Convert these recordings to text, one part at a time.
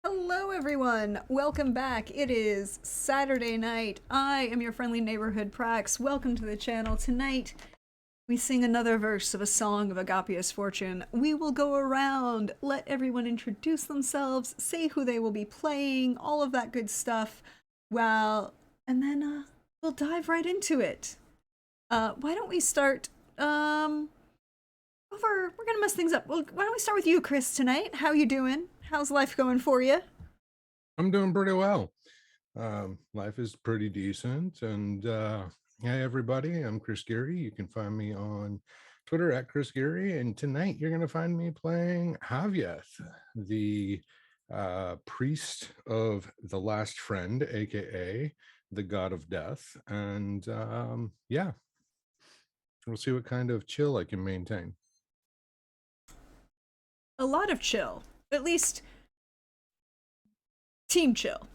Hello, everyone. Welcome back. It is Saturday night. I am your friendly neighborhood Prax. Welcome to the channel. Tonight, we sing another verse of a song of Agapia's fortune. We will go around, let everyone introduce themselves, say who they will be playing, all of that good stuff. Well, and then we'll dive right into it. Why don't we start over? We're gonna mess things up. Well, why don't we start with you, Chris, tonight? How you doing? How's life going for you? I'm doing pretty well. Life is pretty decent. And hey, everybody, I'm Chris Geary. You can find me on Twitter at Chris Geary. And tonight you're going to find me playing Javieth, the priest of the last friend, aka the god of death. And yeah, we'll see what kind of chill I can maintain. A lot of chill. At least team chill.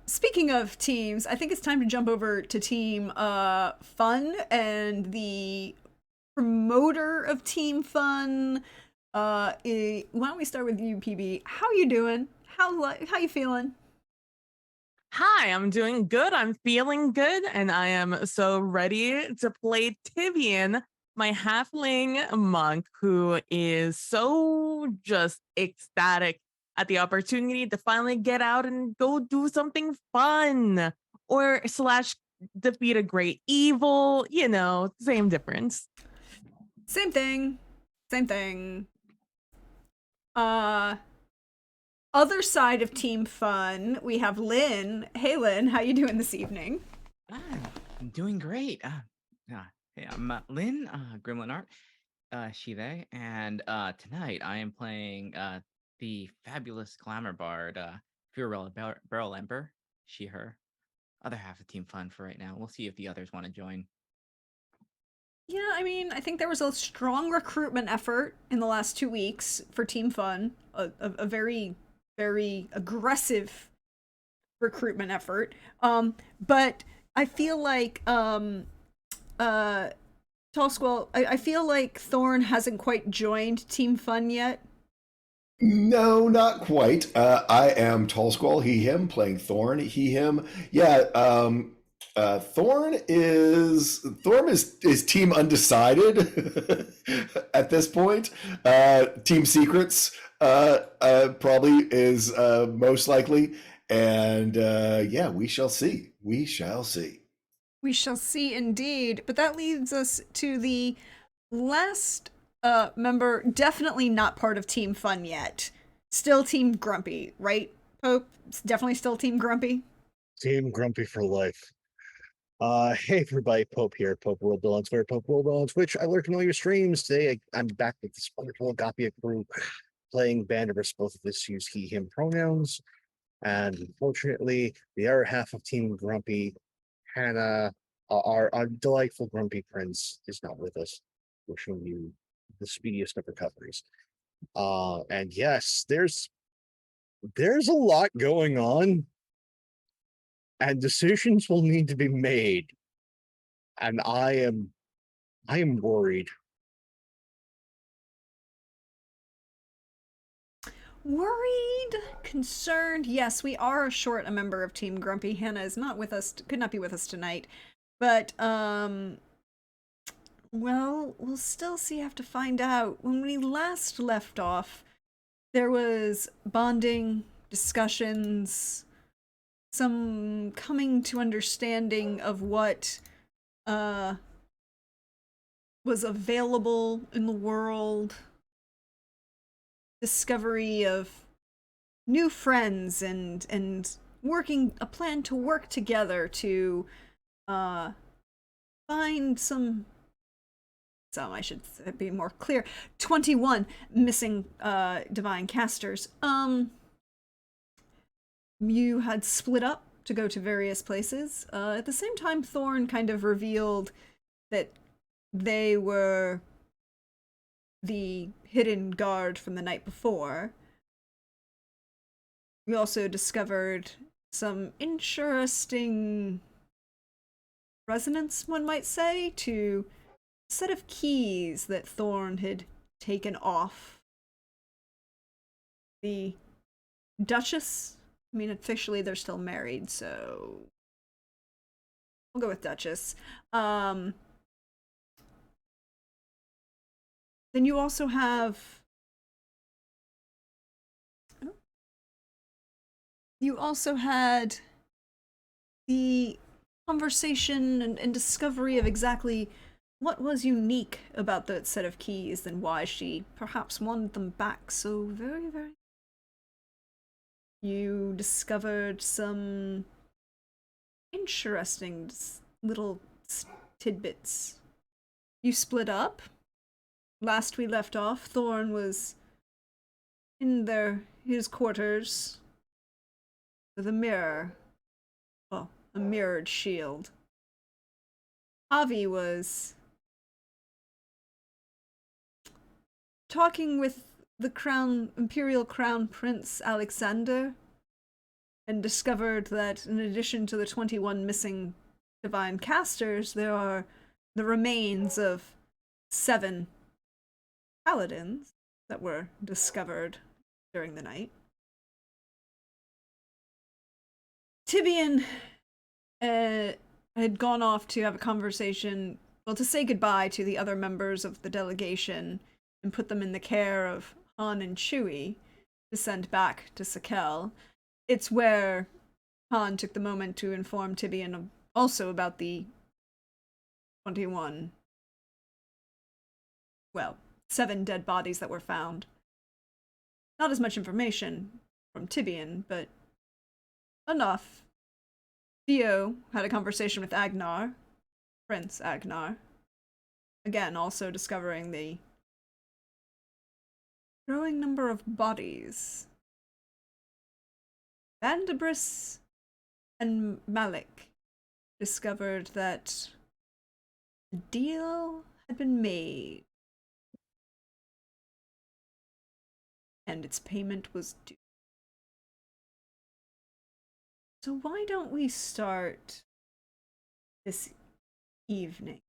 Speaking of teams, I think it's time to jump over to team fun and the promoter of team fun. Why don't we start with you, PB? How you doing? How you feeling? Hi, I'm doing good. I'm feeling good, and I am so ready to play Tivian, my halfling monk, who is so just ecstatic at the opportunity to finally get out and go do something fun or slash defeat a great evil. Same difference. Same thing. Same thing. Uh Other side of team fun, we have Lynn. Hey Lynn, how you doing this evening? I'm doing great. Hey, I'm Lynn, Gremlin Art, she, they, and tonight I am playing the fabulous glamour bard, Fiorella Barrel Ember, she, her. Other half of Team Fun for right now. We'll see if the others want to join. Yeah, I mean, I think there was a strong recruitment effort in the last 2 weeks for Team Fun. A very, very aggressive recruitment effort. But I feel like uh Tall Squall, I feel like Thorn hasn't quite joined Team Fun yet. No, not quite. I am Tall Squall, he, him, playing Thorn, he, him. Yeah, Thorn is team undecided at this point. Team secrets probably is most likely, and yeah, we shall see. We shall see. We shall see indeed. But that leads us to the last member, definitely not part of Team Fun yet. Still Team Grumpy, right? Pope? Definitely still Team Grumpy. Team Grumpy for life. Hey everybody, Pope here, Pope World Bill on Twitter, Pope World Bill on Twitch. I lurk in all your streams. Today I'm back with this wonderful Agapia crew playing Bandiverse. Both of us use he, him pronouns. And unfortunately, the other half of Team Grumpy, Hannah, our delightful Grumpy Prince, is not with us. Wishing you the speediest of recoveries. And yes, there's a lot going on, and decisions will need to be made. And I am worried. Worried, concerned. Yes, we are short a member of Team Grumpy. Hannah is not with us, could not be with us tonight. But, well, we'll still see, have to find out. When we last left off, there was bonding, discussions, some coming to understanding of what, was available in the world, discovery of new friends and working a plan to work together to find some I should be more clear, 21 missing divine casters. You had split up to go to various places. At the same time, Thorn kind of revealed that they were the hidden guard from the night before. We also discovered some interesting resonance, one might say, to a set of keys that Thorn had taken off the Duchess. I mean, officially they're still married, so we'll go with Duchess. Then you also have. You also had the conversation and discovery of exactly what was unique about that set of keys and why she perhaps wanted them back so very, very. You discovered some interesting little tidbits. You split up. Last we left off, Thorn was in his quarters with a mirror. Well, a mirrored shield. Avi was talking with the Imperial Crown Prince Alexander and discovered that in addition to the 21 missing divine casters, there are the remains of 7 paladins that were discovered during the night. Tibian had gone off to have a conversation, well, to say goodbye to the other members of the delegation and put them in the care of Han and Chewie to send back to Sakel. It's where Han took the moment to inform Tibian also about the 21, well, 7 dead bodies that were found. Not as much information from Tibian, but enough. Theo had a conversation with Agnar, Prince Agnar. Again, also discovering the growing number of bodies. Vandabris and Malik discovered that a deal had been made, and its payment was due. So why don't we start this evening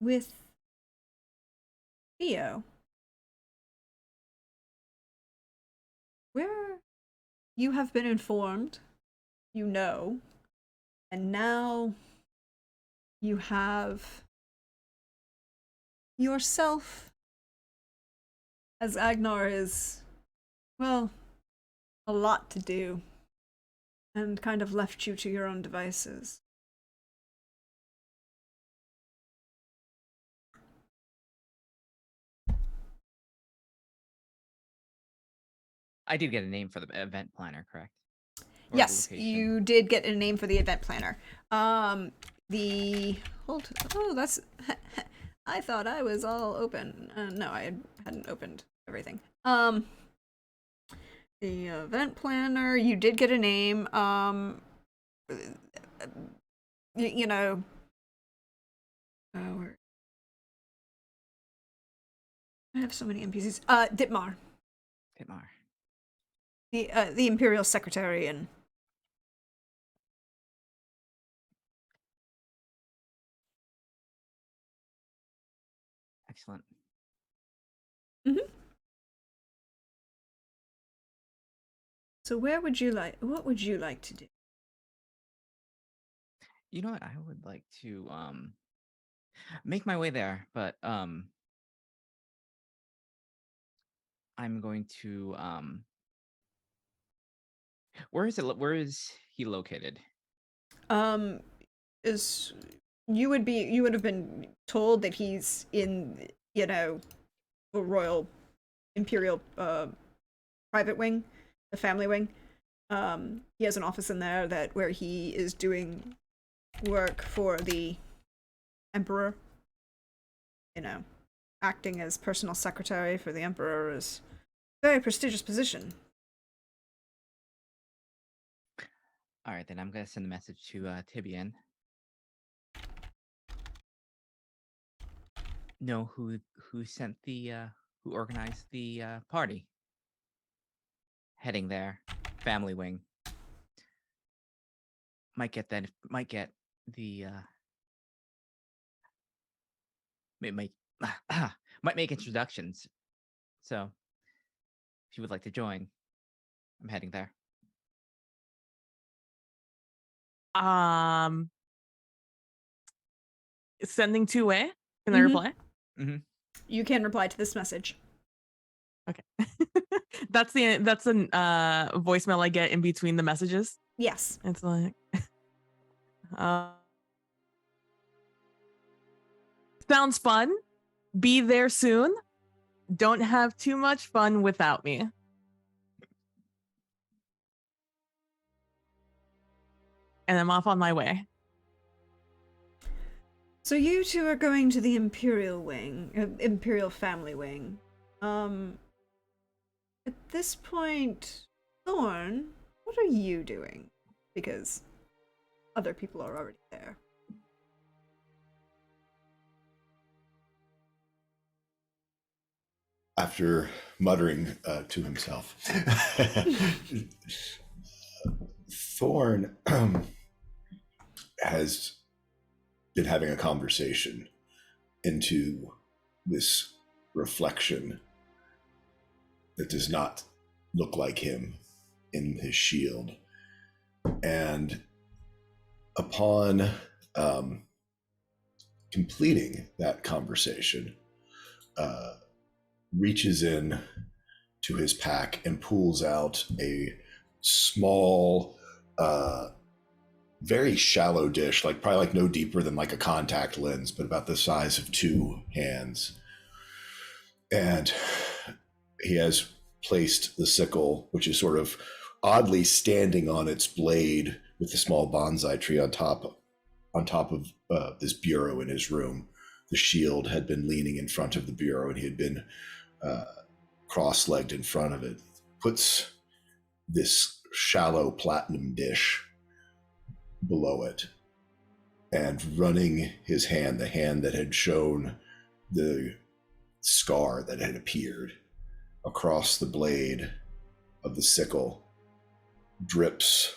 with Theo, where you have been informed, you know, and now you have yourself, as Agnar is, well, a lot to do, and kind of left you to your own devices. I did get a name for the event planner, correct? Or Yes, location? you did get a name for the event planner. That's. I thought I was all open. No, I hadn't opened everything. The event planner, you did get a name. You know. Where? I have so many NPCs. Ditmar. Pitmar. The Imperial Secretary and. Excellent. Mm-hmm. So what would you like to do? You know what? I would like to make my way there, but I'm going to where is he located? Is you would have been told that he's in, the royal imperial private wing, the family wing. He has an office in there where he is doing work for the emperor. Acting as personal secretary for the emperor is a very prestigious position. All right, then I'm gonna send a message to Tibian. Know who sent the who organized the party? Heading there, family wing. Might get the might make introductions. So if you would like to join, I'm heading there. Sending two-way. Can I Mhm. reply? You can reply to this message. Okay. That's the voicemail I get in between the messages. Yes. It's like sounds fun. Be there soon. Don't have too much fun without me. And I'm off on my way. So you two are going to the Imperial Wing, Imperial Family Wing. At this point, Thorn, what are you doing? Because other people are already there. After muttering to himself, Thorn has been having a conversation into this reflection that does not look like him in his shield. And upon completing that conversation, reaches in to his pack and pulls out a small, very shallow dish, like probably like no deeper than like a contact lens, but about the size of two hands. And he has placed the sickle, which is sort of oddly standing on its blade with the small bonsai tree on top of this bureau in his room. The shield had been leaning in front of the bureau, and he had been cross-legged in front of it. Puts this shallow platinum dish below it, and running his hand, the hand that had shown the scar that had appeared across the blade of the sickle, drips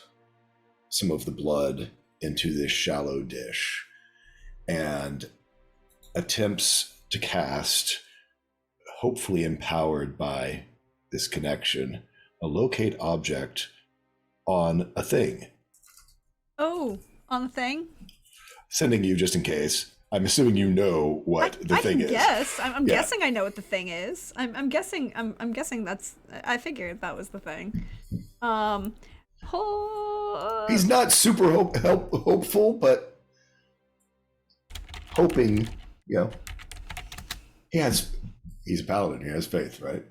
some of the blood into this shallow dish and attempts to cast, hopefully empowered by this connection, a locate object on a thing. Oh, on the thing? Sending you just in case. I'm assuming you know what the thing is. Guess. I'm Yeah. guessing I know what the thing is. I'm guessing that's. I figured that was the thing. He's not super hopeful, but hoping, he's a paladin. He has faith, right?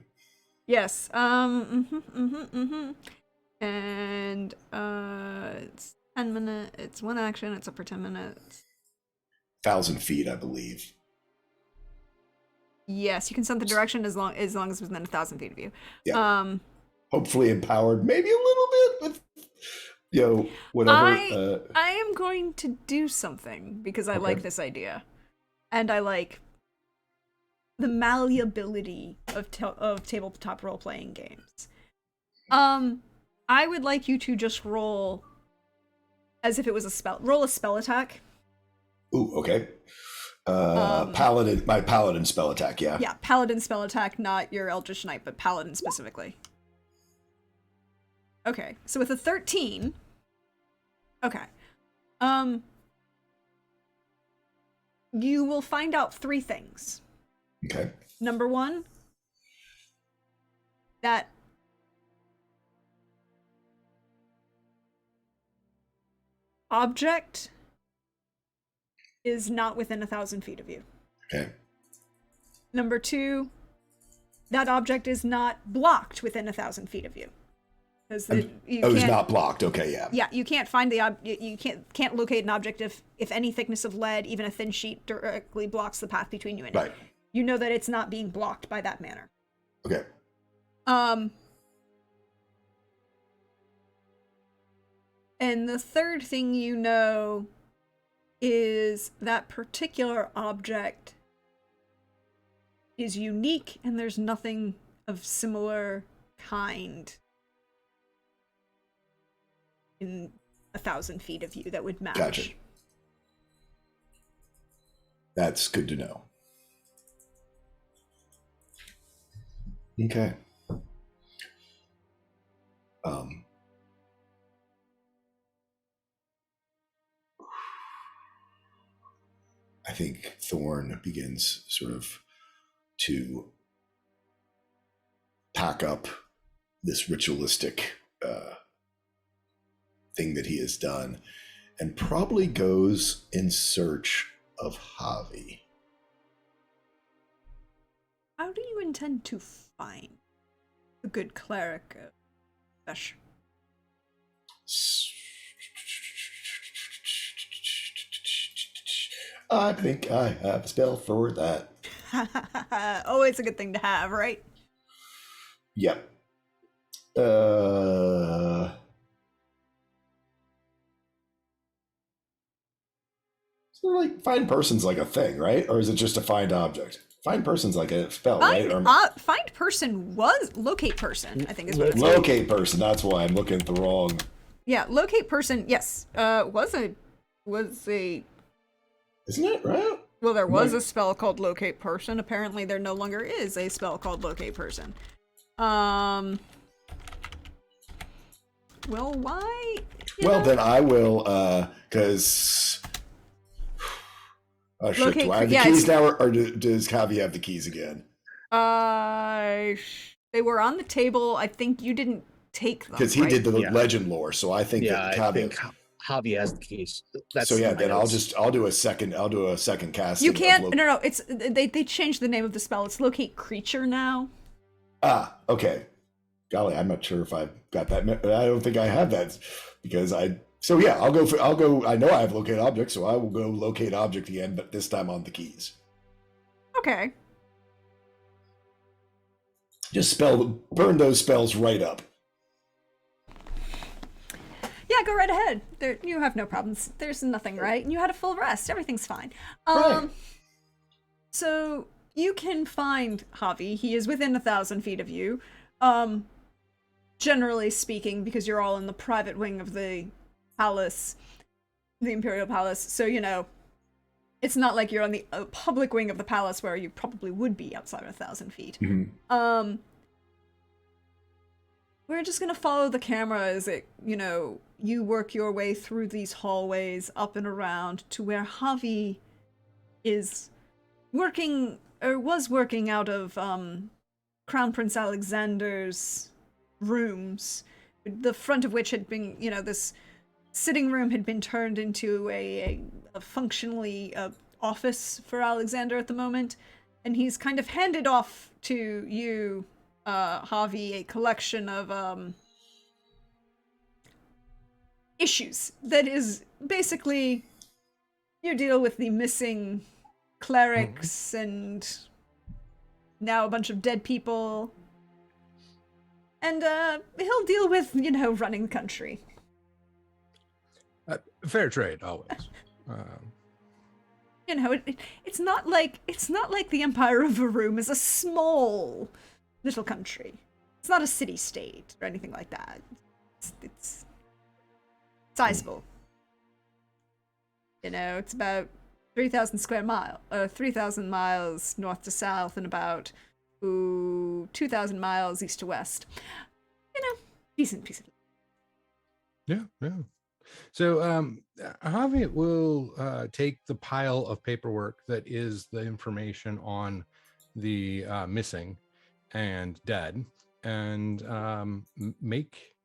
Yes. And it's 10 minutes. It's one action. It's up for 10 minutes. 1,000 feet, I believe. Yes, you can set the direction as long as it's within 1,000 feet of you. Yeah. Hopefully empowered, maybe a little bit with, whatever. I am going to do something because I like this idea, and I like the malleability of tabletop role-playing games. I would like you to just roll as if it was a spell. Roll a spell attack. Ooh, okay. Paladin, my paladin spell attack, yeah. Yeah, paladin spell attack, not your Eldritch Knight, but paladin specifically. Okay, so with a 13, okay. You will find out 3 things. Okay. Number 1, that object is not within 1,000 feet of you. Okay. Number 2, that object is not blocked within 1,000 feet of you. It's not blocked. Okay, yeah. Yeah, you can't find you can't locate an object if any thickness of lead, even a thin sheet, directly blocks the path between you and it. Right. You know that it's not being blocked by that manner. Okay. And the third thing you know is that particular object is unique, and there's nothing of similar kind in 1,000 feet of you that would match. Gotcha. That's good to know. Okay. Um, I think Thorn begins sort of to pack up this ritualistic thing that he has done and probably goes in search of Javi. How do you intend to find a good cleric of Vesh? I think I have a spell for that. Always a good thing to have, right? Yep. So like find person's like a thing, right? Or is it just a find object? Find person's like a spell, right? Or Find person was locate person, I think is what it's called. locate person. That's why I'm looking at the wrong. Yeah, locate person. Yes, was a. Isn't it right? Well, there was a spell called locate person. Apparently, there no longer is a spell called locate person. Well, why? Well, then I will, because. Oh shit! Do I have the keys now, or does Javi have the keys again? They were on the table. I think you didn't take them because he did the legend lore. So I think that Javi. I think Javi has the keys. So yeah, then I'll do a second cast. You can't. No. It's they changed the name of the spell. It's locate creature now. Ah, okay. Golly, I'm not sure if I've got that. I don't think I have that because I. So yeah, I'll go. I know I have locate object, so I will go locate object again, but this time on the keys. Okay. Just burn those spells right up. Yeah, go right ahead. You have no problems. There's nothing, right? And you had a full rest. Everything's fine. Right. So you can find Javi. He is within 1,000 feet of you. Generally speaking, because you're all in the private wing of the palace, the Imperial Palace. So, it's not like you're on the public wing of the palace where you probably would be outside of 1,000 feet. Mm-hmm. We're just gonna follow the camera as it, you work your way through these hallways up and around to where Javi is working, or was working out of Crown Prince Alexander's rooms, the front of which had been, this sitting room had been turned into a functionally office for Alexander at the moment, and he's kind of handed off to you, Javi, a collection of issues that is basically you deal with the missing clerics and now a bunch of dead people, and he'll deal with running the country. Fair trade, always. It's not like the Empire of Varum is a small little country. It's not a city-state or anything like that. It's sizable. It's about 3,000 miles north to south, and about 2,000 miles east to west. Decent piece of. Yeah. So Javi will take the pile of paperwork that is the information on the missing and dead, and make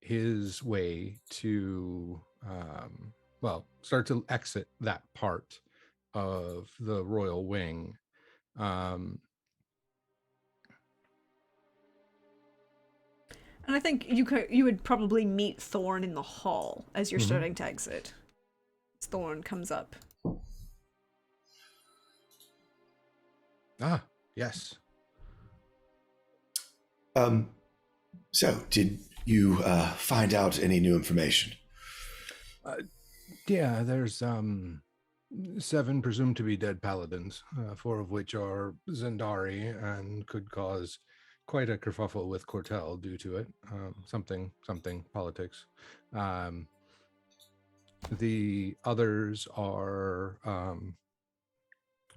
his way to start to exit that part of the royal wing. And I think you would probably meet Thorn in the hall as you're starting to exit. Thorn comes up. Ah, yes. So did you find out any new information? Yeah, there's 7 presumed to be dead paladins, 4 of which are Zendari and could cause quite a kerfuffle with Cortel due to it. Something politics. The others are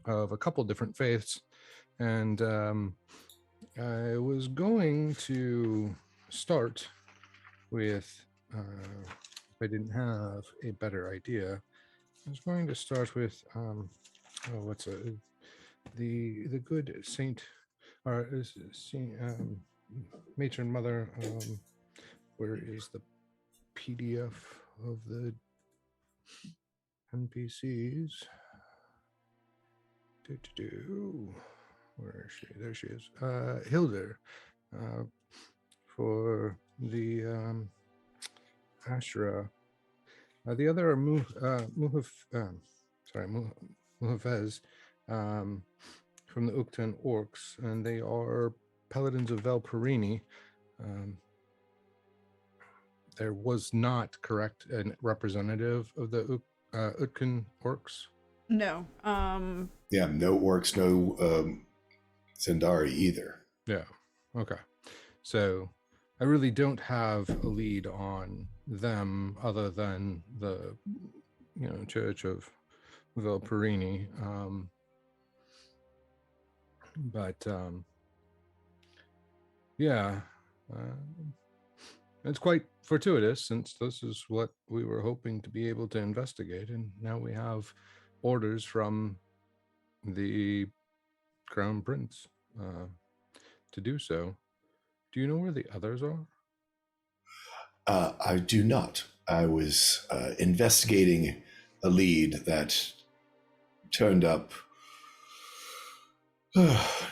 of a couple different faiths, and I was going to start with, if I didn't have a better idea, I was going to start with, the good Saint, or Saint, matron mother. Where is the PDF of the NPCs? Where is she? There she is. Hilder, for the Ashra. The other are Muhafez, from the Uktan Orcs, and they are paladins of Valperini. There was not correct a representative of the Utkan Orcs. No. Yeah, no orcs, no Zendari either. Yeah. Okay. So I really don't have a lead on them other than the, Church of Valperini. Yeah, it's quite fortuitous since this is what we were hoping to be able to investigate, and now we have orders from the Crown Prince to do so. Do you know where the others are? I do not. I was investigating a lead that turned up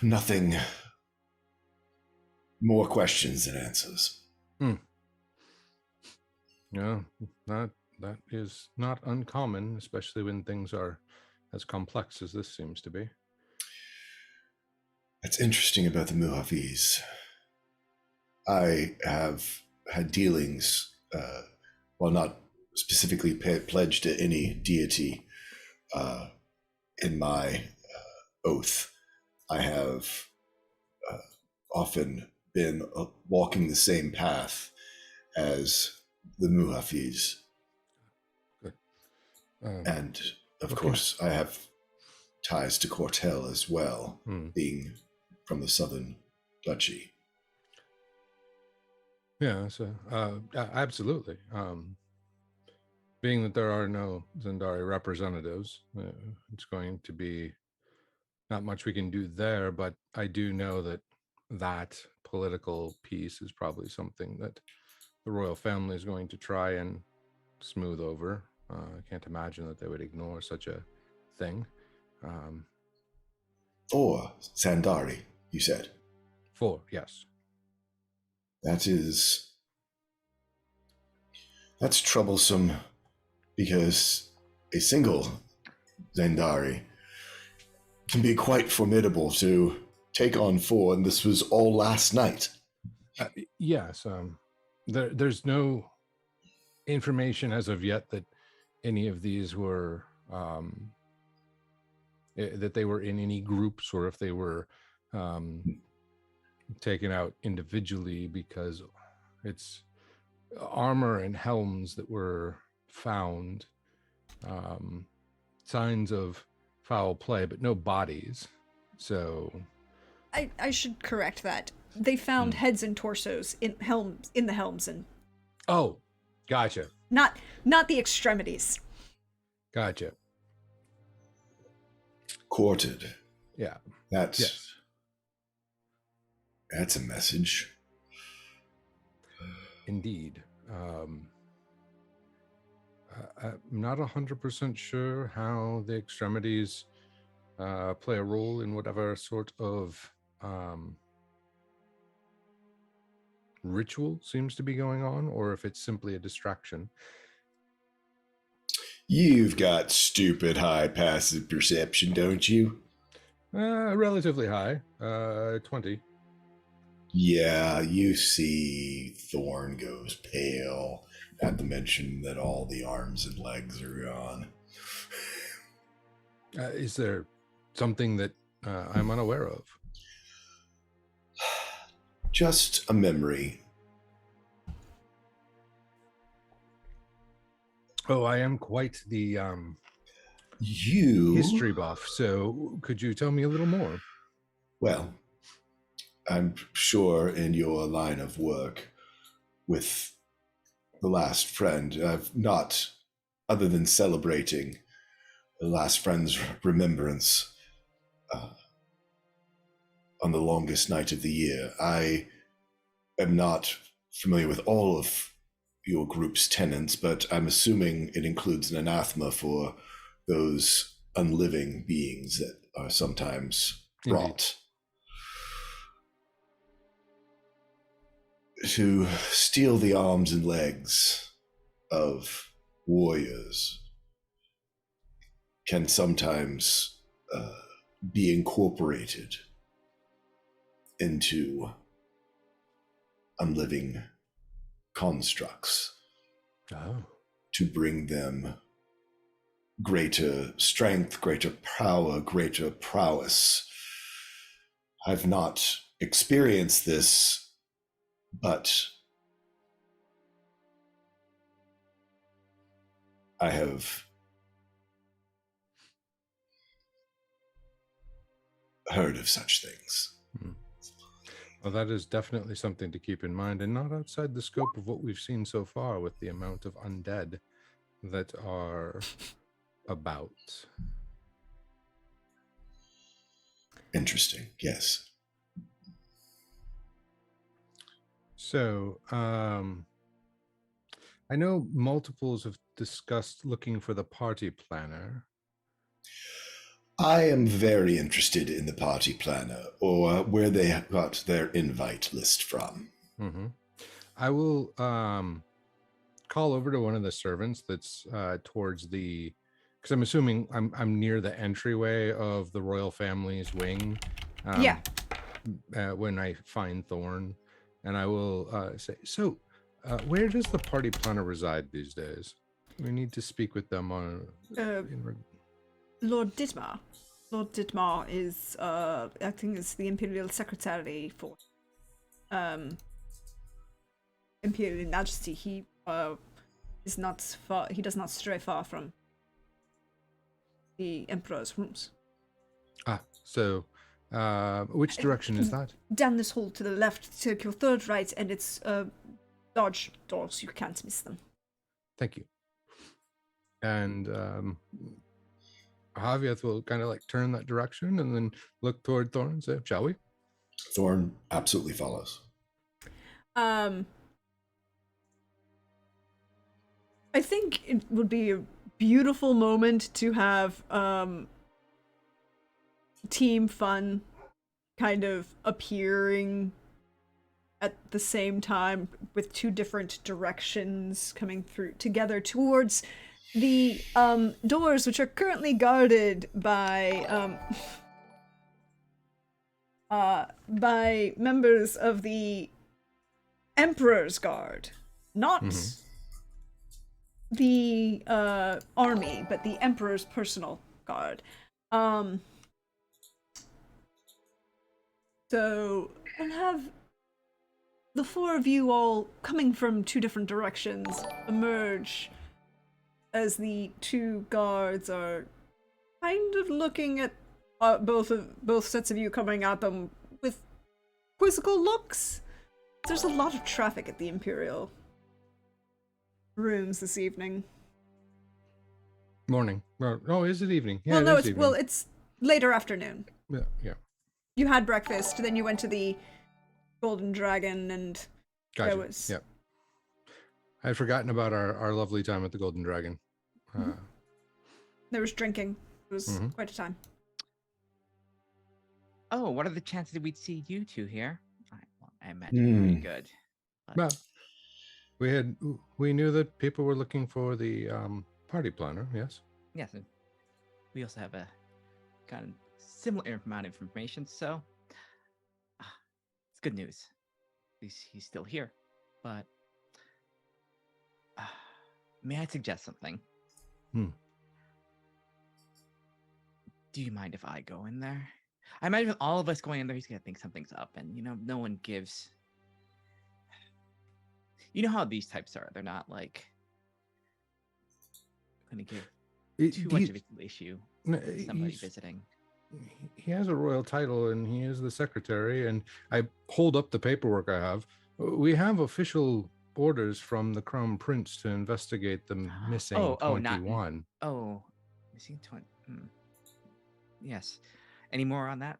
nothing, more questions than answers. Yeah, that is not uncommon, especially when things are as complex as this seems to be. That's interesting about the Muhafiz. I have had dealings, while not specifically pledged to any deity in my oath. I have often been walking the same path as the Muhafiz. Good. And of okay. course, I have ties to Cortel as well, Hmm. being from the Southern Duchy. Yeah, so absolutely. Being that there are no Zendari representatives, it's going to be not much we can do there, but I do know that political piece is probably something that the royal family is going to try and smooth over. I can't imagine that they would ignore such a thing. Or Sandari, you said. 4, yes. That's troublesome, because a single Zendari can be quite formidable to take on 4, and this was all last night. Yes. There's no information as of yet that any of these were that they were in any groups, or if they were taken out individually, because it's armor and helms that were found, signs of foul play, but no bodies. So I should correct that. They found heads and torsos in the helms, and oh, gotcha. not the extremities. Gotcha. Quartered. Yeah. That's a message. Indeed. I'm not 100% sure how the extremities play a role in whatever sort of ritual seems to be going on, or if it's simply a distraction. You've got stupid high passive perception, don't you? Relatively high, 20. Yeah, you see Thorn goes pale at the mention that all the arms and legs are gone. Is there something that I'm unaware of? Just a memory. Oh, I am quite the You history buff, so could you tell me a little more? Well, I'm sure in your line of work with the last friend, I've not, other than celebrating the last friend's remembrance on the longest night of the year, I am not familiar with all of your group's tenets, but I'm assuming it includes an anathema for those unliving beings that are sometimes brought to steal the arms and legs of warriors can sometimes be incorporated into unliving constructs to bring them greater strength, greater power, greater prowess. I've not experienced this, but I have heard of such things. Well, that is definitely something to keep in mind, and not outside the scope of what we've seen so far with the amount of undead that are about. Interesting, yes. So, I know multiples have discussed looking for the party planner. I am very interested in the party planner, or where they got their invite list from. Mm-hmm. I will call over to one of the servants that's towards the, because I'm assuming I'm near the entryway of the royal family's wing. Yeah. When I find Thorn, and I will say, so where does the party planner reside these days? We need to speak with them on Lord Dittmar. Lord Dittmar is acting as the Imperial Secretary for Imperial Majesty. He is not far. He does not stray far from the Emperor's rooms. So which direction is that? Down this hall to the left, take your third right, and it's large doors. You can't miss them. Thank you. And Javier will kind of like turn that direction and then look toward Thorn and say, shall we? Thorn absolutely follows. I think it would be a beautiful moment to have team fun kind of appearing at the same time with two different directions coming through together towards the doors, which are currently guarded by members of the Emperor's Guard, not the army, but the Emperor's personal guard. So, and have the four of you all coming from two different directions emerge as the two guards are kind of looking at both sets of you coming at them with quizzical looks. There's a lot of traffic at the Imperial rooms this evening. Morning. Oh, is it evening? Yeah, Well, no, it is evening. it's later afternoon. Yeah. You had breakfast, then you went to the Golden Dragon, and Gotcha. there was... Yeah. I had forgotten about our lovely time at the Golden Dragon. There was drinking. It was quite a time. Oh, what are the chances we'd see you two here? I imagine pretty good. But... Well, we knew that people were looking for the party planner. Yes. Yes, and we also have a kind of similar amount of information, so it's good news. At least he's still here. But may I suggest something? Do you mind if I go in there? I imagine with all of us going in there, he's gonna think something's up, and no one gives. You know how these types are. They're not like gonna give too much of an issue to somebody visiting. he has a royal title and he is the secretary. And I hold up the paperwork I have. We have official orders from the Crown Prince to investigate the missing Oh, not 21. oh, missing 20. Yes. Any more on that?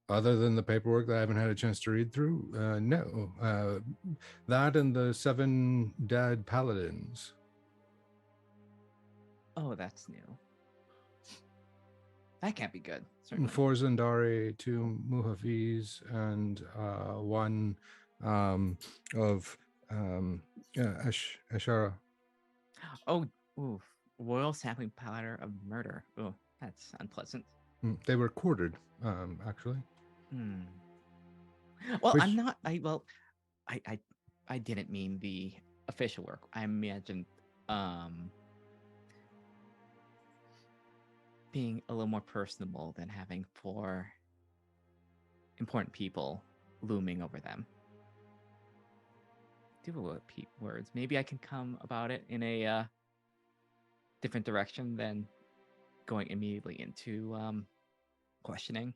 Other than the paperwork that I haven't had a chance to read through, no. That and the 7 dead paladins. Oh, that's new. That can't be good. Certainly. 4 Zandari, 2 Muhafiz, and 1 of Ashara. Oh, ooh, royal sampling powder of murder. Oh, that's unpleasant. They were quartered, actually. Well, Which- I'm not. I didn't mean the official work. I imagined being a little more personable than having 4 important people looming over them. Do repeat words. Maybe I can come about it in a different direction than going immediately into questioning.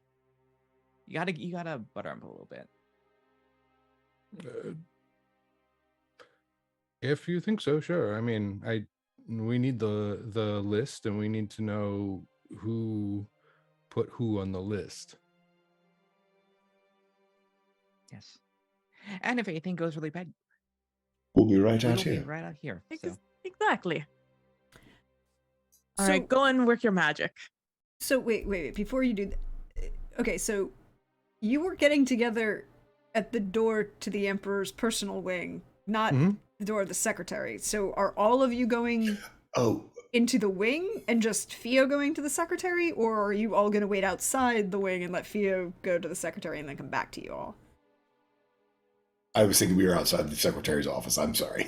You gotta butter him a little bit. If you think so, sure. I mean, we need the list, and we need to know who put who on the list. Yes. And if anything goes really bad, We'll be right out we'll be here. right out here. So Exactly. All So- right, go and work your magic. So wait, before you do okay, so you were getting together at the door to the Emperor's personal wing, not Mhm. the door of the secretary. So are all of you going Oh, into the wing and just Theo going to the secretary, or are you all going to wait outside the wing and let Theo go to the secretary and then come back to you all? I was thinking we were outside the secretary's office. I'm sorry.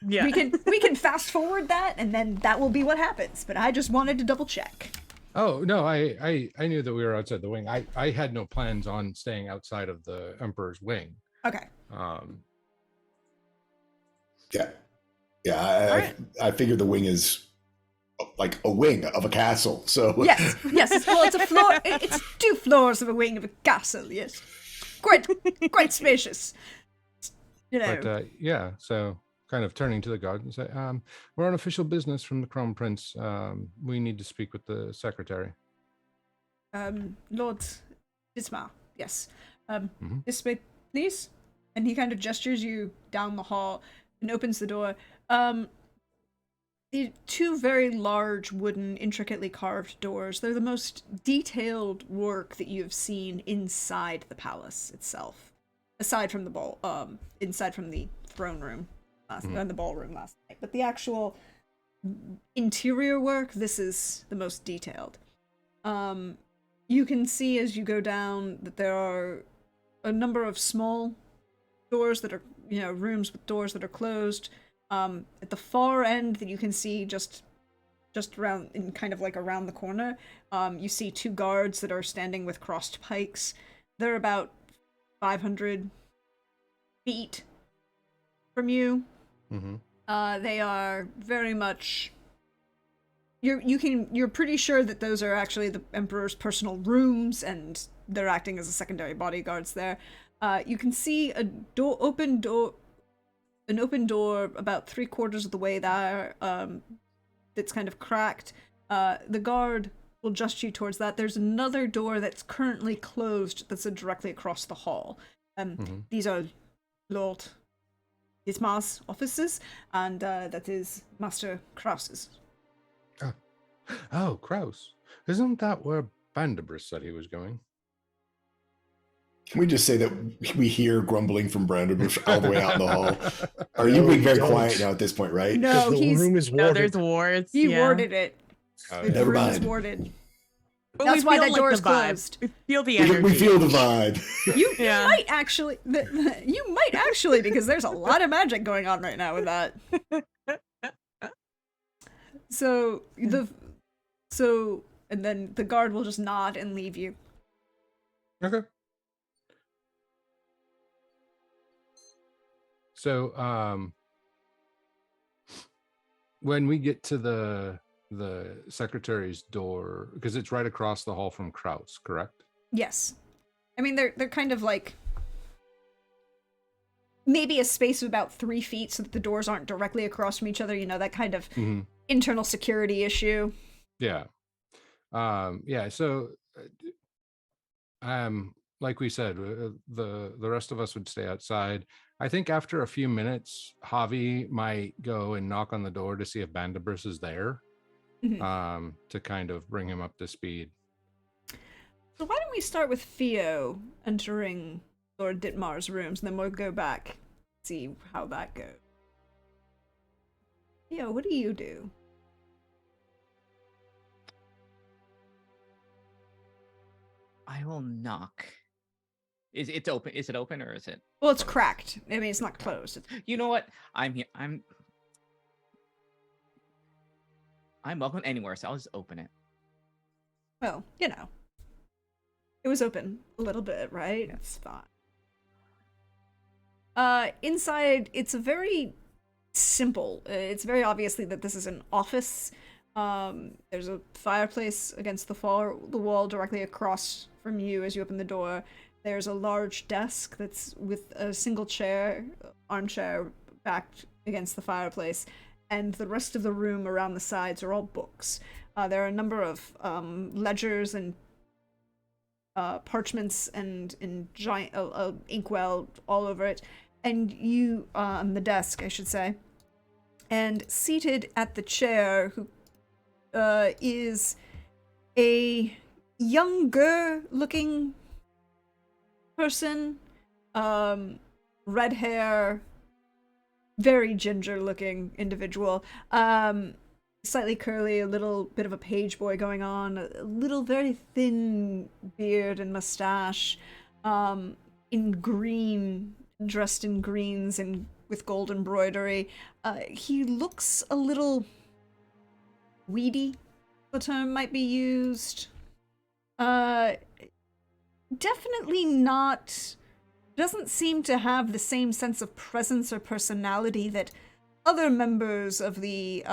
Yeah. We can fast forward that and then that will be what happens, but I just wanted to double check. Oh no, I knew that we were outside the wing. I had no plans on staying outside of the Emperor's wing. Okay. Yeah. Alright. I figured the wing is like a wing of a castle. So Yes. Well, it's a floor. It's 2 floors of a wing of a castle. Yes, quite spacious. You know. But yeah, so kind of turning to the guard and say, we're on official business from the Crown Prince. We need to speak with the secretary. Lord Dismar, yes. Mhm. This way, please. And he kind of gestures you down the hall and opens the door. The 2 very large wooden, intricately carved doors. They're the most detailed work that you have seen inside the palace itself, aside from the inside from the throne room and the ballroom last night. But the actual interior work, this is the most detailed. You can see as you go down that there are a number of small doors that are, rooms with doors that are closed. At the far end that you can see just around, in kind of like around the corner, you see 2 guards that are standing with crossed pikes. They're about 500 feet from you. Mm-hmm. They are very much. You're pretty sure that those are actually the Emperor's personal rooms, and they're acting as a secondary bodyguards there. You can see an open door about 3/4 of the way there. That's kind of cracked. The guard will just you towards that. There's another door that's currently closed that's directly across the hall. These are Lord Dismar's offices, and that is Master Krause's. Oh, Kraus. Isn't that where Bandabris said he was going? Can we just say that we hear grumbling from Brandenbush all the way out in the hall? Are No, you being very don't. quiet now at this point, right? No, the room is No, warded. there's wards. He yeah. warded it. Oh, The yeah. Never room is mind. warded. But That's we why feel that like door the is vibe. closed. We feel the We, energy. we feel the vibe. You Yeah. might actually, you might actually, because there's a lot of magic going on right now with that. So and then the guard will just nod and leave you. Okay. So, when we get to the the secretary's door, because it's right across the hall from Kraus, correct? Yes. I mean, they're kind of like maybe a space of about 3 feet so that the doors aren't directly across from each other, you know, that kind of Mm-hmm. internal security issue. Yeah. Yeah. So, like we said, the rest of us would stay outside. I think after a few minutes, Javi might go and knock on the door to see if Bandabris is there, Mhm. to kind of bring him up to speed. So why don't we start with Theo entering Lord Ditmar's rooms, and then we'll go back, see how that goes. Theo, what do you do? I will knock. Is it open? Is it open or is it? Well, it's closed? cracked. I mean, it's not closed. You know what? I'm here. I'm welcome anywhere, so I'll just open it. Well, you know, it was open a little bit, right? It's fine. Inside, it's a very simple. It's very obviously that this is an office. There's a fireplace against the wall directly across from you as you open the door. There's a large desk that's with a single armchair backed against the fireplace, and the rest of the room around the sides are all books. There are a number of ledgers and parchments and giant inkwell all over it, and you on the desk, I should say. And seated at the chair, who is a younger-looking person, red hair, very ginger-looking individual, slightly curly, a little bit of a page boy going on, a little very thin beard and mustache, in green, dressed in greens and with gold embroidery. He looks a little weedy, the term might be used. Definitely not, doesn't seem to have the same sense of presence or personality that other members of the,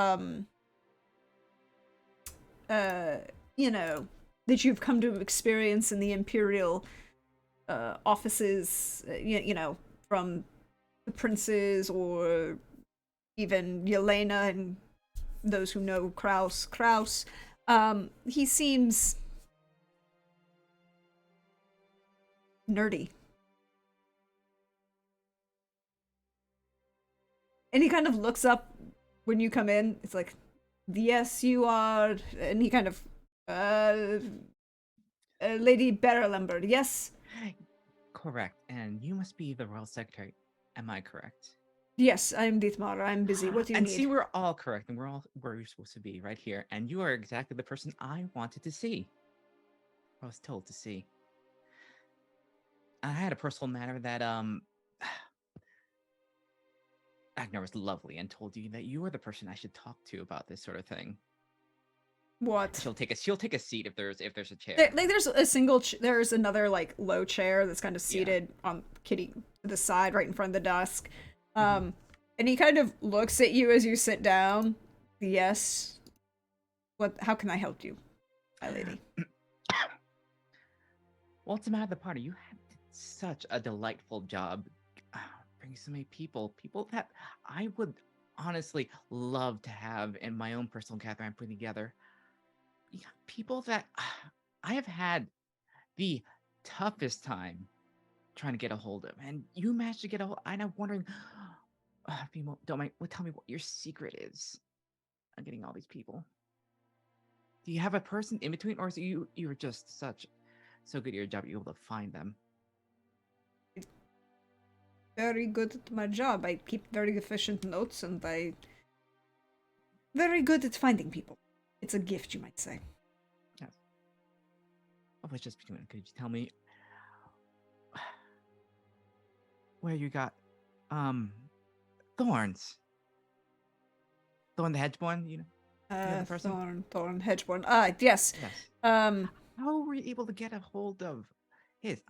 you know, that you've come to experience in the Imperial offices, you know, from the princes or even Yelena and those who know Kraus. He seems nerdy. And he kind of looks up when you come in. It's like, yes, you are. And he kind of, Lady Berlambert, yes? Correct. And you must be the royal secretary. Am I correct? Yes, I'm Dietmar. I'm busy. What do you and need? see, we're all correct, and we're all where you're supposed to be, right here. And you are exactly the person I wanted to see. I was told to see. I had a personal matter that Agnar was lovely and told you that you are the person I should talk to about this sort of thing. What? She'll take a seat if there's a chair. There's a single. There's another like low chair that's kind of seated on Kitty to the side, right in front of the desk. And he kind of looks at you as you sit down. Yes. What? How can I help you, my lady? Well, it's a matter of the party. You had such a delightful job bringing so many people that I would honestly love to have in my own personal gathering I'm putting together. Yeah, people that I have had the toughest time trying to get a hold of, and you managed to get a hold. I'm wondering, if you don't mind, tell me what your secret is on getting all these people. Do you have a person in between, or is you're just so good at your job you're able to find them? Very good at my job. I keep very efficient notes, and I very good at finding people. It's a gift, you might say. Yes. Oh, let's just between. Could you tell me where you got Thorns? Thorn the Hedgeborn, you know? The other person? Thorn Hedgeborn. Yes. Yes. How were you able to get a hold of his?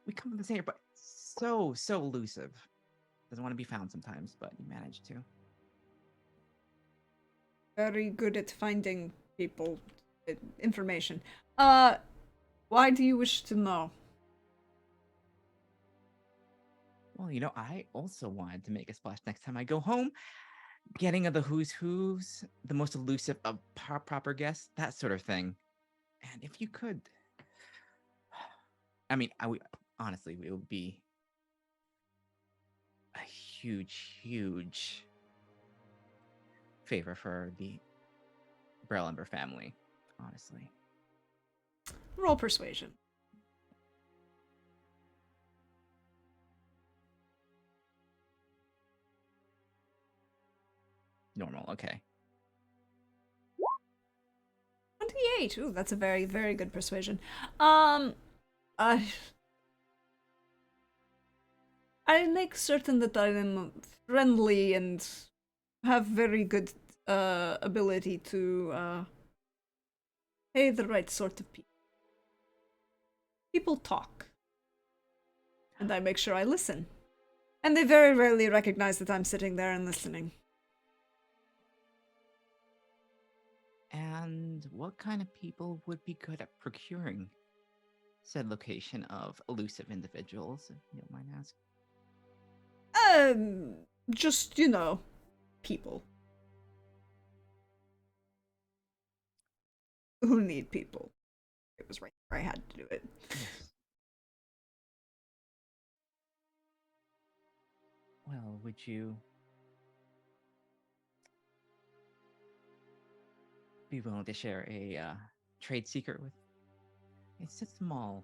We come from the same area, but so elusive. Doesn't want to be found sometimes, but you managed to. very good at finding people, information. Why do you wish to know? Well, I also wanted to make a splash next time I go home. Getting of the who's who's, the most elusive of proper guests, that sort of thing. And if you could, I mean, honestly, it would be a huge, huge favor for the Brellenber family, honestly. Roll persuasion. Normal, okay. 28. Ooh, that's a very, very good persuasion. I make certain that I am friendly and have very good ability to pay the right sort of people. People talk. And I make sure I listen. And they very rarely recognize that I'm sitting there and listening. And what kind of people would be good at procuring said location of elusive individuals, if you don't mind asking? Just, people. Who need people. It was right where I had to do it. Yes. Well, would you be willing to share a trade secret with? It's a small.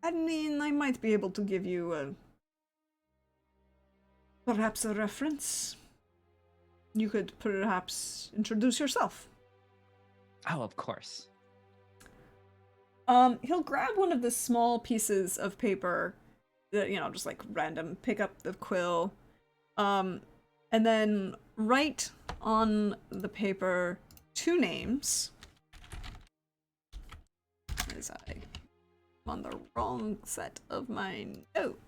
I mean, I might be able to give you perhaps a reference. You could perhaps introduce yourself. Oh, of course. He'll grab one of the small pieces of paper that, just like random, pick up the quill, and then write on the paper 2 names. As I'm on the wrong set of my note.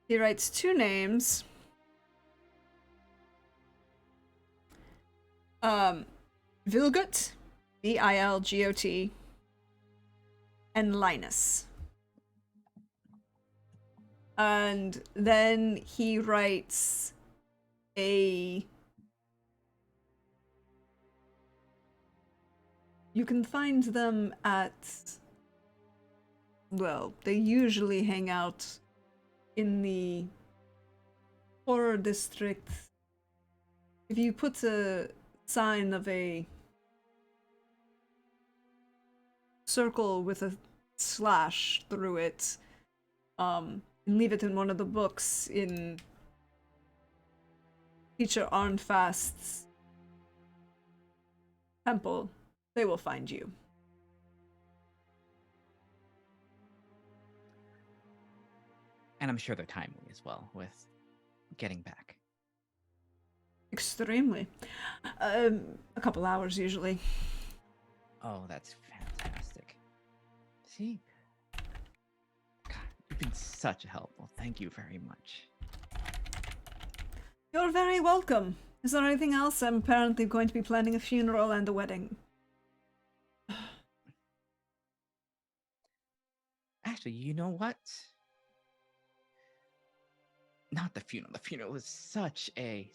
He writes 2 names. Vilgut, Vilgot, and Linus. And then he writes you can find them at, well, they usually hang out in the horror district. If you put a sign of a circle with a slash through it, and leave it in one of the books in Teacher Arnfast's temple, they will find you. And I'm sure they're timely as well with getting back. Extremely. A couple hours usually. Oh, that's fantastic. See? God, you've been such a help. Well, thank you very much. You're very welcome. Is there anything else? I'm apparently going to be planning a funeral and a wedding. Actually, you know what? Not the funeral. The funeral was such a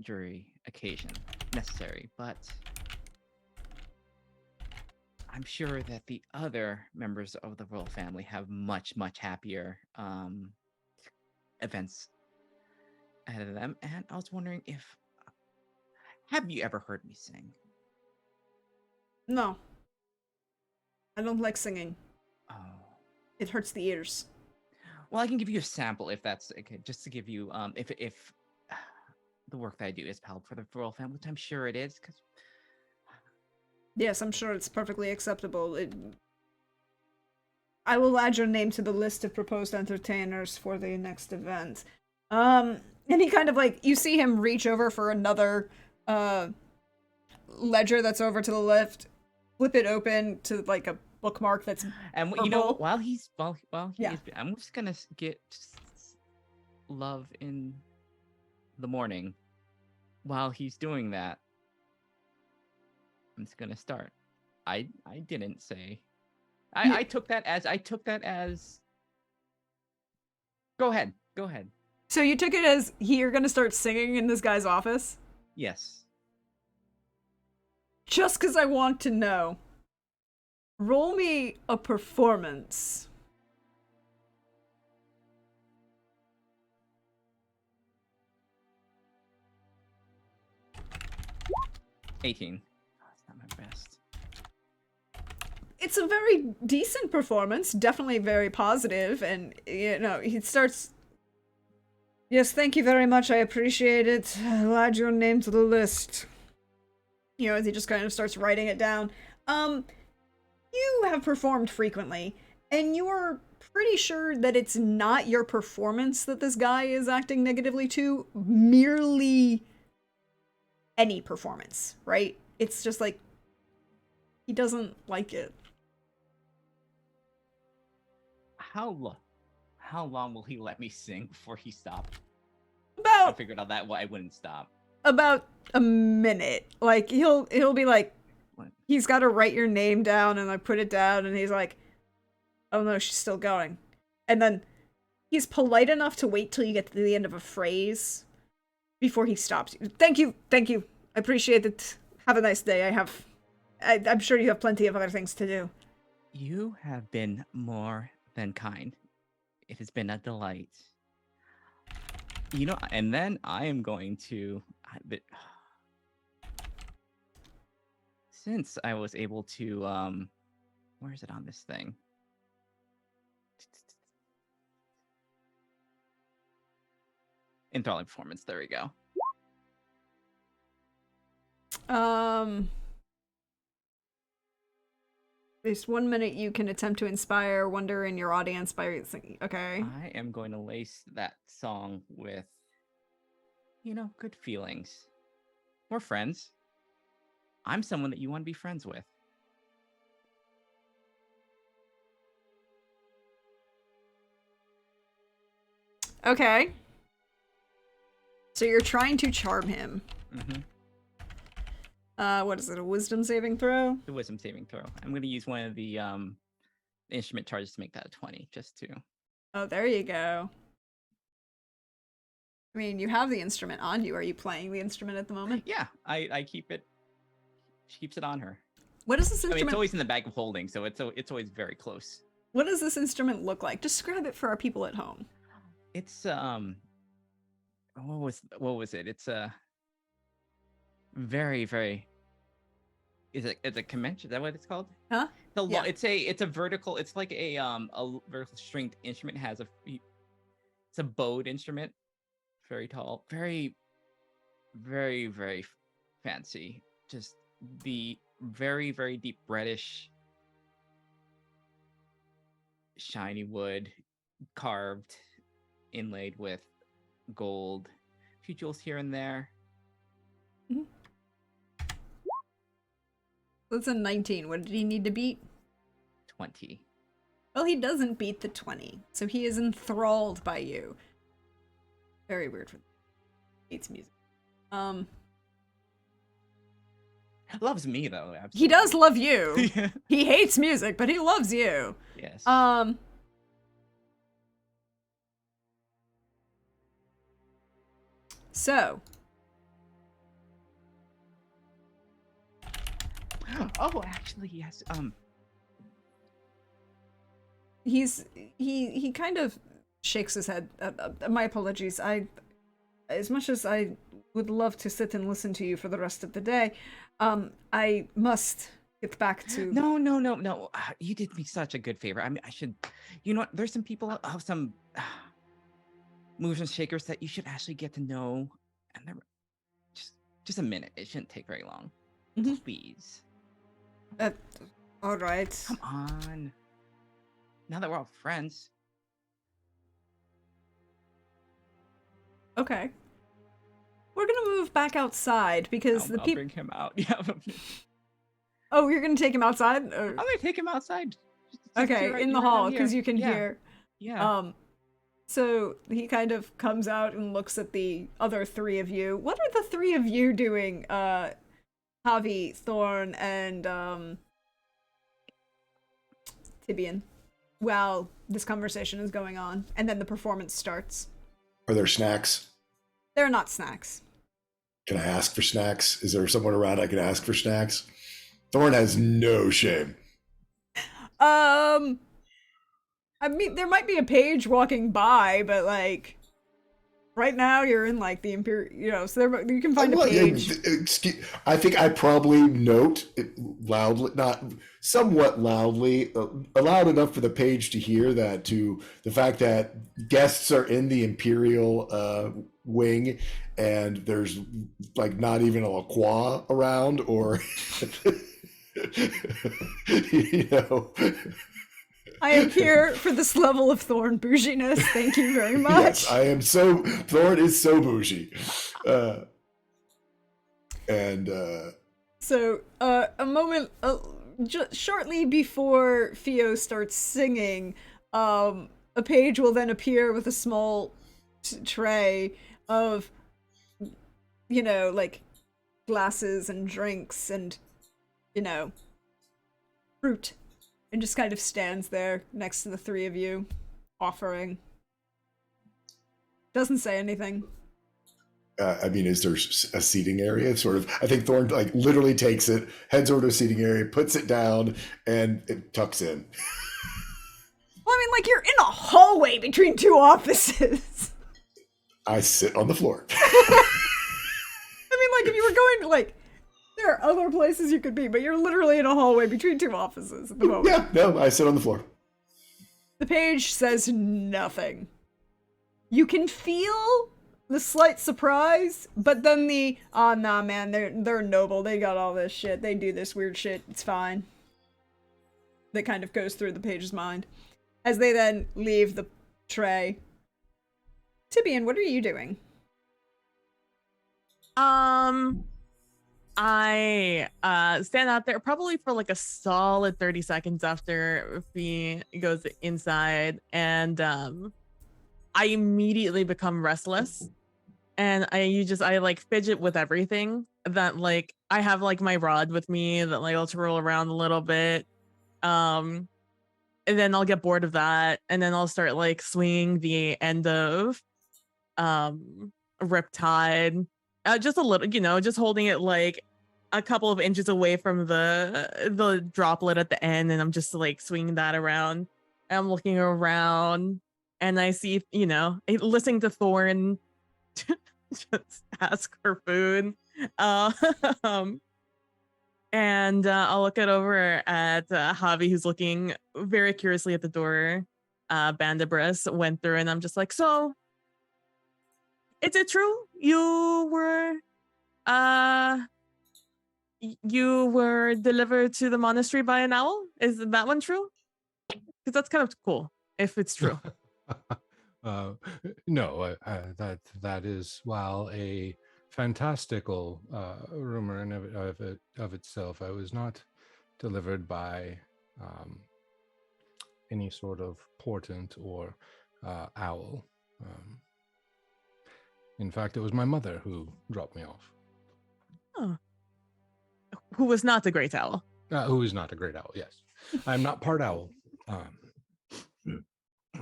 jury occasion necessary, but I'm sure that the other members of the royal family have much happier events ahead of them. And I was wondering if, have you ever heard me sing? No. I don't like singing. Oh. It hurts the ears. Well, I can give you a sample if that's okay, just to give you if the work that I do is palatable for the royal family, which I'm sure it is, because Yes, I'm sure it's perfectly acceptable. I will add your name to the list of proposed entertainers for the next event. And he kind of you see him reach over for another ledger that's over to the left, flip it open to a bookmark that's And you know, purple. while he's Yeah. I'm just gonna get love in the morning. While he's doing that, I'm just gonna start. I didn't say. You- I took that as. Go ahead. So you took it as you're gonna start singing in this guy's office? Yes. Just because I want to know. Roll me a performance. $18. Oh, it's not my best. It's a very decent performance, definitely very positive, and you know, he starts. Yes, thank you very much. I appreciate it. I'll add your name to the list. You know, as he just kind of starts writing it down. You have performed frequently, and you're pretty sure that it's not your performance that this guy is acting negatively to, merely any performance, right? It's just like he doesn't like it. How long will he let me sing before he stopped? I About figured out that I wouldn't stop. about a minute. Like he'll be like, What? he's got to write your name down, and I put it down, and he's like, oh no, she's still going. And then he's polite enough to wait till you get to the end of a phrase before he stops you. Thank you. I appreciate it. Have a nice day. I'm sure you have plenty of other things to do. You have been more than kind. It has been a delight. You know, and then I am going to. Since I was able to, where is it on this thing? Enthralling performance. There we go. At least 1 minute you can attempt to inspire wonder in your audience by singing. Okay. I am going to lace that song with, good feelings. We're friends. I'm someone that you want to be friends with. Okay. So you're trying to charm him. Mm-hmm. What is it? A wisdom saving throw? The wisdom saving throw. I'm going to use one of the instrument charges to make that a 20, just to. Oh, there you go. I mean, you have the instrument on you. Are you playing the instrument at the moment? Yeah, I keep it. She keeps it on her. What does this I mean, instrument? it's always in the bag of holding, so it's always very close. What does this instrument look like? Describe it for our people at home. It's what was it? It's a very, very. Is it Comanche? Is that what it's called? Huh? Yeah. It's a vertical. It's like a vertical stringed instrument. It's a bowed instrument. Very tall. Very, very, very fancy. Just the very, very deep reddish, shiny wood, carved, inlaid with gold. A few jewels here and there. Mm-hmm. That's a 19. What did he need to beat? 20. Well, he doesn't beat the 20, so he is enthralled by you. Very weird for hates music. Loves me though. Absolutely. He does love you. He hates music, but he loves you. Yes. So. Oh, actually, yes. He kind of shakes his head. My apologies. As much as I would love to sit and listen to you for the rest of the day, I must get back to. No. You did me such a good favor. I mean, I should. You know what? There's some people of some movers and shakers that you should actually get to know, and they're just a minute. It shouldn't take very long. Mm-hmm. Please. All right. Come on. Now that we're all friends. Okay. We're gonna move back outside because I'll bring him out. Yeah. Oh, you're gonna take him outside? Or... I'm gonna take him outside. Just Okay, right in the right out hall, here. because you can Yeah, hear. Yeah. So he kind of comes out and looks at the other three of you. What are the three of you doing? Javi, Thorn, and Tibian. While this conversation is going on, and then the performance starts. Are there snacks? They're not snacks. Can I ask for snacks? Is there someone around I can ask for snacks? Thorn has no shame. I mean, there might be a page walking by, but like, right now you're in like the Imperial, so there, you can find a page. I think I probably note it loudly, not somewhat loudly, loud enough for the page to hear that, to the fact that guests are in the Imperial wing, and there's like not even a LaCroix around, or you know. I am here for this level of Thorn bouginess. Thank you very much. Yes, I am so. Thorn is so bougie. So, a moment, shortly before Theo starts singing, a page will then appear with a small tray of, you know, like, glasses and drinks and, you know, fruit. And just kind of stands there next to the three of you, offering. Doesn't say anything. I mean, is there a seating area? Sort of. I think Thorn like literally takes it, heads over to a seating area, puts it down, and it tucks in. Well, I mean, like, you're in a hallway between two offices. I sit on the floor. I mean, like, if you were going to, like, there are other places you could be, but you're literally in a hallway between two offices at the moment. Yeah, no, I sit on the floor. The page says nothing. You can feel the slight surprise, but then the, oh, nah, man, they're noble. They got all this shit. They do this weird shit. It's fine. That kind of goes through the page's mind. As they then leave the tray. Tibian, what are you doing? I stand out there probably for like a solid 30 seconds after Fee goes inside, and I immediately become restless, and I like fidget with everything. That like I have like my rod with me that like I'll twirl around a little bit, and then I'll get bored of that, and then I'll start like swinging the end of Riptide, just a little, you know, just holding it like a couple of inches away from the droplet at the end, and I'm just like swinging that around. And I'm looking around, and I see, you know, listening to Thorn just ask for food. And I'll look it over at Javi, who's looking very curiously at the door. Bandibris went through, and I'm just like, so, is it true you were delivered to the monastery by an owl? Is that one true? Because that's kind of cool if it's true. No, that is, while a fantastical rumor in of itself, I was not delivered by any sort of portent or owl. In fact, it was my mother who dropped me off. Oh. Who was not a great owl. Who is not a great owl, yes. I'm not part owl. I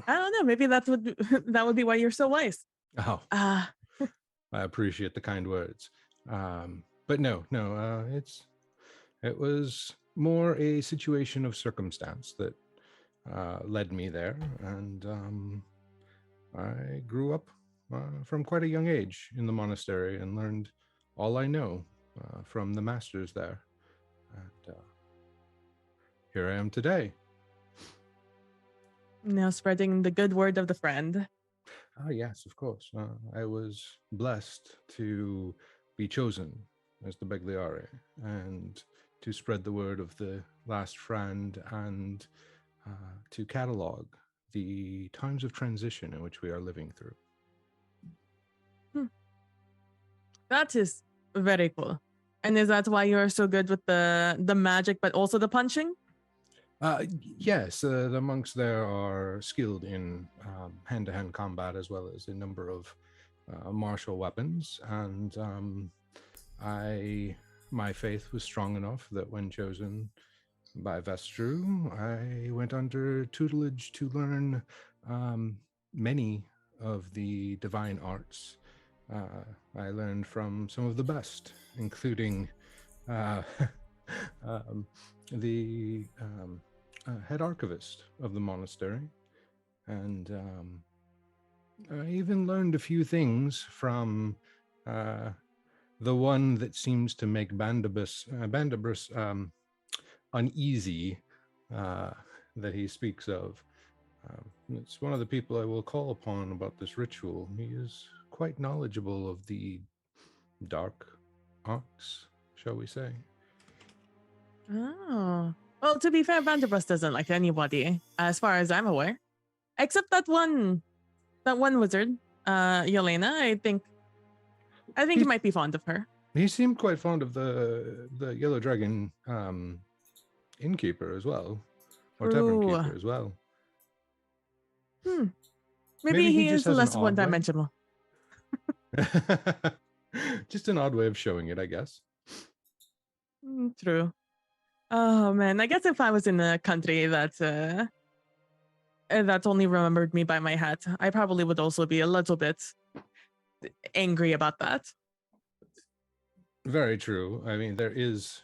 don't know. Maybe that would be why you're so wise. Oh, I appreciate the kind words. But no, it was more a situation of circumstance that led me there, and I grew up from quite a young age in the monastery and learned all I know from the masters there. And here I am today. Now spreading the good word of the friend. Ah, yes, of course. I was blessed to be chosen as the Begliare and to spread the word of the last friend, and to catalog the times of transition in which we are living through. That is very cool. And is that why you're so good with the magic, but also the punching? Yes, the monks there are skilled in hand-to-hand combat as well as a number of martial weapons, and my faith was strong enough that when chosen by Vestru, I went under tutelage to learn many of the divine arts. I learned from some of the best, including the head archivist of the monastery, and I even learned a few things from the one that seems to make Bandibus uneasy, that he speaks of. It's one of the people I will call upon about this ritual. He is quite knowledgeable of the dark arts, shall we say. Oh. Well, to be fair, Vanderbrust doesn't like anybody, as far as I'm aware. Except that one wizard, Yelena. I think he might be fond of her. He seemed quite fond of the Yellow Dragon innkeeper as well, or tavern Ooh. keeper as well. Maybe he just is has an less odd one-dimensional. Just an odd way of showing it, I guess. True. Oh man, I guess if I was in a country that's only remembered me by my hat, I probably would also be a little bit angry about that. Very true. I mean, there is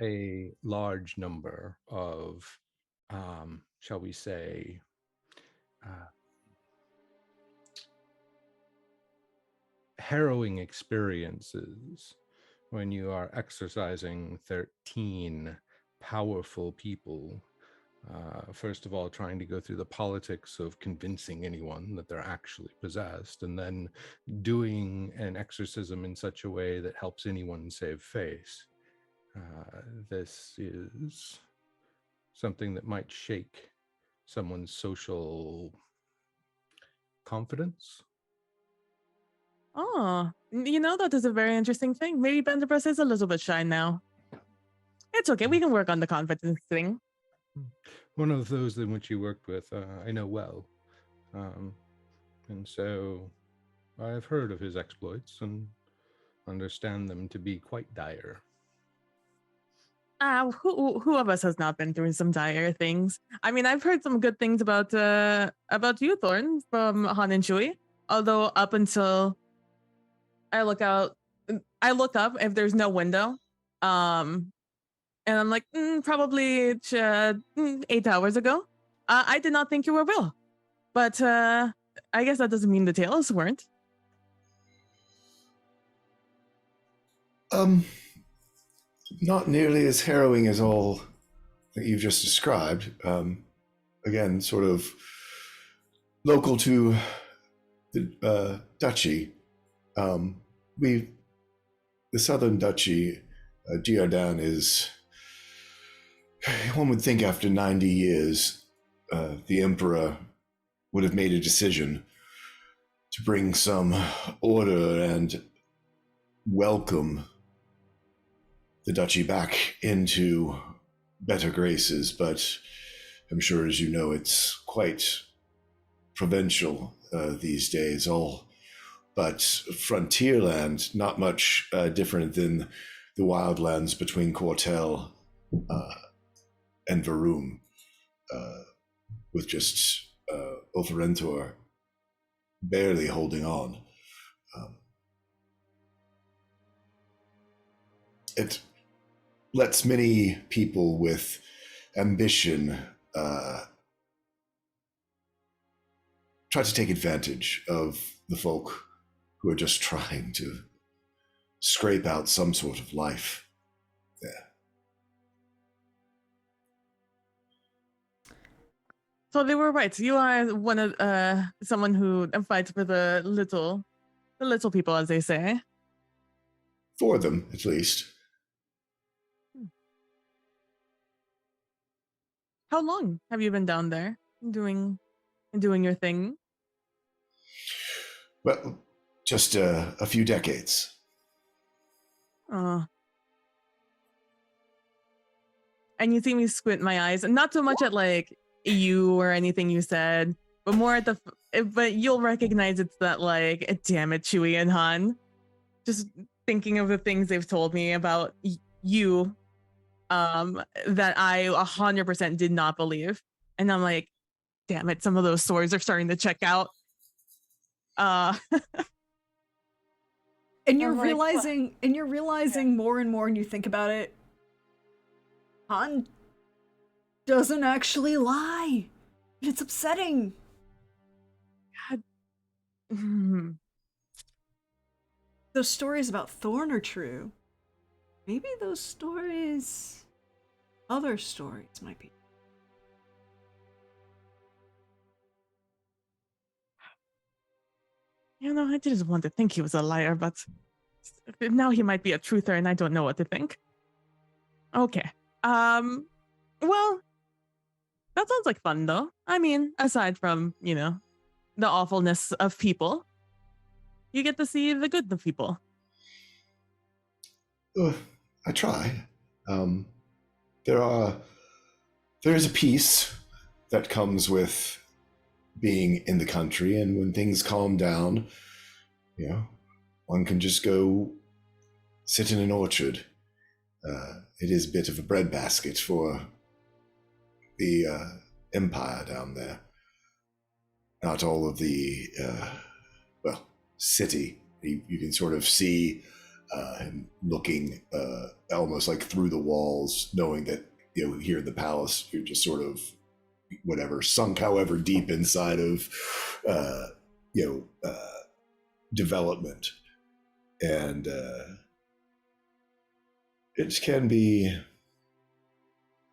a large number of, shall we say, harrowing experiences when you are exercising 13 powerful people. First of all, trying to go through the politics of convincing anyone that they're actually possessed, and then doing an exorcism in such a way that helps anyone save face. This is something that might shake someone's social confidence. Oh, that is a very interesting thing. Maybe Benderpress is a little bit shy now. It's okay. We can work on the confidence thing. One of those in which you worked with, I know well. And so I've heard of his exploits and understand them to be quite dire. Who of us has not been through some dire things? I mean, I've heard some good things about you, Thorn, from Han and Shui. Although up until I look up if there's no window, and I'm like, probably 8 hours ago. I did not think you were real, but I guess that doesn't mean the tales weren't. Not nearly as harrowing as all that you've just described. Again, sort of local to the duchy. The southern duchy, Giardan, is, one would think after 90 years, the emperor would have made a decision to bring some order and welcome the duchy back into better graces, but I'm sure, as you know, it's quite provincial these days, all but frontier land, not much different than the wildlands between Quartel and Varum, with just Overentor barely holding on. It lets many people with ambition try to take advantage of the folk who are just trying to scrape out some sort of life there. So they were right. You are one of someone who fights for the little people, as they say. For them, at least. How long have you been down there doing your thing? Well, just a few decades. Uh, and you see me squint my eyes, and not so much at like you or anything you said, but more at but you'll recognize it's that like, damn it, Chewie and Han. Just thinking of the things they've told me about you, that I 100% did not believe. And I'm like, damn it, some of those swords are starting to check out. And you're I'm like, what? realizing more and more, and you think about it, Han doesn't actually lie. It's upsetting. God. Hmm. Those stories about Thorn are true. Maybe those other stories might be. You know, I didn't want to think he was a liar, but now he might be a truther and I don't know what to think. Okay. Well, that sounds like fun though. I mean, aside from, the awfulness of people, you get to see the good of people. I try. There is a peace that comes with being in the country, and when things calm down, one can just go sit in an orchard. It is a bit of a breadbasket for the empire down there. Not all of the city. You can sort of see him looking almost like through the walls, knowing that here in the palace you're just sort of sunk however deep inside of development, and it can be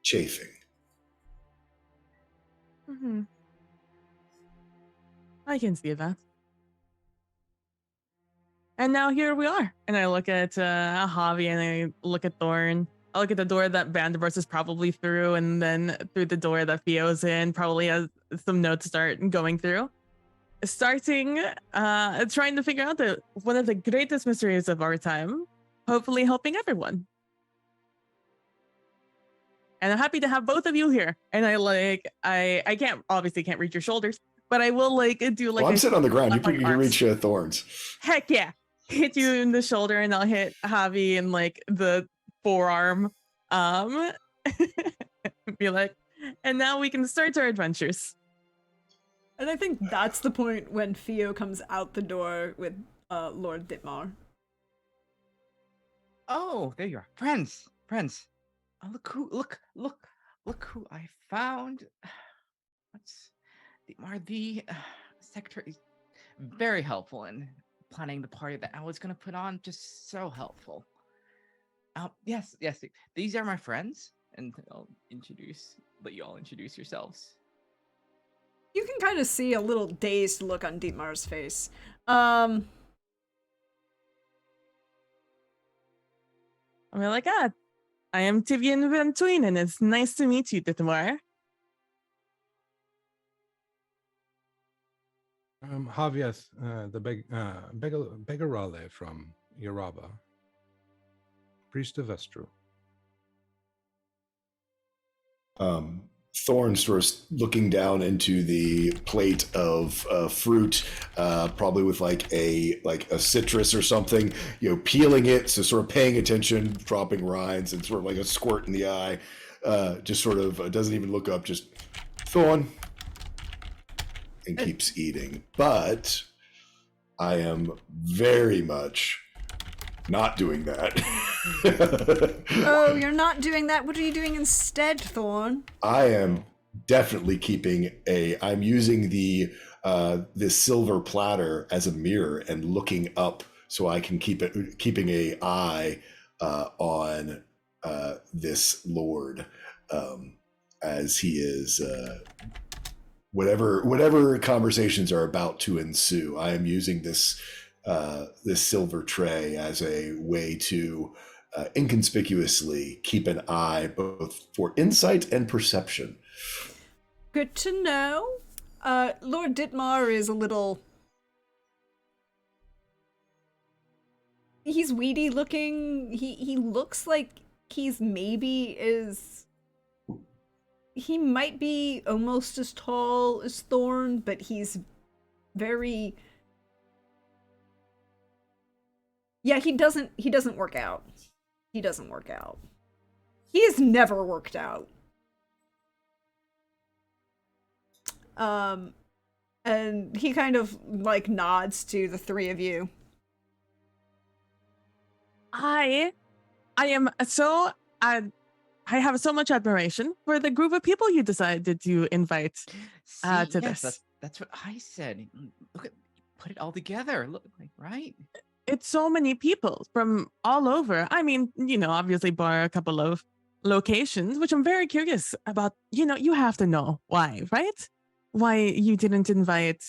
chafing. Mm-hmm. I can see that. And now here we are. And I look at Javi and I look at Thorn. I look at the door that Vanderverse is probably through, and then through the door that Theo's in, probably has some notes start going through. Starting, trying to figure out one of the greatest mysteries of our time, hopefully helping everyone. And I'm happy to have both of you here. And I can't reach your shoulders, but I will do I'm sitting on the ground. You can reach Thorns. Heck yeah. Hit you in the shoulder, and I'll hit Javi in the forearm. Be like, and now we can start our adventures. And I think that's the point when Theo comes out the door with Lord Ditmar. Oh, there you are. Friends. Oh, look who I found. What's the secretary is very helpful in planning the party that I was going to put on. Just so helpful. Yes. These are my friends, and I'll let you all introduce yourselves. You can kind of see a little dazed look on Dietmar's face. I'm like, I am Tivian Van Tween, and it's nice to meet you, Ditmar. Javier, the Begarale from Yaraba, priest of Vestru. Thorn sort of looking down into the plate of fruit, probably with like a citrus or something, peeling it, so sort of paying attention, dropping rinds, and sort of like a squirt in the eye, just sort of doesn't even look up, just Thorn, and keeps eating. But I am very much not doing that. Oh, you're not doing that? What are you doing instead, Thorn? I am definitely I'm using this silver platter as a mirror and looking up so I can keeping a eye on this lord, as he is whatever conversations are about to ensue. I am using this silver tray as a way to inconspicuously keep an eye both for insight and perception. Good to know. Lord Ditmar is a little... he's weedy looking. He looks like he's maybe is he might be almost as tall as Thorn, but he's very yeah, he doesn't work out. He doesn't work out. He has never worked out. And he kind of like nods to the three of you. I am so I have so much admiration for the group of people you decided to invite See, to yes, this. that's what I said. Look at put it all together. Look, like, right? It's so many people from all over. I mean, obviously bar a couple of locations, which I'm very curious about. You have to know why, right? Why you didn't invite,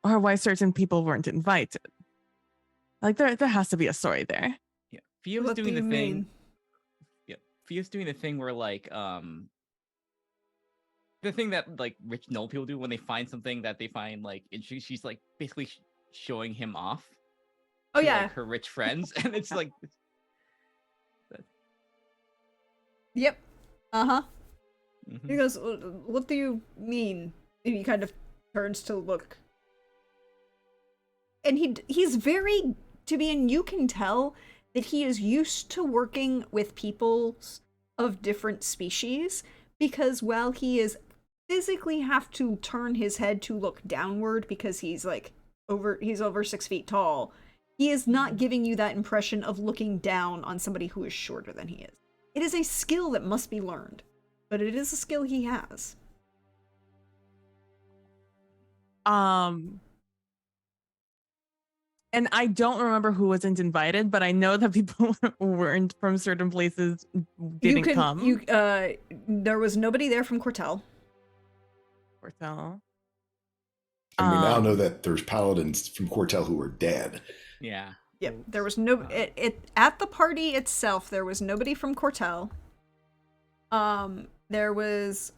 or why certain people weren't invited. Like there has to be a story there. Yeah, Fio's What doing do the you thing. mean? Yeah, Fio's doing the thing where like the thing that like rich noble people do when they find something that they find like interesting. She's like basically showing him off Oh to yeah. like her rich friends, and it's like Yep. Uh-huh. mhm. He goes, what do you mean? And he kind of turns to look. And he's very, and you can tell that he is used to working with peoples of different species, because while he is physically have to turn his head to look downward because he's over 6 feet tall, he is not giving you that impression of looking down on somebody who is shorter than he is. It is a skill that must be learned, but it is a skill he has. And I don't remember who wasn't invited, but I know that people weren't from certain places didn't come. There was nobody there from Cortel. Cortel. And we now know that there's paladins from Quartel who are dead. Yeah. Yep, there was no at the party itself. There was nobody from Cortel. There was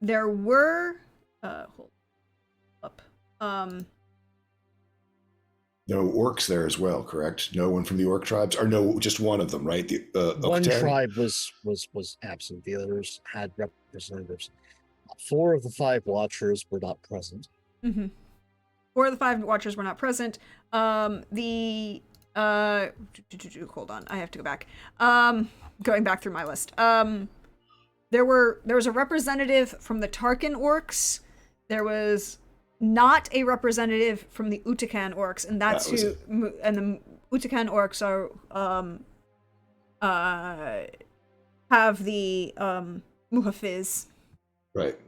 there were hold up. No orcs there as well, correct? No one from the orc tribes, or no, just one of them, right? The One Octane? tribe was absent. The others had representatives. 4 of the 5 watchers were not present. Mm-hmm. 4 of the 5 watchers were not present. Hold on, I have to go back. Going back through my list. There was a representative from the Tarkin orcs. There was not a representative from the Utakan orcs, and that's who. And the Utakan orcs are have the Muhafiz. Right.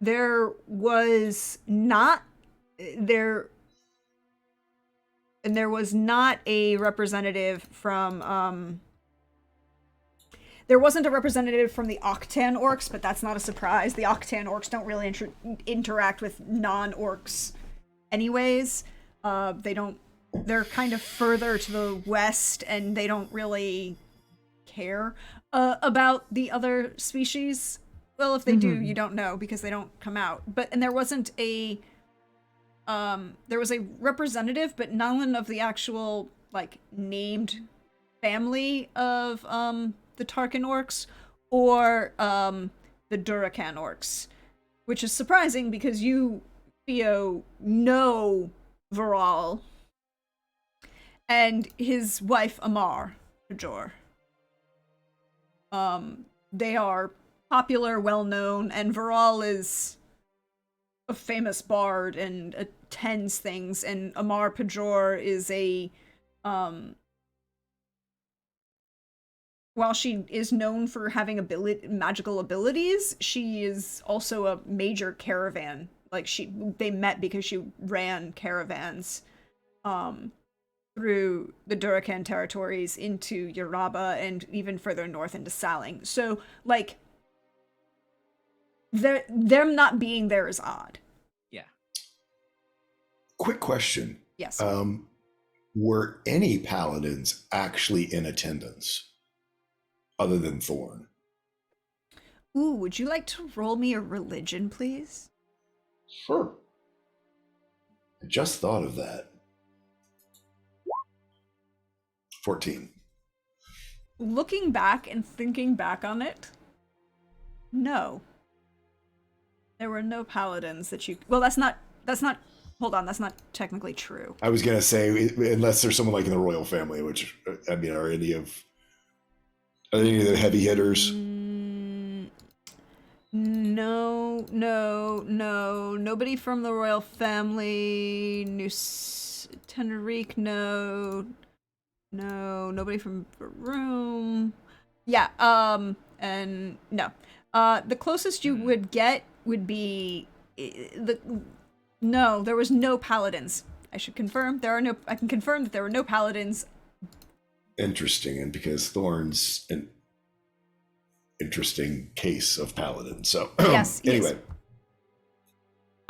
There was not there, and there was not a representative from there wasn't a representative from the Octan orcs, but that's not a surprise. The Octan orcs don't really interact with non-orcs anyways. They're kind of further to the west, and they don't really care about the other species. Well, if they do, you don't know because they don't come out. And there wasn't a there was a representative, but none of the actual like named family of the Tarkin orcs or the Durakan orcs, which is surprising because you, Theo, know Viral and his wife Amar Pajor. They are popular, well-known, and Viral is a famous bard and attends things, and Amar Pajor is a while she is known for having magical abilities, she is also a major caravan. Like they met because she ran caravans through the Durakan territories into Yaraba and even further north into Saling. So like them not being there is odd. Yeah. Quick question. Yes. Were any paladins actually in attendance other than Thorn? Ooh, would you like to roll me a religion, please? Sure. I just thought of that. 14. Looking back and thinking back on it, no. There were no paladins that you... Well, that's not... Hold on, that's not technically true. I was gonna say, unless there's someone like in the royal family, which I mean, are any of the heavy hitters? No. Nobody from the royal family. Tenerique, no. Nobody from Room. Yeah, and no. The closest you would get would be no, there was no paladins. I should confirm I can confirm that there were no paladins. Interesting, and because Thorn's an interesting case of paladin. So Yes. anyway.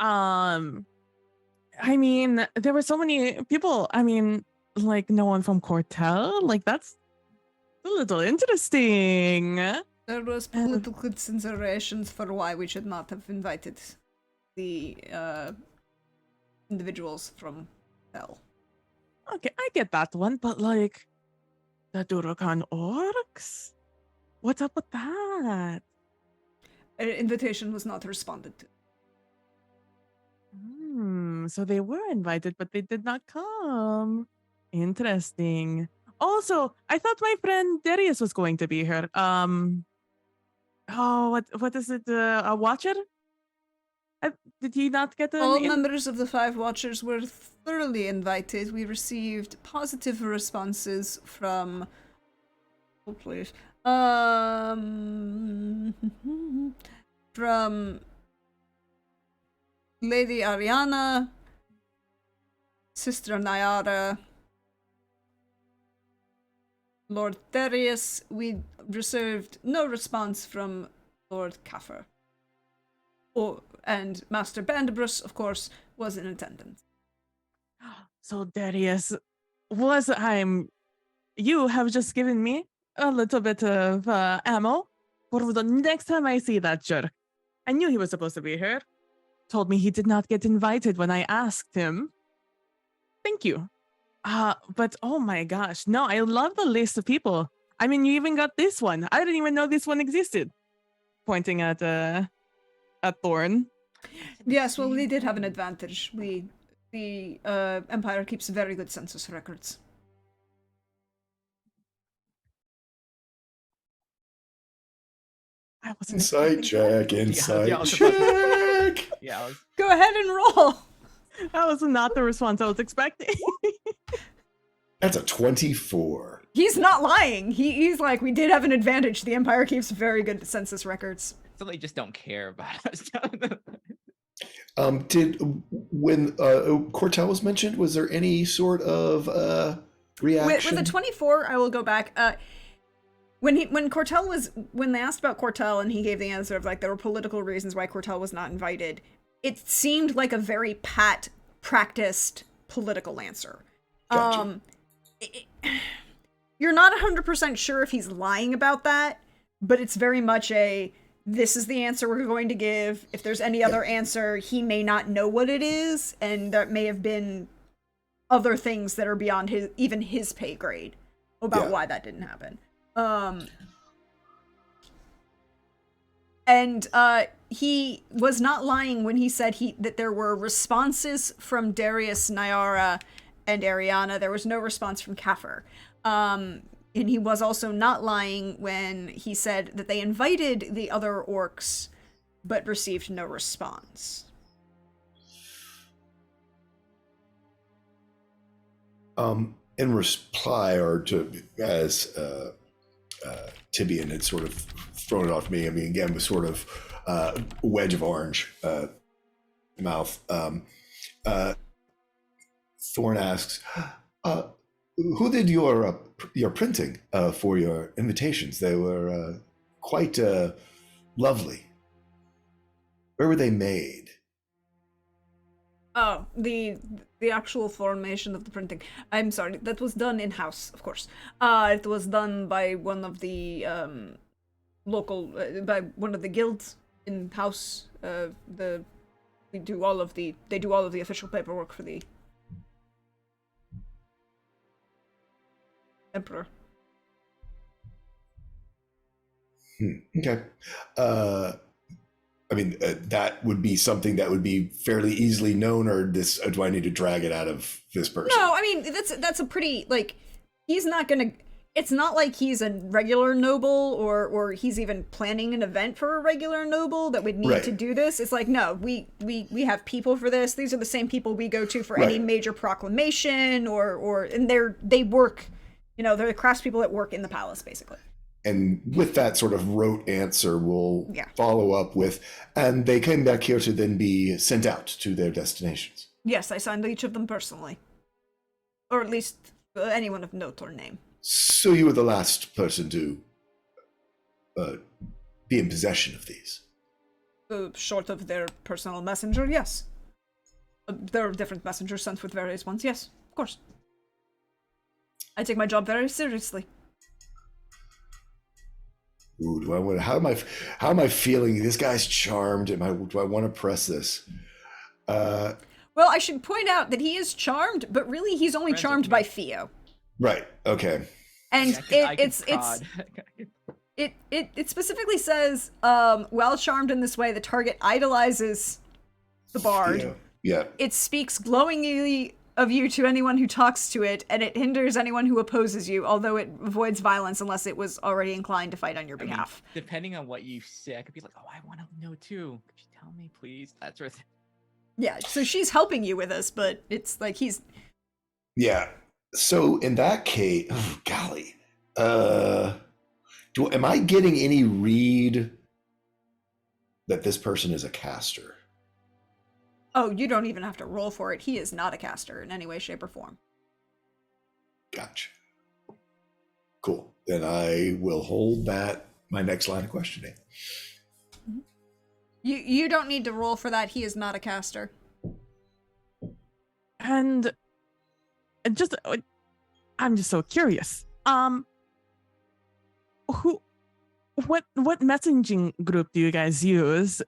Yes. I mean, there were so many people. I mean, like no one from Cortel. Like that's a little interesting. There was political considerations for why we should not have invited the individuals from Hell. Okay, I get that one, but like the Durokan orcs? What's up with that? An invitation was not responded to. So they were invited, but they did not come. Interesting. Also, I thought my friend Darius was going to be here. What is it? A watcher? Did he not get an All members of the 5 Watchers were thoroughly invited. We received positive responses from... Oh, please. From Lady Ariana, Sister Nyara, Lord Darius. We received no response from Lord Kaffer. And Master Bandabrus, of course, was in attendance. So Darius was you have just given me a little bit of ammo for the next time I see that jerk. I knew he was supposed to be here. Told me he did not get invited when I asked him. Thank you. But oh my gosh, no, I love the list of people. I mean, you even got this one. I didn't even know this one existed. Pointing at Thorn. Yes, well, we did have an advantage. The Empire keeps very good census records. I wasn't Insight expecting check, Yeah, insight I was about check. Yeah, Go ahead and roll. that was not the response I was expecting. That's a 24. He's not lying. He's like, we did have an advantage. The Empire keeps very good census records. so they just don't care about us. When Cortel was mentioned, was there any sort of reaction? With a 24, I will go back. When they asked about Cortel and he gave the answer of like there were political reasons why Cortel was not invited, it seemed like a very practiced political answer. Gotcha. You're not 100% sure if he's lying about that, but it's very much this is the answer we're going to give. If there's any other answer, he may not know what it is, and there may have been other things that are beyond his pay grade about why that didn't happen. And he was not lying when he said that there were responses from Darius, Nyara, and Ariana. There was no response from Kaffer. And he was also not lying when he said that they invited the other orcs, but received no response. In reply, or to as Tibian had sort of thrown it off me. I mean, again, with sort of wedge of orange mouth. Thorn asks, "Who did your printing for your invitations? They were quite lovely. Where were they made?" Oh, the actual formation of the printing. I'm sorry, that was done in-house, of course. It was done by one of the by one of the guilds in-house. The they do all of the official paperwork for the Emperor. Okay. I mean, that would be something that would be fairly easily known, or do I need to drag it out of this person? No, I mean that's a pretty like he's not gonna. It's not like he's a regular noble or he's even planning an event for a regular noble that would need to do this. It's like no, we have people for this. These are the same people we go to for any major proclamation or and they work. You know, they're the craftspeople that work in the palace basically. And with that sort of rote answer, we'll follow up with, and they came back here to then be sent out to their destinations. Yes, I signed each of them personally. Or at least anyone of note or name. So you were the last person to be in possession of these? Short of their personal messenger, yes. There are different messengers sent with various ones, yes, of course. I take my job very seriously. Ooh, how am I feeling? This guy's charmed. Do I want to press this? Well, I should point out that he is charmed, but really he's only charmed by Theo. Right. Okay. And it specifically says, while charmed in this way, the target idolizes the bard. Yeah. It speaks glowingly of you to anyone who talks to it, and it hinders anyone who opposes you, although it avoids violence unless it was already inclined to fight on your behalf. Mean, depending on what you say, I could be like, oh, I want to know too. Could you tell me, please? That sort of thing. Yeah, so she's helping you with this, but it's like he's... Yeah. So in that case, oh, golly, am I getting any read that this person is a caster? Oh, you don't even have to roll for it. He is not a caster in any way, shape, or form. Gotcha. Cool. Then I will hold that my next line of questioning. You don't need to roll for that. He is not a caster. And I'm just so curious. What messaging group do you guys use?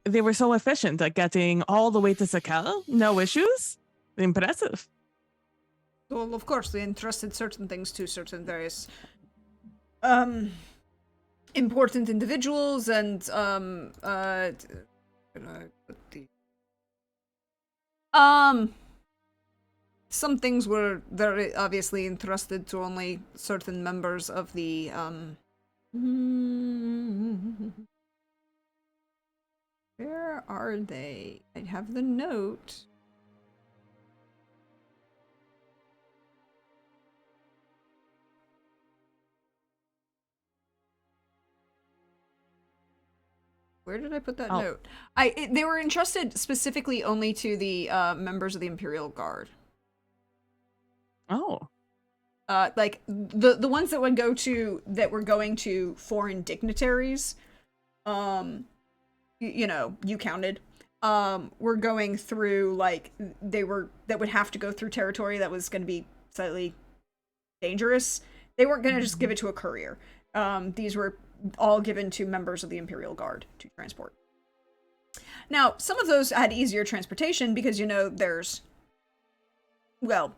They were so efficient at getting all the way to Sakel. No issues. Impressive. Well, of course, they entrusted certain things to certain various important individuals and some things were very obviously entrusted to only certain members of the where are they? I have the note. Where did I put that note? They were entrusted specifically only to the members of the Imperial Guard. Oh. Like the ones that were going to foreign dignitaries, you counted. Were going through that would have to go through territory that was going to be slightly dangerous. They weren't going to just give it to a courier. These were all given to members of the Imperial Guard to transport. Now, some of those had easier transportation because, there's, well,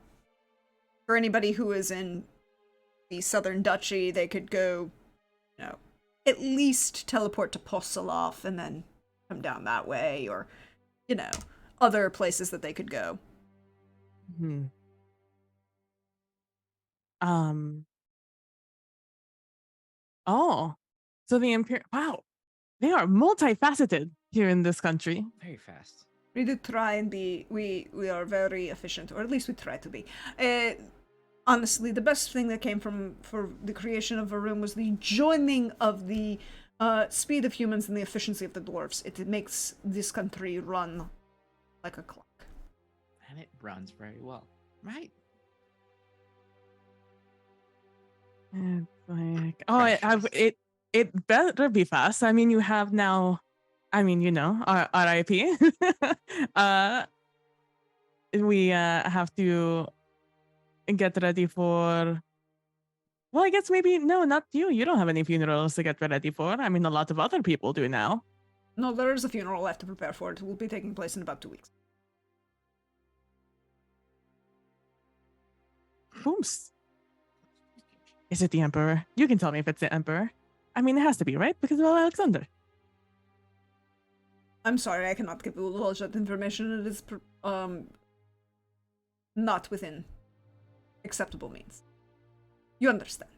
for anybody who is in the Southern Duchy, they could go, at least teleport to Posselov and then come down that way, or, other places that they could go. Oh. So the wow, they are multifaceted here in this country. Very fast. We do try and be, we are very efficient, or at least we try to be. Honestly, the best thing that came for the creation of Varum was the joining of the speed of humans and the efficiency of the dwarves. It makes this country run like a clock. And it runs very well, right? It's like, it better be fast. I mean, you have now, RIP. We have to get ready for, well, I guess maybe, no, not you. You don't have any funerals to get ready for. I mean, a lot of other people do now. No, there is a funeral left to prepare for. It will be taking place in about 2 weeks. Whomst? Is it the Emperor? You can tell me if it's the Emperor. I mean, it has to be, right? Because of Alexander. I'm sorry, I cannot give you all that information. It is not within acceptable means. You understand?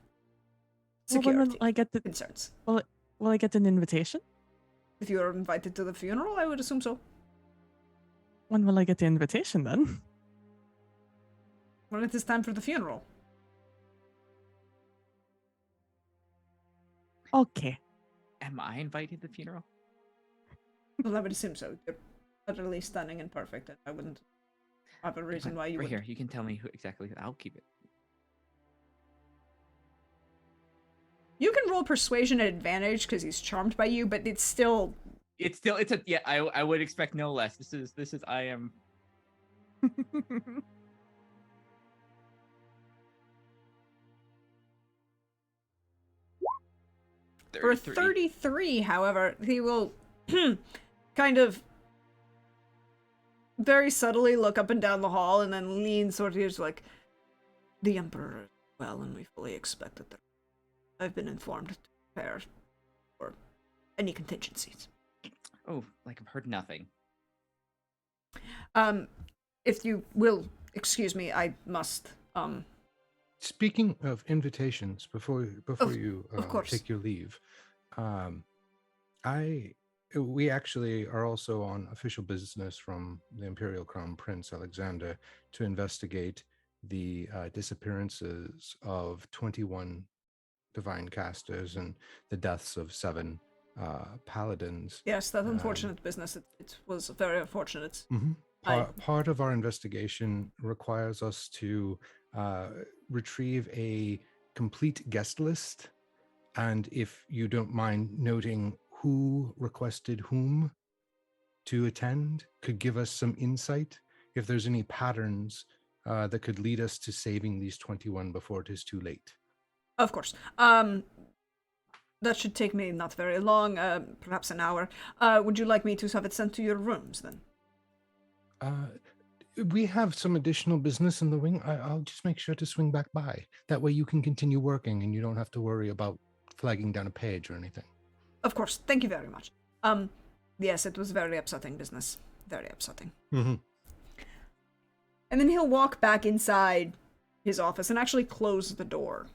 Well, when Security will I get the concerns. will I get an invitation? If you are invited to the funeral, I would assume so. When will I get the invitation then? When it is time for the funeral. Okay. Am I invited to the funeral? Well, I would assume so. You're utterly stunning and perfect, and I wouldn't have a reason why you right would. here. You can tell me who exactly. I'll keep it. You can roll persuasion at advantage because he's charmed by you, but it's still. It's a yeah. I would expect no less. This is I am. For 33, however, he will kind of very subtly look up and down the hall and then lean sort of just like, the Emperor is well, and we fully expected that. I've been informed to prepare for any contingencies. Oh, like I've heard nothing. If you will excuse me, I must, Speaking of invitations, before you of course. take your leave, we actually are also on official business from the Imperial Crown Prince Alexander to investigate the disappearances of 21 divine casters and the deaths of 7 paladins. Yes, that unfortunate business. It was very unfortunate. Mm-hmm. Part of our investigation requires us to retrieve a complete guest list, and if you don't mind noting who requested whom to attend, could give us some insight if there's any patterns that could lead us to saving these 21 before it is too late. Of course. That should take me not very long, perhaps an hour. Would you like me to have it sent to your rooms then? We have some additional business in the wing. I'll just make sure to swing back by. That way you can continue working and you don't have to worry about flagging down a page or anything. Of course. Thank you very much. Yes, it was very upsetting business. Very upsetting. Mm-hmm. And then he'll walk back inside his office and actually close the door.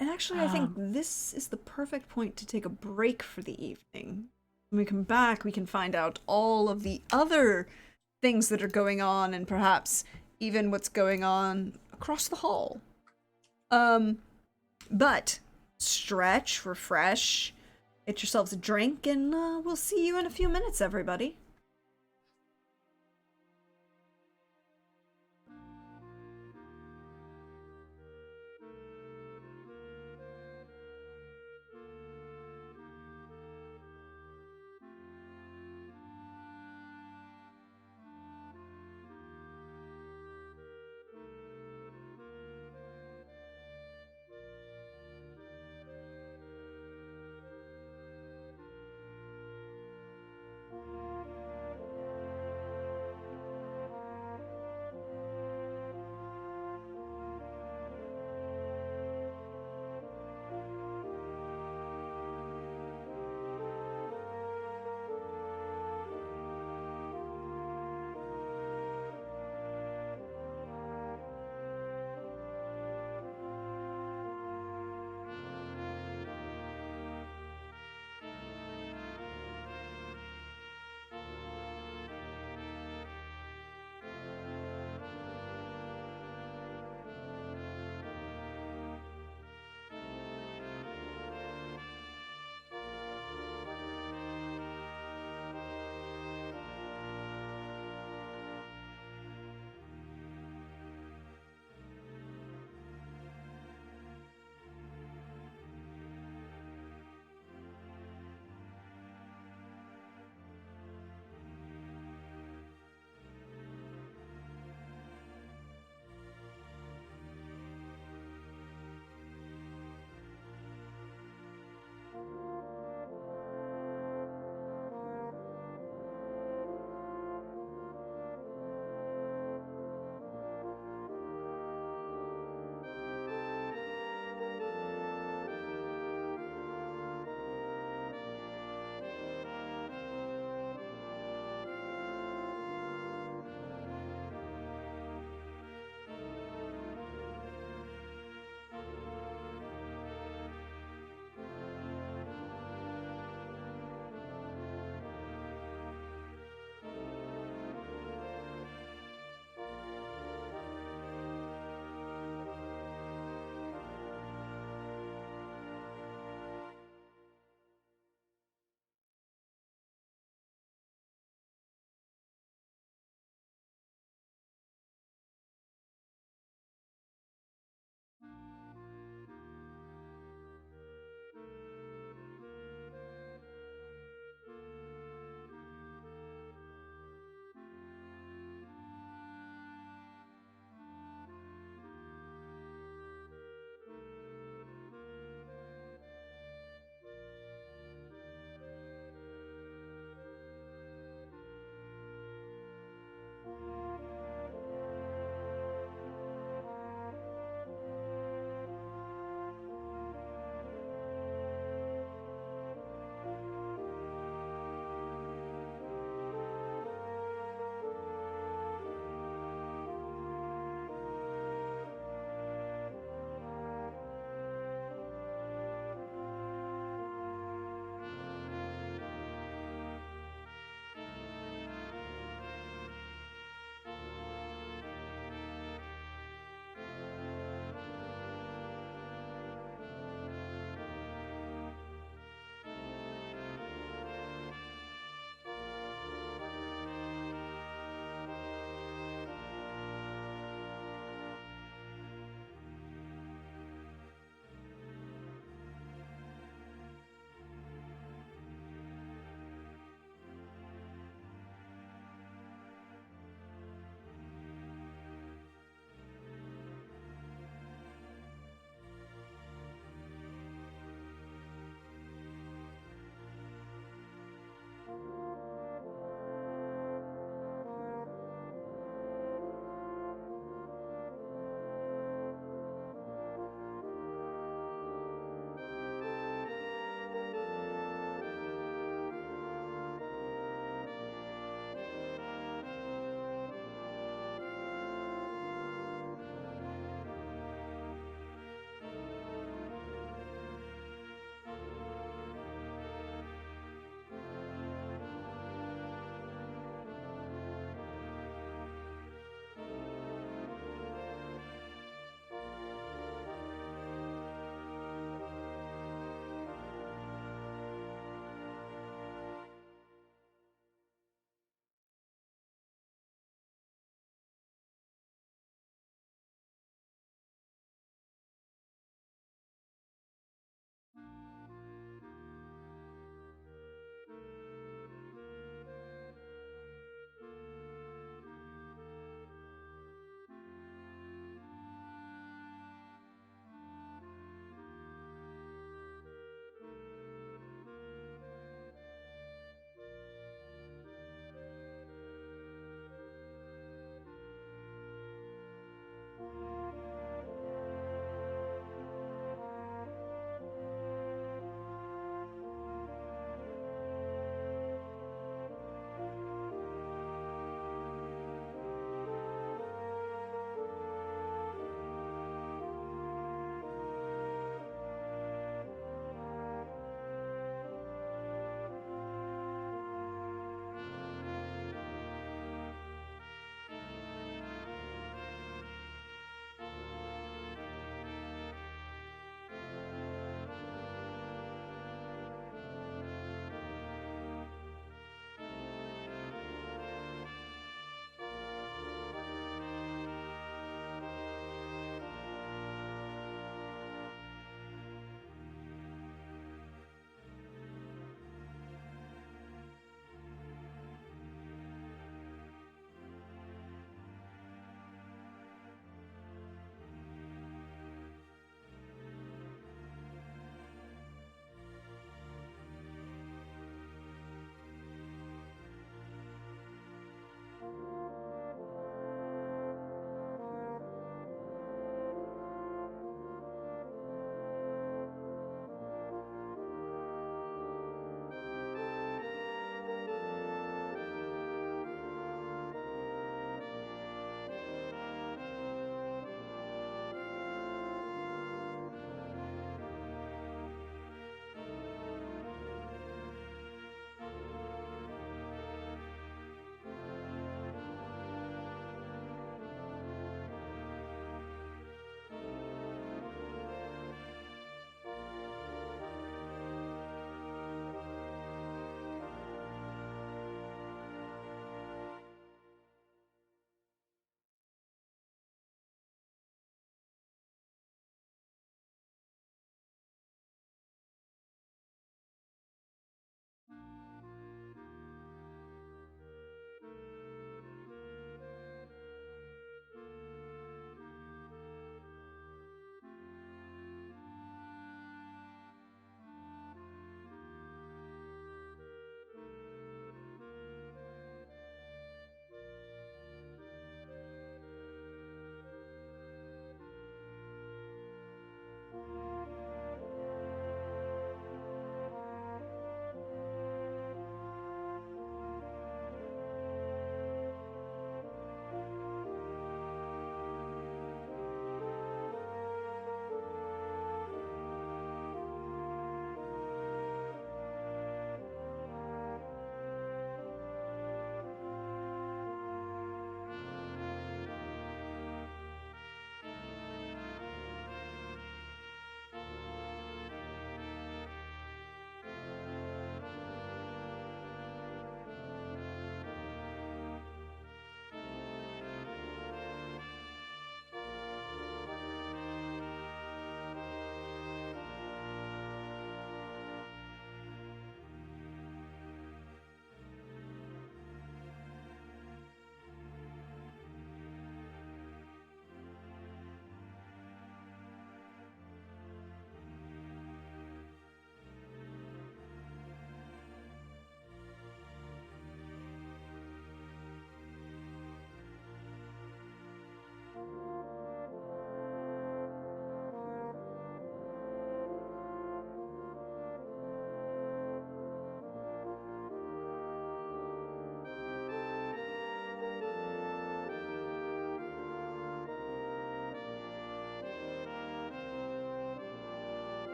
And actually, I think this is the perfect point to take a break for the evening. When we come back, we can find out all of the other things that are going on and perhaps even what's going on across the hall. But stretch, refresh, get yourselves a drink, and we'll see you in a few minutes, everybody.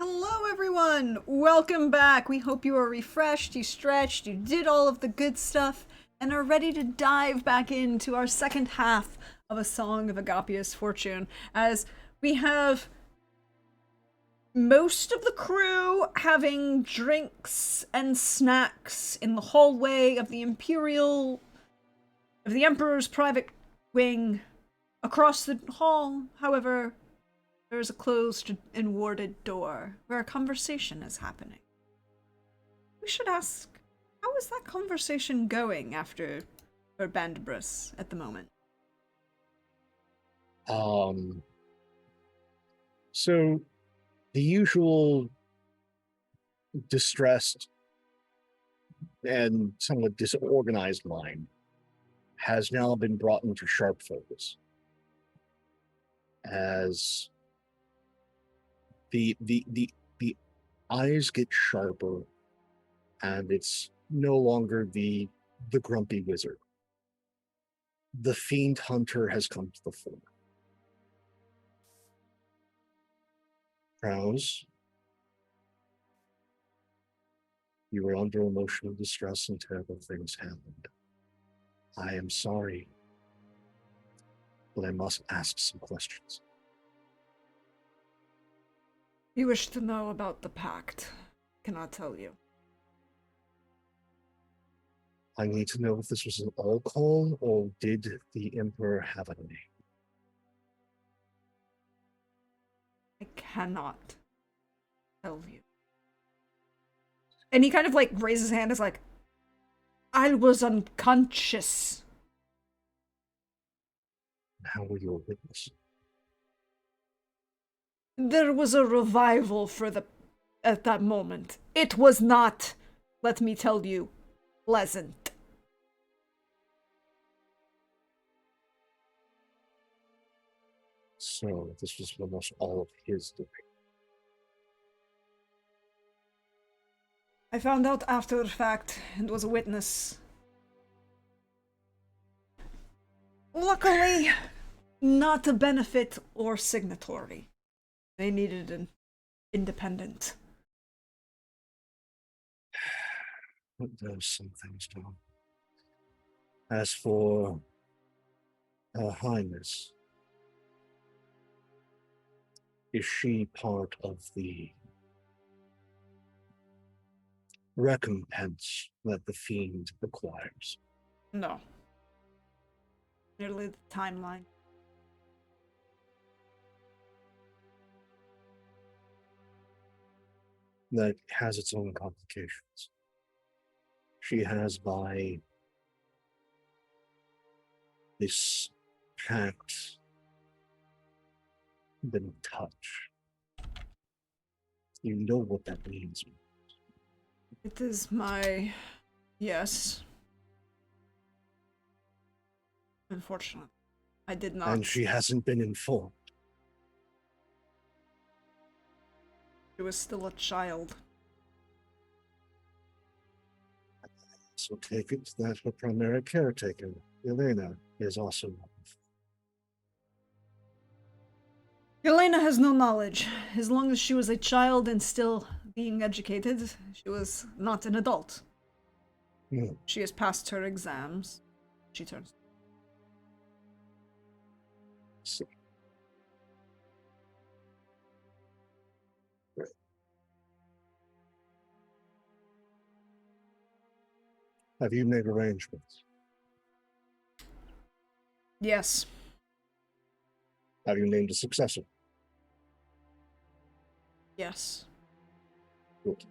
Hello, everyone! Welcome back! We hope you are refreshed, you stretched, you did all of the good stuff, and are ready to dive back into our second half of A Song of Agapia's Fortune, as we have most of the crew having drinks and snacks in the hallway of the Emperor's private wing. Across the hall, however, there is a closed and warded door where a conversation is happening. We should ask, how is that conversation going after Bandabris at the moment? So the usual distressed and somewhat disorganized mind has now been brought into sharp focus as the eyes get sharper, and it's no longer the grumpy wizard. The fiend hunter has come to the fore. Krause, you were under emotional distress and terrible things happened. I am sorry, but I must ask some questions. You wish to know about the pact. Cannot tell you. I need to know if this was an all call or did the Emperor have a name? I cannot tell you. And he kind of like raises his hand, is like, I was unconscious. How were you a witness? There was a revival at that moment. It was not, let me tell you, pleasant. So this was almost all of his doing. I found out after the fact and was a witness. Luckily, not a benefit or signatory. They needed an independent. There's some things down. As for Her Highness, is she part of the recompense that the fiend requires? No. Merely the timeline. That has its own complications. She has, by this pact, been touched. You know what that means. It is my... yes. Unfortunately. I did not. And she hasn't been informed. She was still a child. So take it that her primary caretaker, Elena, is also. Elena has no knowledge. As long as she was a child and still being educated, she was not an adult. Hmm. She has passed her exams. She turns. So. Right. Have you made arrangements? Yes. Have you named a successor? Yes. Good.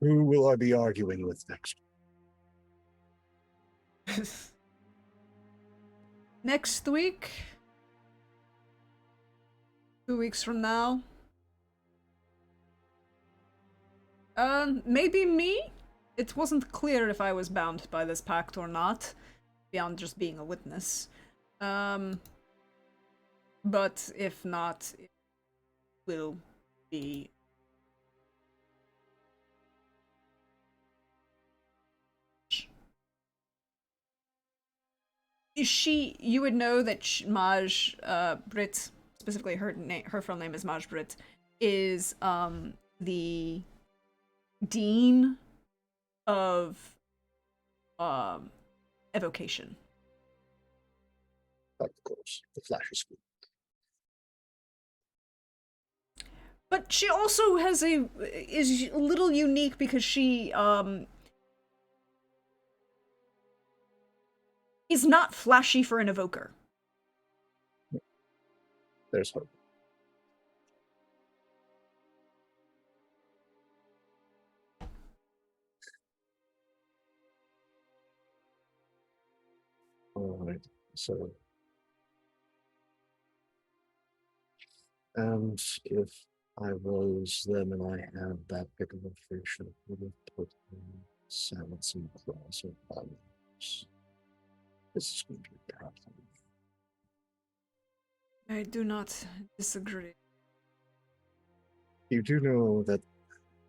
Who will I be arguing with next? Next week? 2 weeks from now? Maybe me? It wasn't clear if I was bound by this pact or not, beyond just being a witness. But if not, it will be... You would know that Maj Brit, specifically her full name is Maj Brit, is the dean of evocation. Of course, the flashy school. But she also is a little unique because she is not flashy for an evoker. There's hope. All right, so. And if I was them and I had that big of a fish, I would have put in silence and claws of violence. This is going to be a problem. I do not disagree. You do know that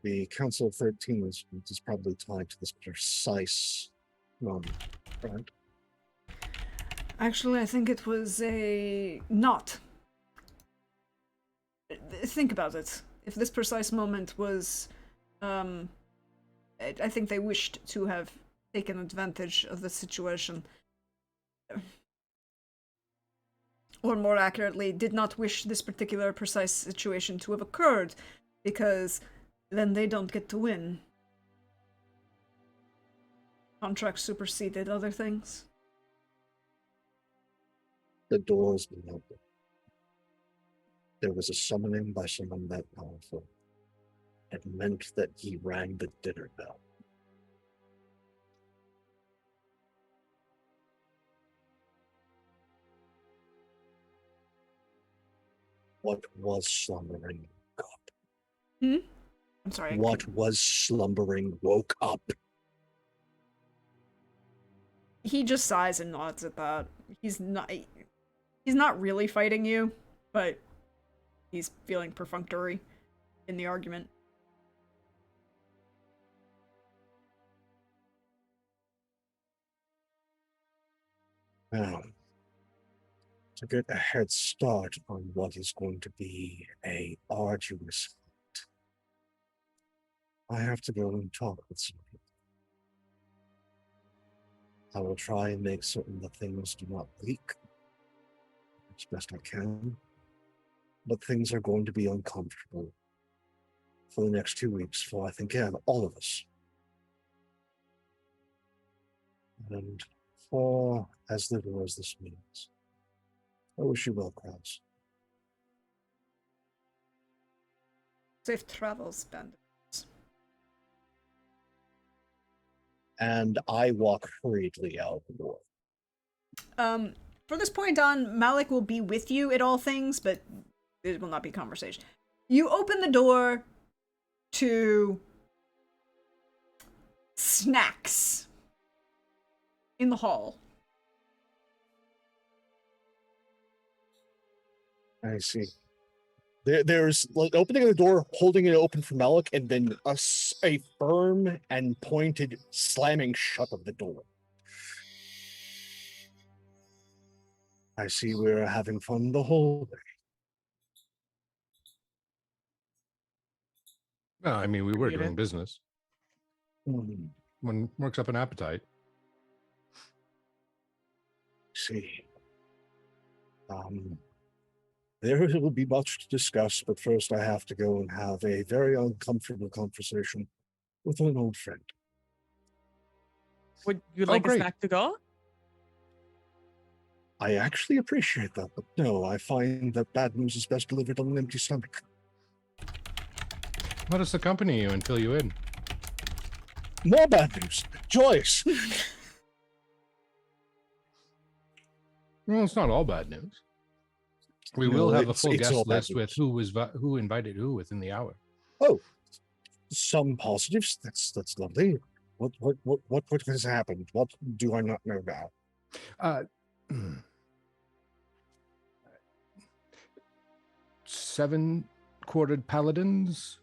the Council of 13 is probably tied to this precise moment, right? Actually, I think it was a not. Think about it. If this precise moment was, I think they wished to have taken advantage of the situation. Or more accurately, did not wish this particular precise situation to have occurred, because then they don't get to win. Contract superseded other things. The door's been opened. There was a summoning by someone that powerful. It meant that he rang the dinner bell. What was slumbering woke up? I'm sorry. What was slumbering woke up? He just sighs and nods at that. He's not really fighting you, but he's feeling perfunctory in the argument. Now, to get a head start on what is going to be a arduous fight, I have to go and talk with some people. I will try and make certain that things do not leak as best I can, but things are going to be uncomfortable for the next 2 weeks for, I think, yeah, all of us. And for as little as this means, I wish you well, Krause. Safe travels, bandits. And I walk hurriedly out the door. For this point on, Malik will be with you at all things, but it will not be conversation. You open the door to snacks in the hall. I see. There's like opening of the door, holding it open for Malik, and then a firm and pointed slamming shut of the door. I see we're having fun the whole day. Well, I mean, we were Eat doing it. business. One works up an appetite. See. There will be much to discuss, but first I have to go and have a very uncomfortable conversation with an old friend. Would you Oh, like a great. snack to go? I actually appreciate that, but no, I find that bad news is best delivered on an empty stomach. Let us accompany you and fill you in. More bad news. Joyce. Well, it's not all bad news. We No, will have a it's full all guest bad list with news. who invited who within the hour. Oh, some positives. That's lovely. What has happened? What do I not know about? Seven quartered paladins.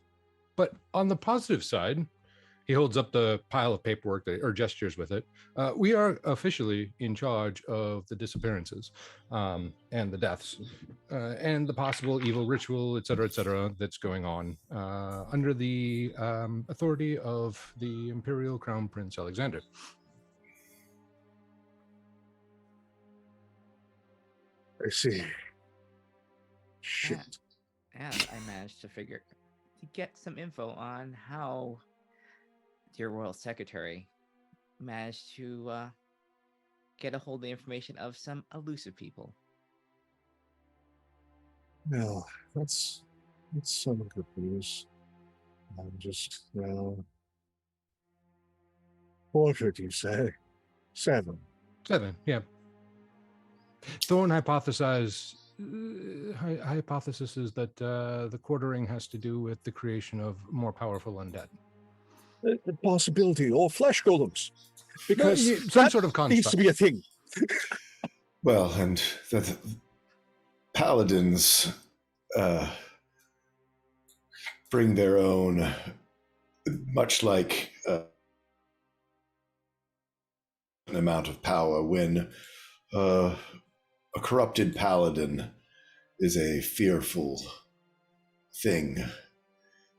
But on the positive side, He holds up the pile of paperwork or gestures with it. We are officially in charge of the disappearances and the deaths and the possible evil ritual, et cetera, that's going on under the authority of the Imperial Crown Prince Alexander. I see. Shit. And I managed to get some info on how your royal secretary managed to get a hold of the information of some elusive people. No, that's some good news. I'm just, what did you say? 7. 7, yeah. Thorne hypothesizes that the quartering has to do with the creation of more powerful undead. The possibility, or flesh golems, because some sort of construct needs to be a thing. Well, and the paladins bring their own, much like an amount of power. When a corrupted paladin is a fearful thing,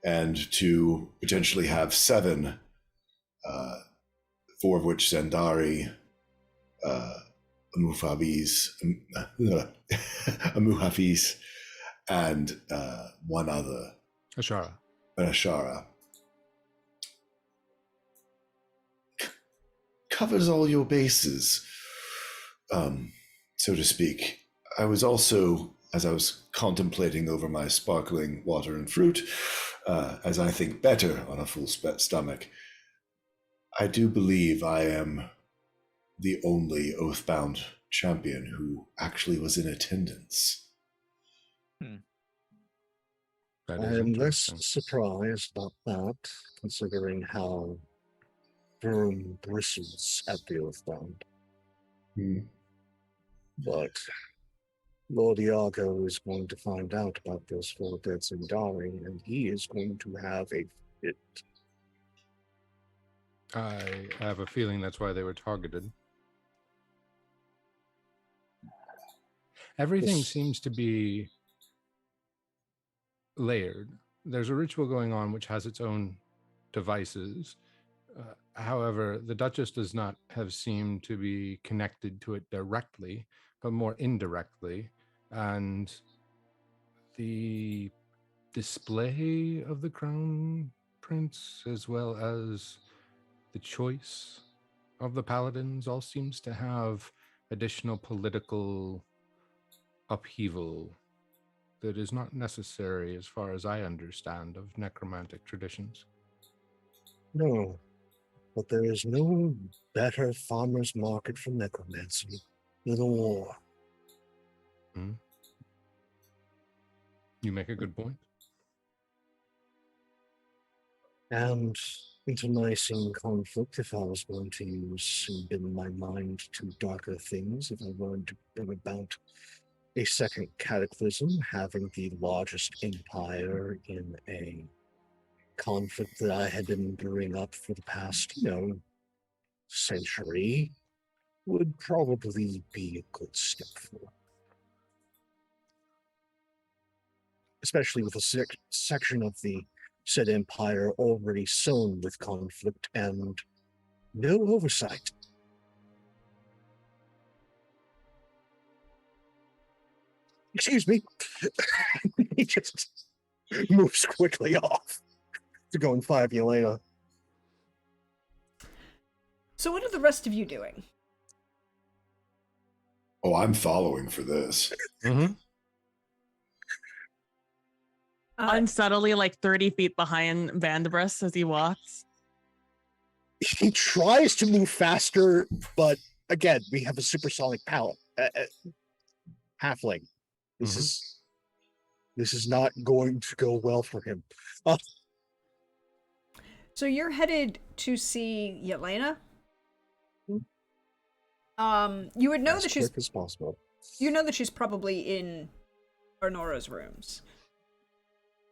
and to potentially have 7, 4 of which Zandari, Amuhafiz, and one other, Ashara, covers all your bases, so to speak. I was also, as I was contemplating over my sparkling water and fruit, as I think better on a full stomach, I do believe I am the only Oathbound champion who actually was in attendance. That I is am less interesting. surprised about that, considering how Broom bristles at the Oathbound. But Lord Iago is going to find out about those 4 deaths in Dari, and he is going to have a fit. I have a feeling that's why they were targeted. Everything Yes. seems to be layered. There's a ritual going on which has its own devices. However, the Duchess does not have seemed to be connected to it directly, but more indirectly. And the display of the Crown Prince, as well as the choice of the Paladins, all seems to have additional political upheaval that is not necessary, as far as I understand, of necromantic traditions. No, but there is no better farmer's market for necromancy than a war. You make a good point. And internecine conflict, if I was going to use and bend my mind to darker things, if I wanted to bring about a second cataclysm, having the largest empire in a conflict that I had been brewing up for the past, century, would probably be a good step forward. Especially with a section of the said empire already sown with conflict and no oversight. Excuse me. He just moves quickly off to go and find Yelena. So what are the rest of you doing? Oh, I'm following for this. I'm subtly like 30 feet behind Vandabris as he walks. He tries to move faster, but again, we have a supersonic halfling. This is not going to go well for him. So you're headed to see Yelena? You would know As that she's quick as possible. You know that she's probably in Arnora's rooms.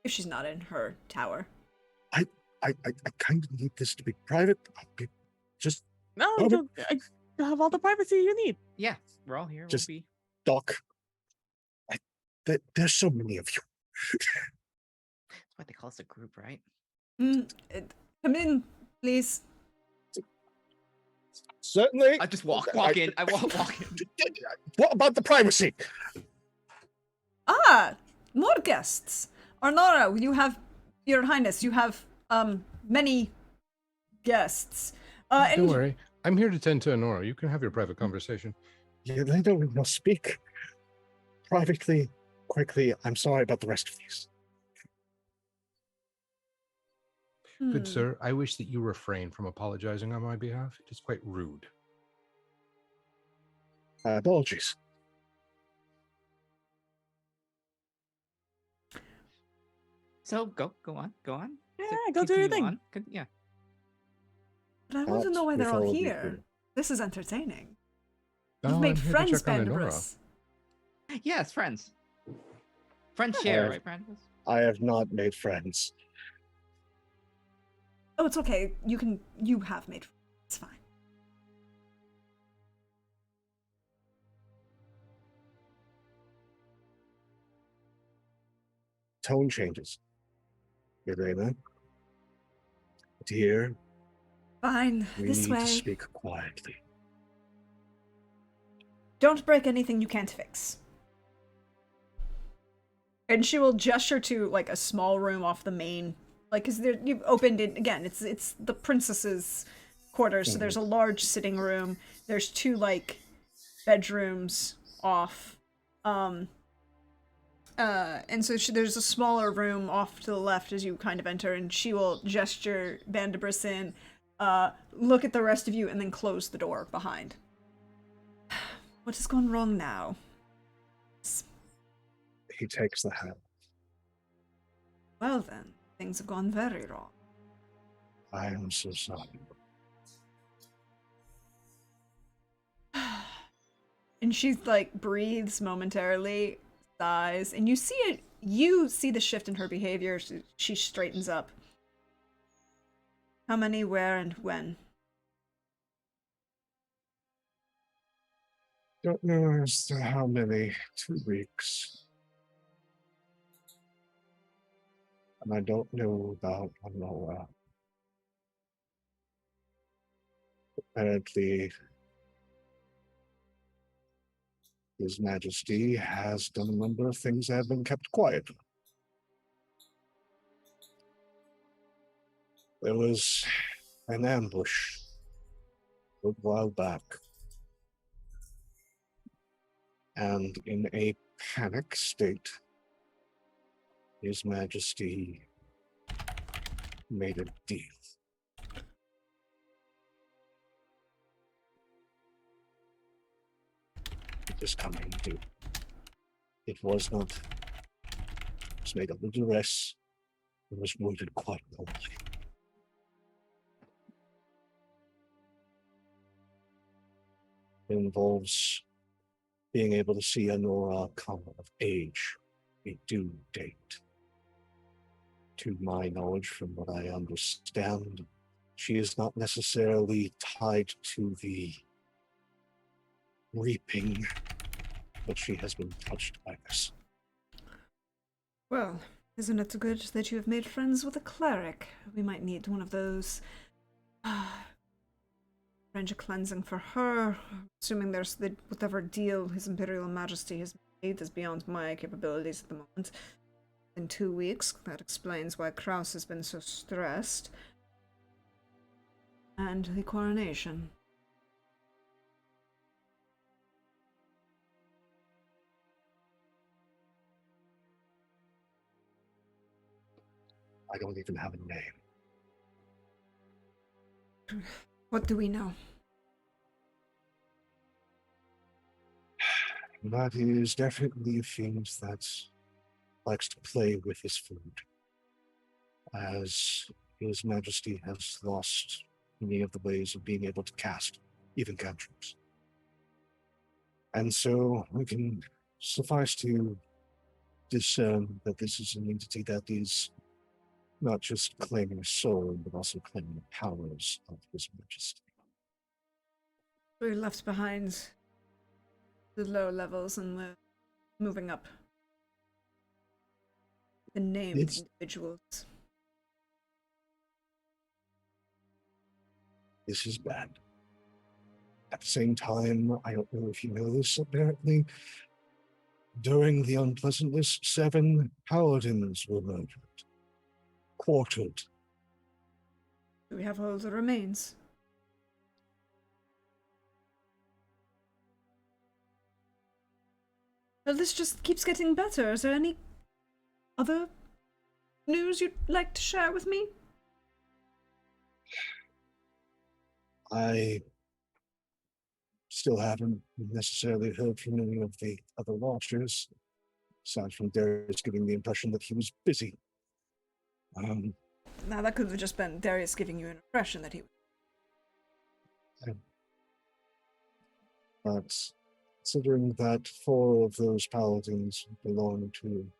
If she's not in her tower. I kind of need this to be private. Just No, Over. you have all the privacy you need. Yeah, we're all here. Just- We'll be. Doc. There's so many of you. That's why they call us a group, right? Come in, please. Certainly. I just walk in. I walk in. What about the privacy? Ah, more guests. Arnora, you have, Your Highness, you have many guests. Don't And worry. I'm here to tend to Honora. You can have your private conversation. Yeah, they don't even speak privately. Quickly, I'm sorry about the rest of these. Good sir, I wish that you refrain from apologizing on my behalf. It is quite rude. Apologies. So go on. Yeah, So go do your continue thing. on. Yeah. But I want to know why We they're all followed you here. through. This is entertaining. Oh, You've I'm made here to friends, check on Honora. Bandibus. Yes, friends. Friends share, right, Brandon? I have not made friends. Oh, it's okay. You have made friends. It's fine. Tone changes. Irena. Dear, Fine. we This need way. to speak quietly. Don't break anything you can't fix. And she will gesture to like a small room off the main, like, cause you've opened it again. It's the princess's quarters, so there's a large sitting room. There's two like bedrooms off, and so there's a smaller room off to the left as you kind of enter, and she will gesture Bandibus in, look at the rest of you, and then close the door behind. What has gone wrong now? He takes the hat. Well then, things have gone very wrong. I am so sorry. And she like breathes momentarily, sighs, and you see it. You see the shift in her behavior. She straightens up. How many, where, and when? Don't know as to how many. 2 weeks. And I don't know about Honora. Apparently, His Majesty has done a number of things that have been kept quiet. There was an ambush a while back. And in a panic state, His Majesty made a deal. It is coming to. It was not. It was made under duress. It was worded quite boldly. It involves being able to see Honora come of age, a due date. To my knowledge, from what I understand, she is not necessarily tied to the reaping, but she has been touched by this. Well, isn't it good that you have made friends with a cleric? We might need one of those. Arrange a cleansing for her. Assuming there's whatever deal His Imperial Majesty has made is beyond my capabilities at the moment. In 2 weeks, that explains why Kraus has been so stressed. And the coronation. I don't even have a name. What do we know? But he is definitely a fiend that likes to play with his food. As His Majesty has lost many of the ways of being able to cast, even cantrips. And so we can suffice to discern that this is an entity that is not just claiming a soul, but also claiming the powers of His Majesty. We left behind the low levels and we're moving up. The named It's- individuals. This is bad. At the same time, I don't know if you know this, apparently, during the unpleasantness, 7 paladins were murdered, quartered. Do we have all the remains? Well, this just keeps getting better. Is there any other news you'd like to share with me? I still haven't necessarily heard from any of the other watchers, aside from Darius giving the impression that he was busy. Now, that could have just been Darius giving you an impression that he was. But considering that 4 of those paladins belong to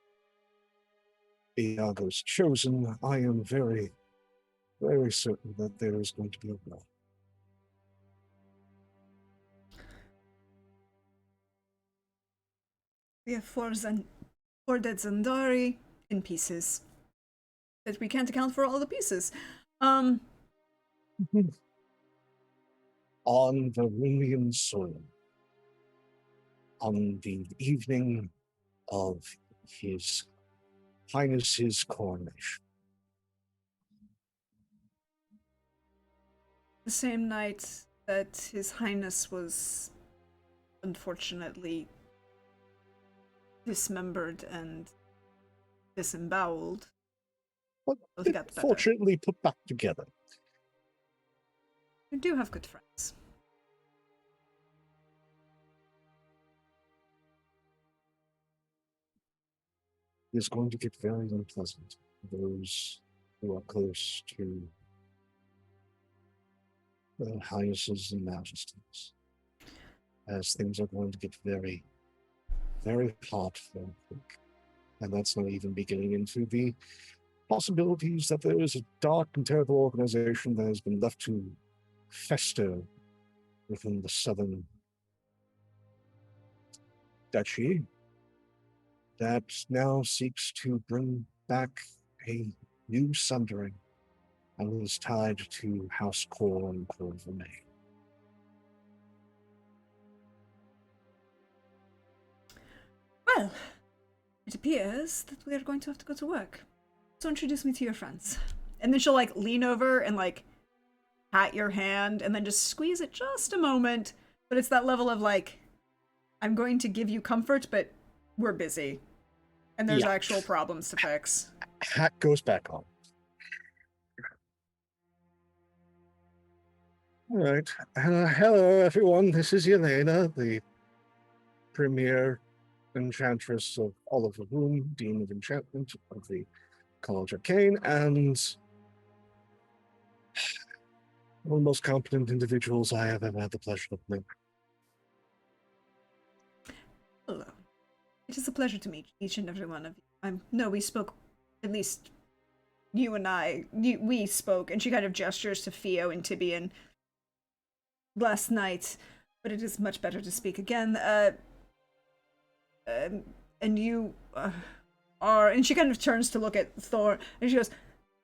Iago's chosen, I am very, very certain that there is going to be a war. We have 4 dead Zandari in pieces. That we can't account for all the pieces. On the Rumian soil, on the evening of His Highness's coronation. The same night that His Highness was unfortunately dismembered and disemboweled. But Both got better. fortunately put back together. We do have good friends. It's going to get very unpleasant for those who are close to the highnesses and majesties, as things are going to get very, very hot for folk. And that's not even beginning into the possibilities that there is a dark and terrible organization that has been left to fester within the southern duchy that now seeks to bring back a new sundering and is tied to House Core and Core Vermeil. Well, it appears that we are going to have to go to work. So introduce me to your friends. And then she'll like lean over and like pat your hand and then just squeeze it just a moment. But it's that level of like, I'm going to give you comfort, but we're busy. And there's Yeah. actual problems to fix. Hat goes back on. All right. Hello, everyone. This is Yelena, the premier enchantress of Oliver Room, Dean of Enchantment of the College Arcane, and one of the most competent individuals I have ever had the pleasure of meeting. Hello. It is a pleasure to meet each and every one of you. I know we spoke, at least you and I, we spoke, and she kind of gestures to Theo and Tibian last night, but it is much better to speak again. And you are, and she kind of turns to look at Thor, and she goes,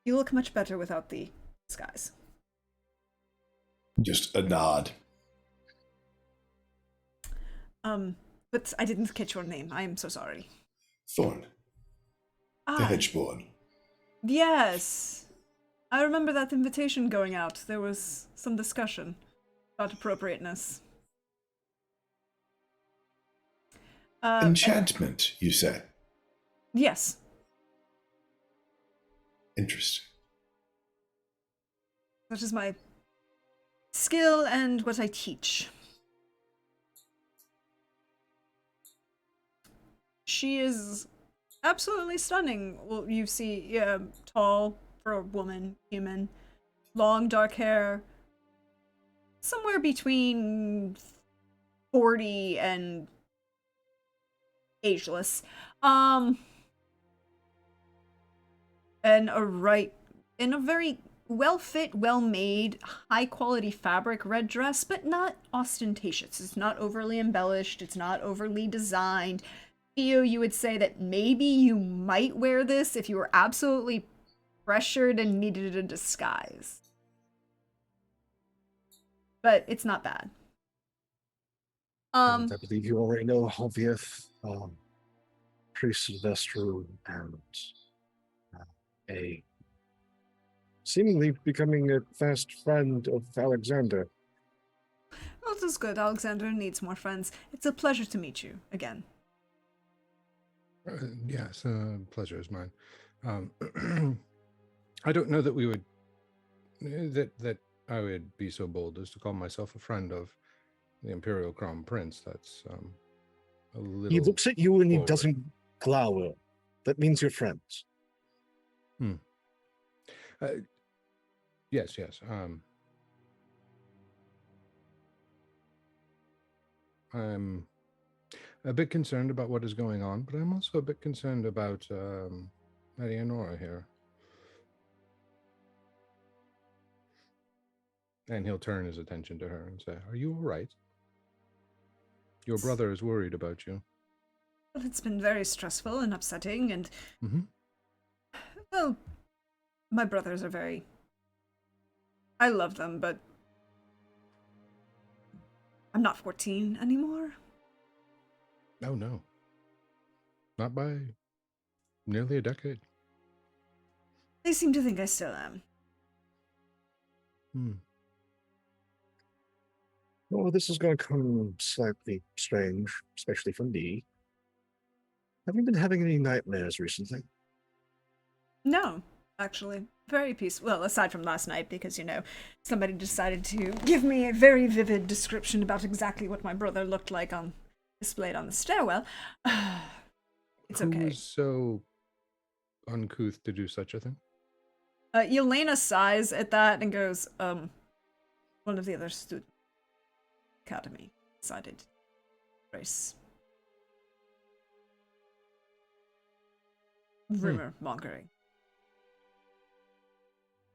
"You look much better without the disguise." Just a nod. But I didn't catch your name. I am so sorry. Thorn, the Ah, hedgeborn. yes. I remember that invitation going out. There was some discussion about appropriateness. Enchantment, you say? Yes. Interesting. That is my skill and what I teach. She is absolutely stunning. Well, you see, tall for a woman, human, long dark hair, somewhere between 40 and ageless. in a very well-fit, well-made, high-quality fabric red dress, but not ostentatious. It's not overly embellished. It's not overly designed. Theo, you would say that maybe you might wear this if you were absolutely pressured and needed a disguise. But it's not bad. And I believe you already know Hovieth, Priest Sylvester, and a seemingly becoming a fast friend of Alexander. Oh, this is good. Alexander needs more friends. It's a pleasure to meet you again. Yes, pleasure is mine. I don't know that we would that I would be so bold as to call myself a friend of the Imperial Crown Prince. That's a little. He looks at you and he forward. doesn't glower. That means you're friends. Yes. I'm a bit concerned about what is going on, but I'm also a bit concerned about Eleonora here. And he'll turn his attention to her and say, "Are you all right? Your brother is worried about you." Well, it's been very stressful and upsetting, and well, my brothers are very... I love them, but I'm not 14 anymore. Oh, no. Not by nearly a decade. They seem to think I still am. Oh, this is going to come slightly strange, especially for me. Have you been having any nightmares recently? No, actually. Very peaceful. Well, aside from last night, because, somebody decided to give me a very vivid description about exactly what my brother looked like displayed on the stairwell. It's okay. Who was so uncouth to do such a thing? Yelena sighs at that and goes, one of the other students academy decided to race. Rumor mongering.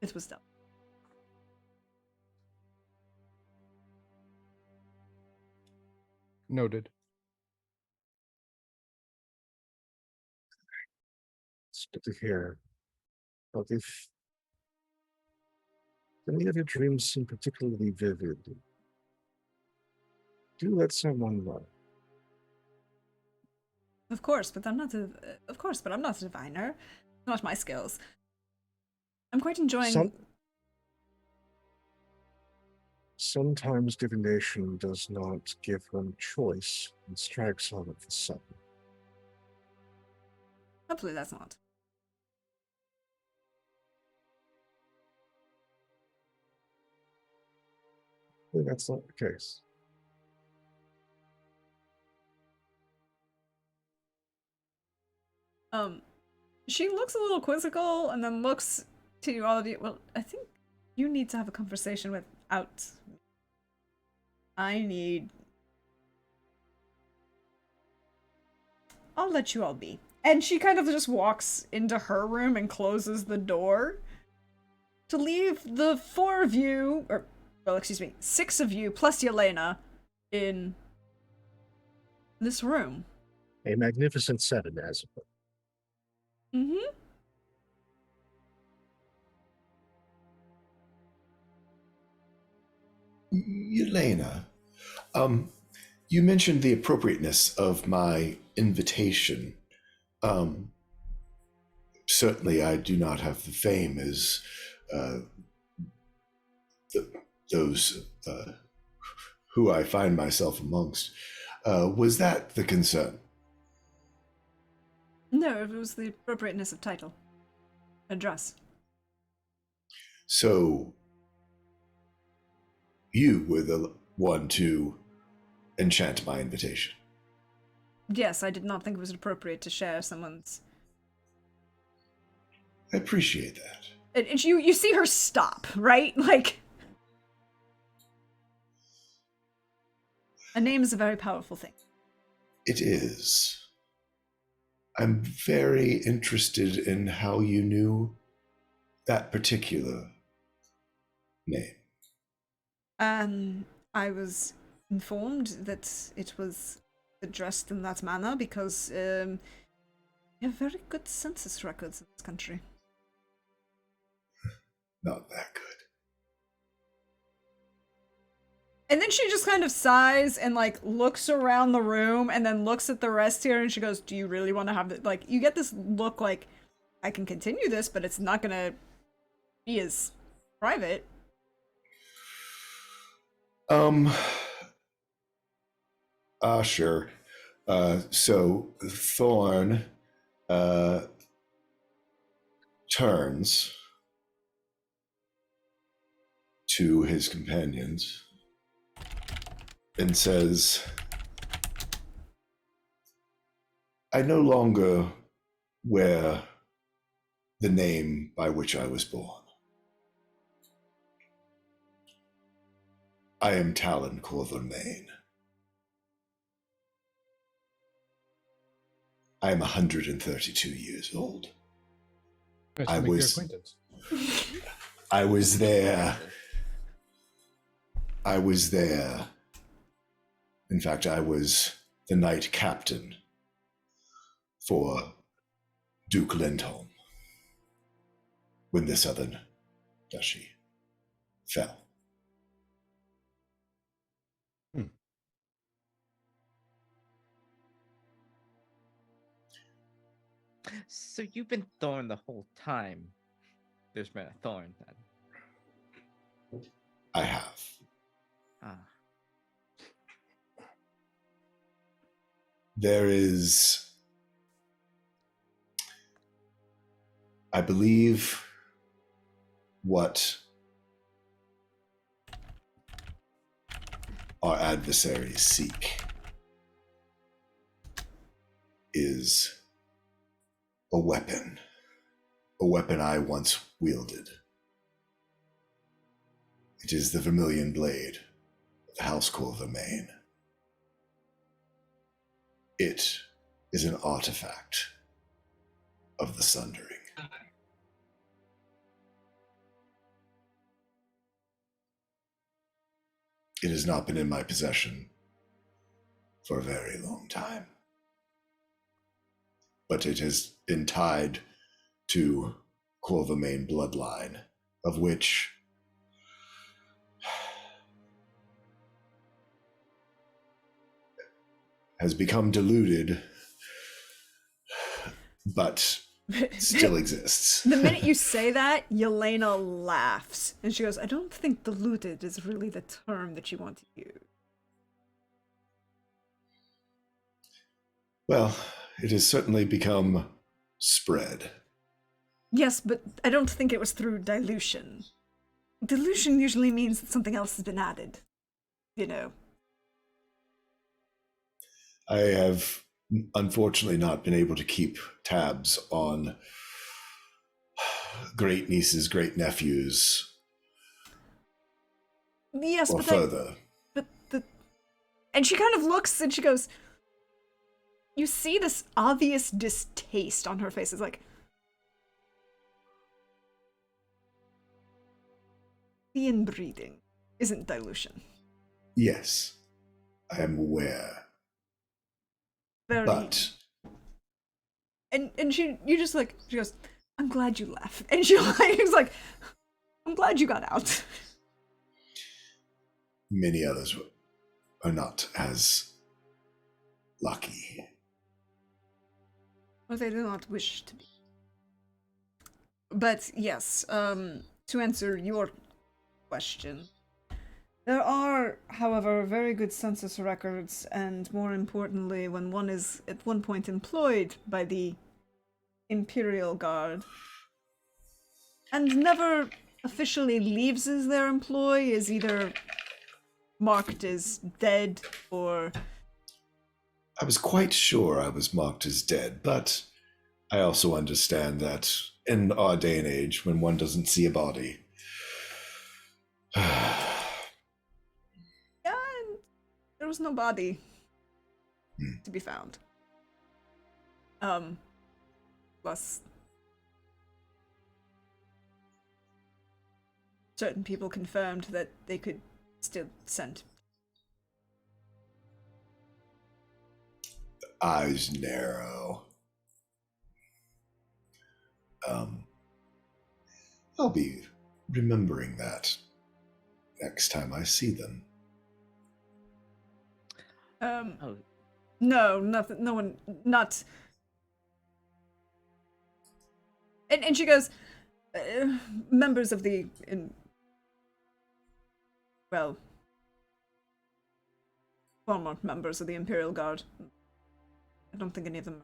It was dumb. Noted. It's good to hear. But if any of your dreams seem particularly vivid, do let someone know. Of course, but I'm not a diviner. Not my skills. I'm quite enjoying... Sometimes divination does not give one choice and strikes all of the sudden. Hopefully that's not. I think that's not the case. She looks a little quizzical and then looks to all of you. Well, I think you need to have a conversation without me. I'll let you all be. And she kind of just walks into her room and closes the door to leave the 4 of you, or, well, excuse me, 6 of you plus Yelena in this room. A magnificent 7, as it were. Yelena, you mentioned the appropriateness of my invitation. Certainly, I do not have the fame as those who I find myself amongst. Was that the concern? No, it was the appropriateness of title. Address. So, you were the one to enchant my invitation. Yes, I did not think it was appropriate to share someone's... I appreciate that. And you see her stop, right? Like... A name is a very powerful thing. It is. I'm very interested in how you knew that particular name? I was informed that it was addressed in that manner because we have very good census records in this country. Not that good. And then she just kind of sighs and like looks around the room and then looks at the rest here and she goes, "Do you really want to have it?" Like you get this look like I can continue this, but it's not gonna be as private. Sure. So Thorn turns to his companions and says, I no longer wear the name by which I was born. I am Talon Corvermain. I am 132 years old. Nice I to make your was- acquaintance. I was there. In fact, I was the knight captain for Duke Lindholm when the Southern Duchy fell. So you've been Thorn the whole time. There's been a Thorn then. I have. Ah. There is, I believe, what our adversaries seek is a weapon I once wielded. It is the Vermilion Blade of the House Corvermain. It is an artifact of the Sundering. It has not been in my possession for a very long time. But it has been tied to Corvermain bloodline, of which has become diluted, but still exists. The minute you say that, Yelena laughs and she goes, "I don't think diluted is really the term that you want to use." Well, it has certainly become spread. Yes, but I don't think it was through dilution. Dilution usually means that something else has been added. You know. I have unfortunately not been able to keep tabs on great nieces, great nephews, Yes, or but further. and she kind of looks and she goes, you see this obvious distaste on her face. It's like, the inbreeding isn't dilution. Yes, I am aware. Very. But And you just like, she goes, "I'm glad you left." And she was like, "I'm glad you got out." many others are not as lucky. Or they do not wish to be. But yes, to answer your question, there are, however, very good census records, and more importantly, when one is at one point employed by the Imperial Guard and never officially leaves as their employee, is either marked as dead or... I was quite sure I was marked as dead, but I also understand that in our day and age, when one doesn't see a body, Yeah, and there was no body to be found. Plus, certain people confirmed that they could still send. Eyes narrow. I'll be remembering that next time I see them. Oh, No, nothing. No one. Not. And she goes, members of the. Well, former members of the Imperial Guard. I don't think any of them.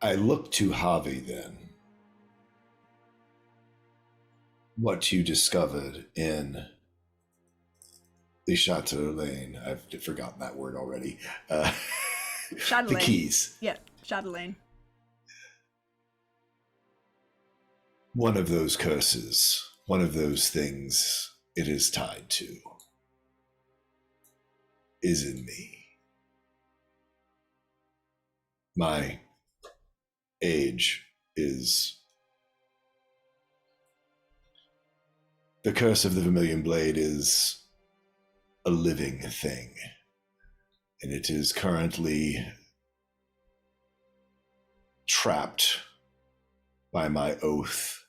I look to Javi then. What you discovered in the Chateau Lane. I've forgotten that word already. The Chatelaine. keys. Yeah, Chatelaine. One of those curses, one of those things it is tied to, is in me. My age is the curse of the Vermilion Blade is a living thing, and it is currently trapped by my oath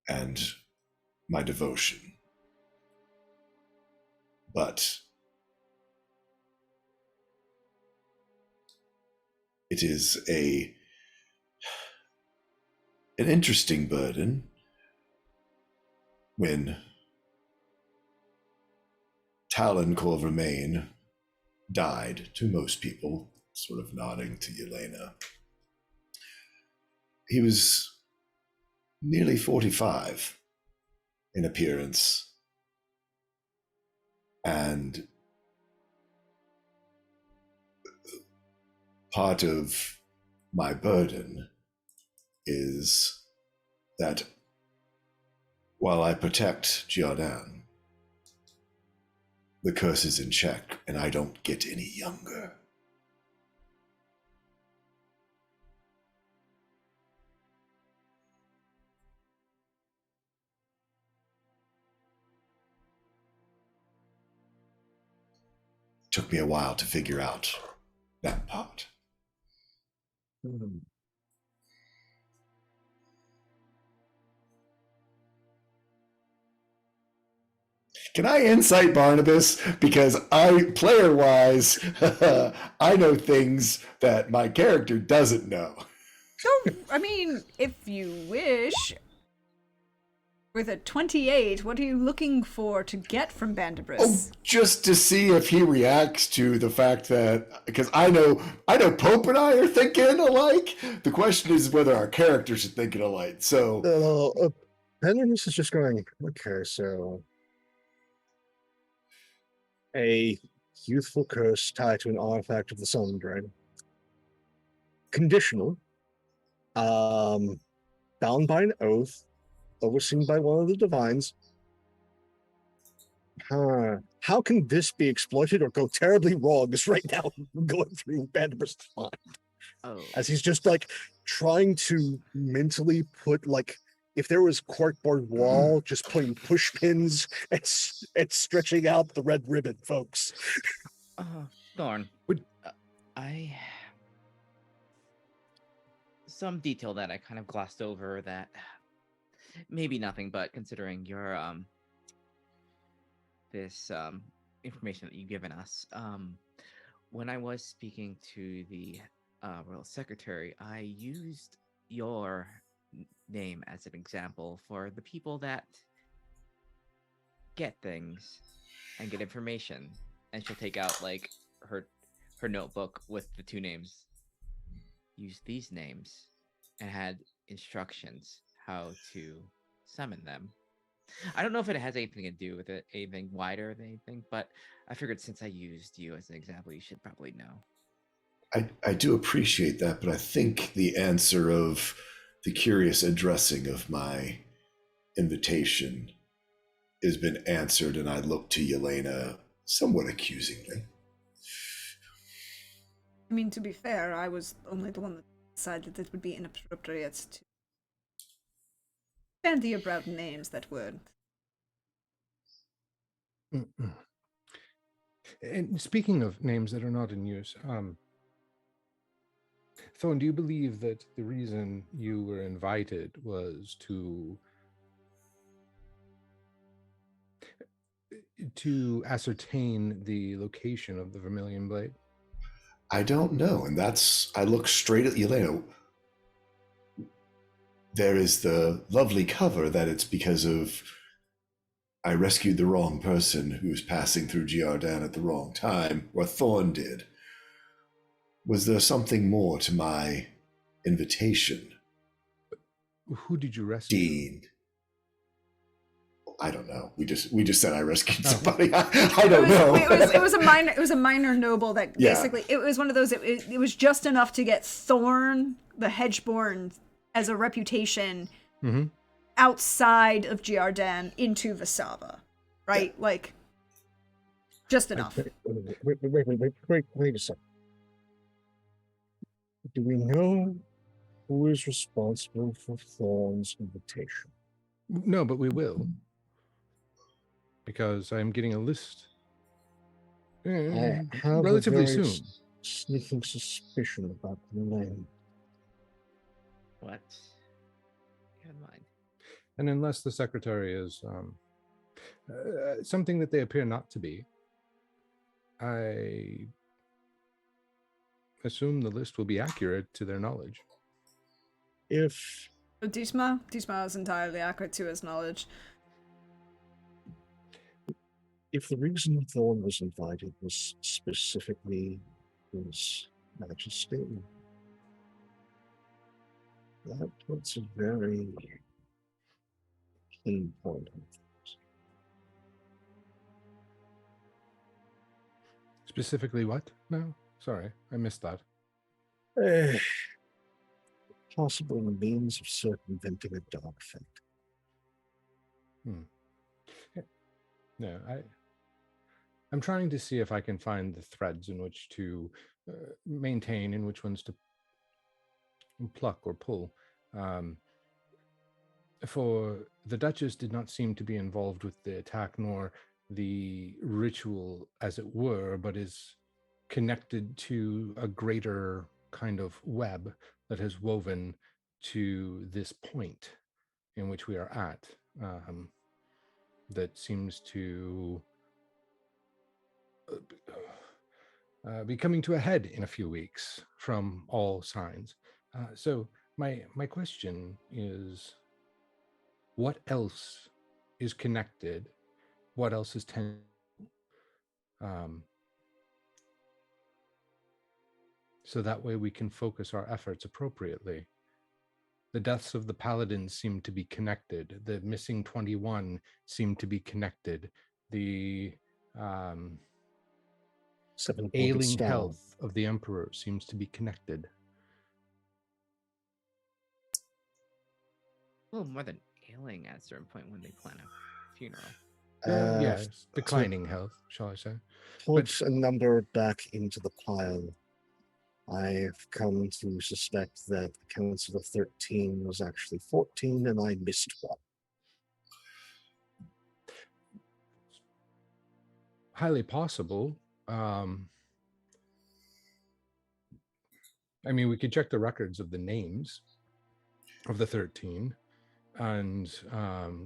and my devotion. But it is an interesting burden when Talon Corvermain died, to most people, sort of nodding to Yelena. He was nearly 45 in appearance, and part of my burden is that while I protect Jordan, the curse is in check and I don't get any younger. Took me a while to figure out that part. Can I insight Barnabas? Because player-wise, I know things that my character doesn't know. So, I mean, if you wish, with a 28, what are you looking for to get from Bandibris? Oh, just to see if he reacts to the fact that, because I know Pope and I are thinking alike. The question is whether our characters are thinking alike. So, Bandibris is just going, okay, so a youthful curse tied to an artifact of the Sun Drain. Conditional. Bound by an oath, overseen by one of the divines. How can this be exploited or go terribly wrong is right now going through Bandibris' mind. oh, As he's just like trying to mentally put, like, if there was corkboard wall, just putting push pins and stretching out the red ribbon, folks. Thorn. I some detail that I kind of glossed over that maybe nothing, but considering your this information that you've given us, when I was speaking to the royal secretary, I used your name as an example for the people that get things and get information, and she'll take out like her notebook with the two names, use these names, and had instructions how to summon them. I don't know if it has anything to do with it, anything wider than anything, but I figured since I used you as an example, you should probably know. I do appreciate that, but I think the answer of the curious addressing of my invitation has been answered, and I look to Yelena somewhat accusingly. I mean, to be fair, I was only the one that decided that it would be inappropriate to bandy about names that would. Mm-mm. And speaking of names that are not in use, Thorn, do you believe that the reason you were invited was to ascertain the location of the Vermilion Blade? I don't know. And I look straight at Yelena. There is the lovely cover that it's because of I rescued the wrong person who was passing through Giardan at the wrong time, or Thorn did. Was there something more to my invitation? Who did you rescue? Dean. I don't know. We just said I rescued Oh. somebody. I don't know. It was a minor noble that Yeah. basically it was one of those. It was just enough to get Thorn, the Hedgeborn, as a reputation Mm-hmm. outside of Giardan into Vasava, right? Like just enough. Wait a second. Do we know who is responsible for Thorn's invitation? No, but we will. Because I'm getting a list I have relatively a very soon. sneaking suspicion about the name. What? Keep in mind. And unless the secretary is something that they appear not to be, I assume the list will be accurate to their knowledge. If Disma is entirely accurate to his knowledge. the reason Thorn was invited was specifically his majesty, that puts a very key point on things. Specifically what? No, sorry, I missed that. Possible means of circumventing a dark fate. No, I'm trying to see if I can find the threads in which to maintain and which ones to pluck or pull. For the Duchess did not seem to be involved with the attack nor the ritual as it were, but is connected to a greater kind of web that has woven to this point in which we are at, that seems to be coming to a head in a few weeks from all signs. So my question is, what else is connected? What else is so that way we can focus our efforts appropriately. The deaths of the paladins seem to be connected. The missing 21 seem to be connected. The ailing health of the emperor seems to be connected. A little more than ailing at a certain point when they plan a funeral. Yes, declining health, shall I say. Put a number back into the pile. I've come to suspect that the Council of 13 was actually 14 and I missed one. Highly possible. I mean, we could check the records of the names of the 13 and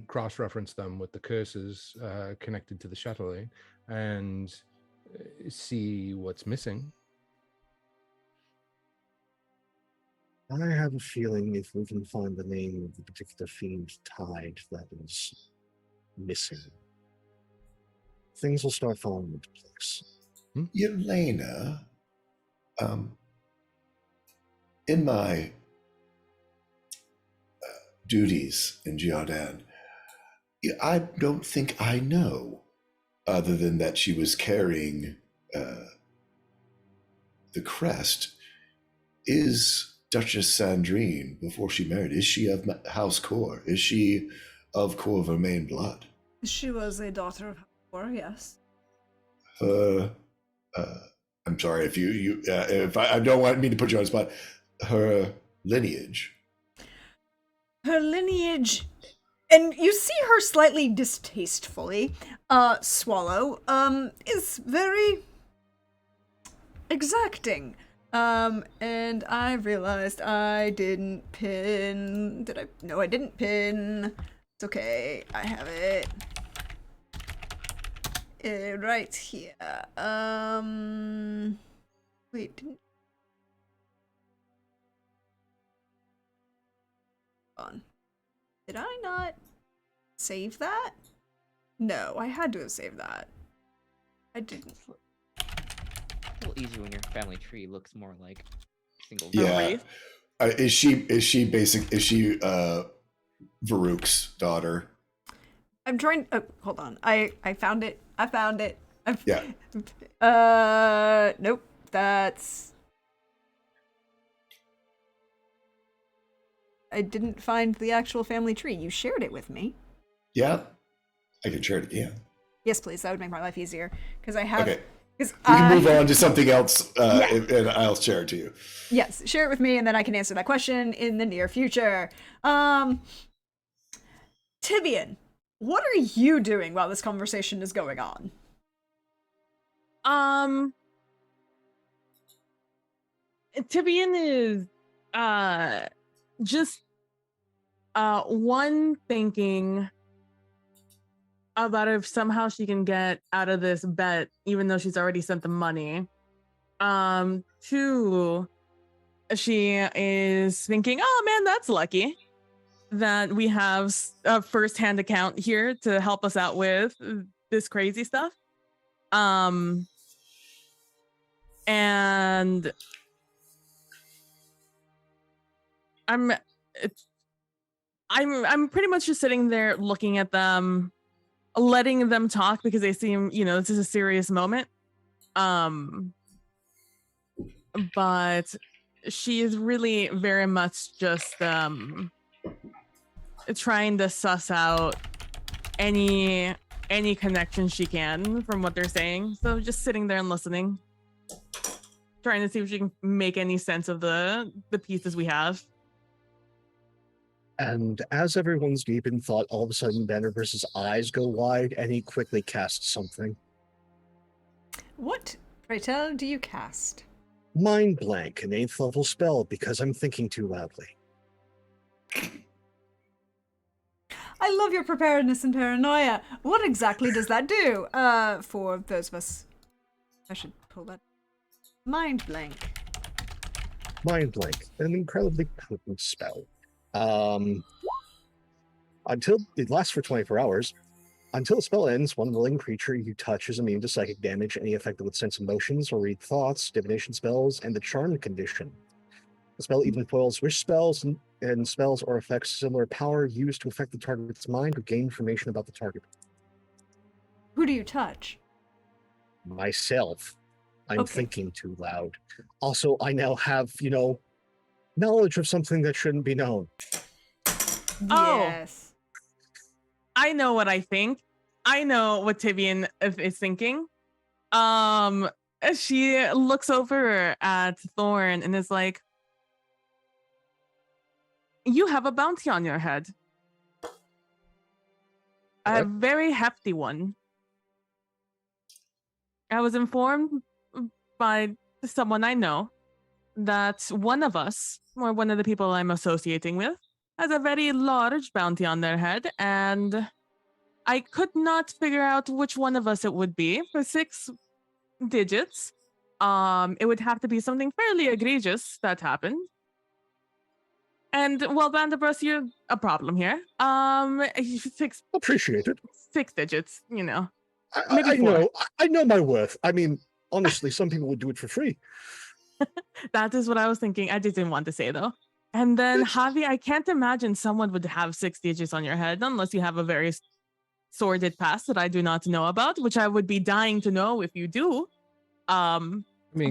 cross-reference them with the curses connected to the Châtelet and see what's missing. I have a feeling if we can find the name of the particular fiend tied that is missing, things will start falling into place. Yelena, in my duties in Giardan, I don't think I know, other than that she was carrying the crest. Is Duchess Sandrine, before she married, is she of House Core? Is she of Core Vermain blood? She was a daughter of Hor, yes. Her I'm sorry if if I don't want me to put you on the spot. Her lineage. Her lineage, and you see her slightly distastefully swallow, is very exacting. And I realized I didn't pin. Did I? No, I didn't pin. It's okay. I have it. Right here. Wait, didn't. On. Did I not save that? No, I had to have saved that. I didn't. A little easier when your family tree looks more like single. Yeah. wraith? Is she Varuk's daughter? I'm trying. Oh, hold on. I found it. I found it. Yeah. Nope. That's. I didn't find the actual family tree. You shared it with me. Yeah. I can share it again. Yes, please. That would make my life easier. Because I have. Okay. Because We can move on to something else, and I'll share it to you. Yes, share it with me, and then I can answer that question in the near future. Tibian, what are you doing while this conversation is going on? Tibian is just one thinking about if somehow she can get out of this bet even though she's already sent the money. Two, she is thinking, oh man, that's lucky that we have a first-hand account here to help us out with this crazy stuff. And I'm pretty much just sitting there looking at them, letting them talk because they seem, this is a serious moment. But she is really very much just trying to suss out any connection she can from what they're saying. So just sitting there and listening, trying to see if she can make any sense of the pieces we have. And as everyone's deep in thought, all of a sudden Bannerverse's eyes go wide and he quickly casts something. What, pray tell, do you cast? Mind Blank, an 8th level spell because I'm thinking too loudly. I love your preparedness and paranoia. What exactly does that do? For those of us, I should pull that. Mind Blank. Mind Blank, an incredibly potent spell. Until it lasts for 24 hours. Until the spell ends, one willing creature you touch is immune to psychic damage, any affected with sense emotions or read thoughts, divination spells, and the charmed condition. The spell even foils wish spells and spells or effects similar power used to affect the target's mind or gain information about the target. Who do you touch? Myself. I'm Okay. thinking too loud. Also, I now have, knowledge of something that shouldn't be known. Oh. Yes. I know what I think. I know what Tibian is thinking. She looks over at Thorn and is like, you have a bounty on your head. A very hefty one. I was informed by someone I know that one of us, or one of the people I'm associating with, has a very large bounty on their head, and I could not figure out which one of us it would be for 6 digits. It would have to be something fairly egregious that happened. And well, Vanderbrus, you're a problem here. 6 Appreciate it. 6 digits, Maybe I 4. know. I know my worth. I mean, honestly, some people would do it for free. That is what I was thinking. I didn't want to say though. And then Javi, I can't imagine someone would have 6 digits on your head unless you have a very sordid past that I do not know about, which I would be dying to know if you do. But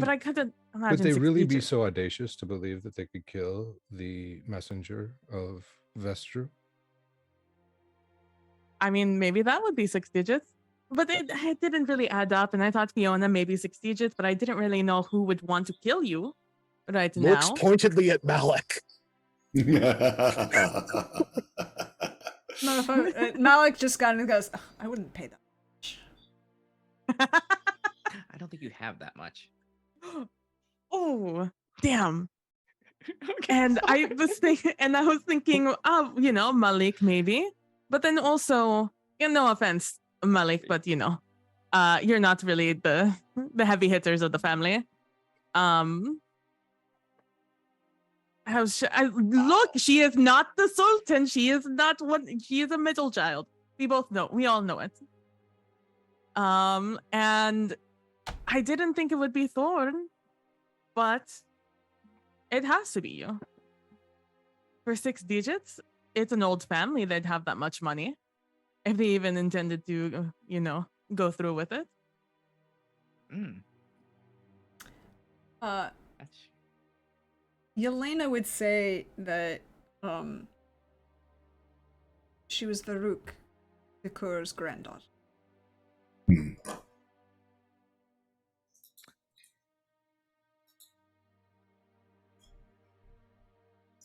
I couldn't imagine. Would they 6 really be digits. so audacious to believe that they could kill the messenger of Vestru? I mean, maybe that would be 6 digits. But it didn't really add up, and I thought Fiona maybe 6 digits, but I didn't really know who would want to kill you right Looks now. pointedly at Malik. Malik just got in and goes, "Ugh, I wouldn't pay that much." I don't think you have that much. Oh, damn. Okay, And I sorry. was thinking, oh, Malik maybe. But then also, no offense, Malik, but you're not really the heavy hitters of the family. Look, she is not the Sultan. She is not one. She is a middle child. We all know it. And I didn't think it would be Thorn, but it has to be you. For 6 digits, it's an old family that'd have that much money. If they even intended to, go through with it. Mm, Uh, that's- Yelena would say that she was Varuk, the Kur's granddaughter. Hmm.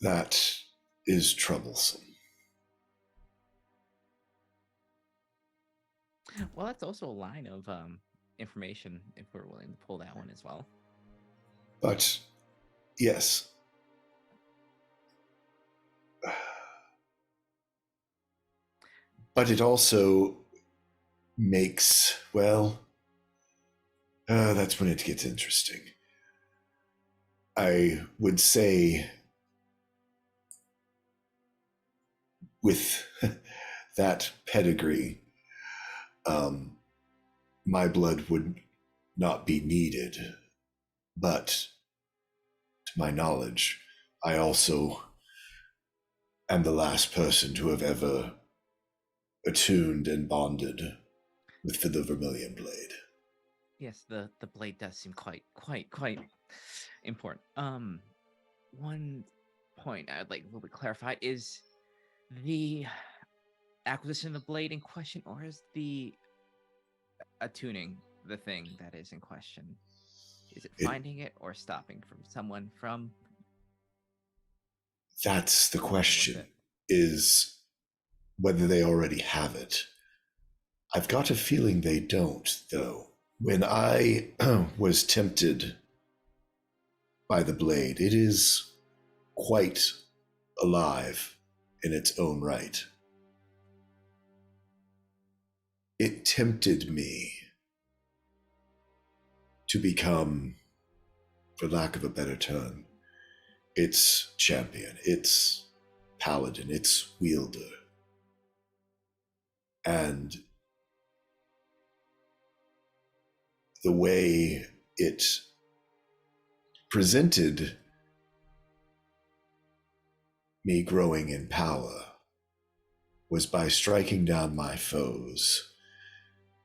That is troublesome. Well, that's also a line of information if we're willing to pull that one as well. But yes. But it also makes, that's when it gets interesting. I would say with that pedigree, my blood would not be needed. But to my knowledge, I also am the last person to have ever attuned and bonded with the Vermilion Blade. Yes, the blade does seem quite important. One point I'd like a little bit clarified is the acquisition of the blade in question, or is the attuning the thing that is in question? Is it finding it or stopping from someone from? That's the question, it? is whether they already have it. I've got a feeling they don't, though. When I was tempted by the blade, it is quite alive in its own right. It tempted me to become, for lack of a better term, its champion, its paladin, its wielder. And the way it presented me growing in power was by striking down my foes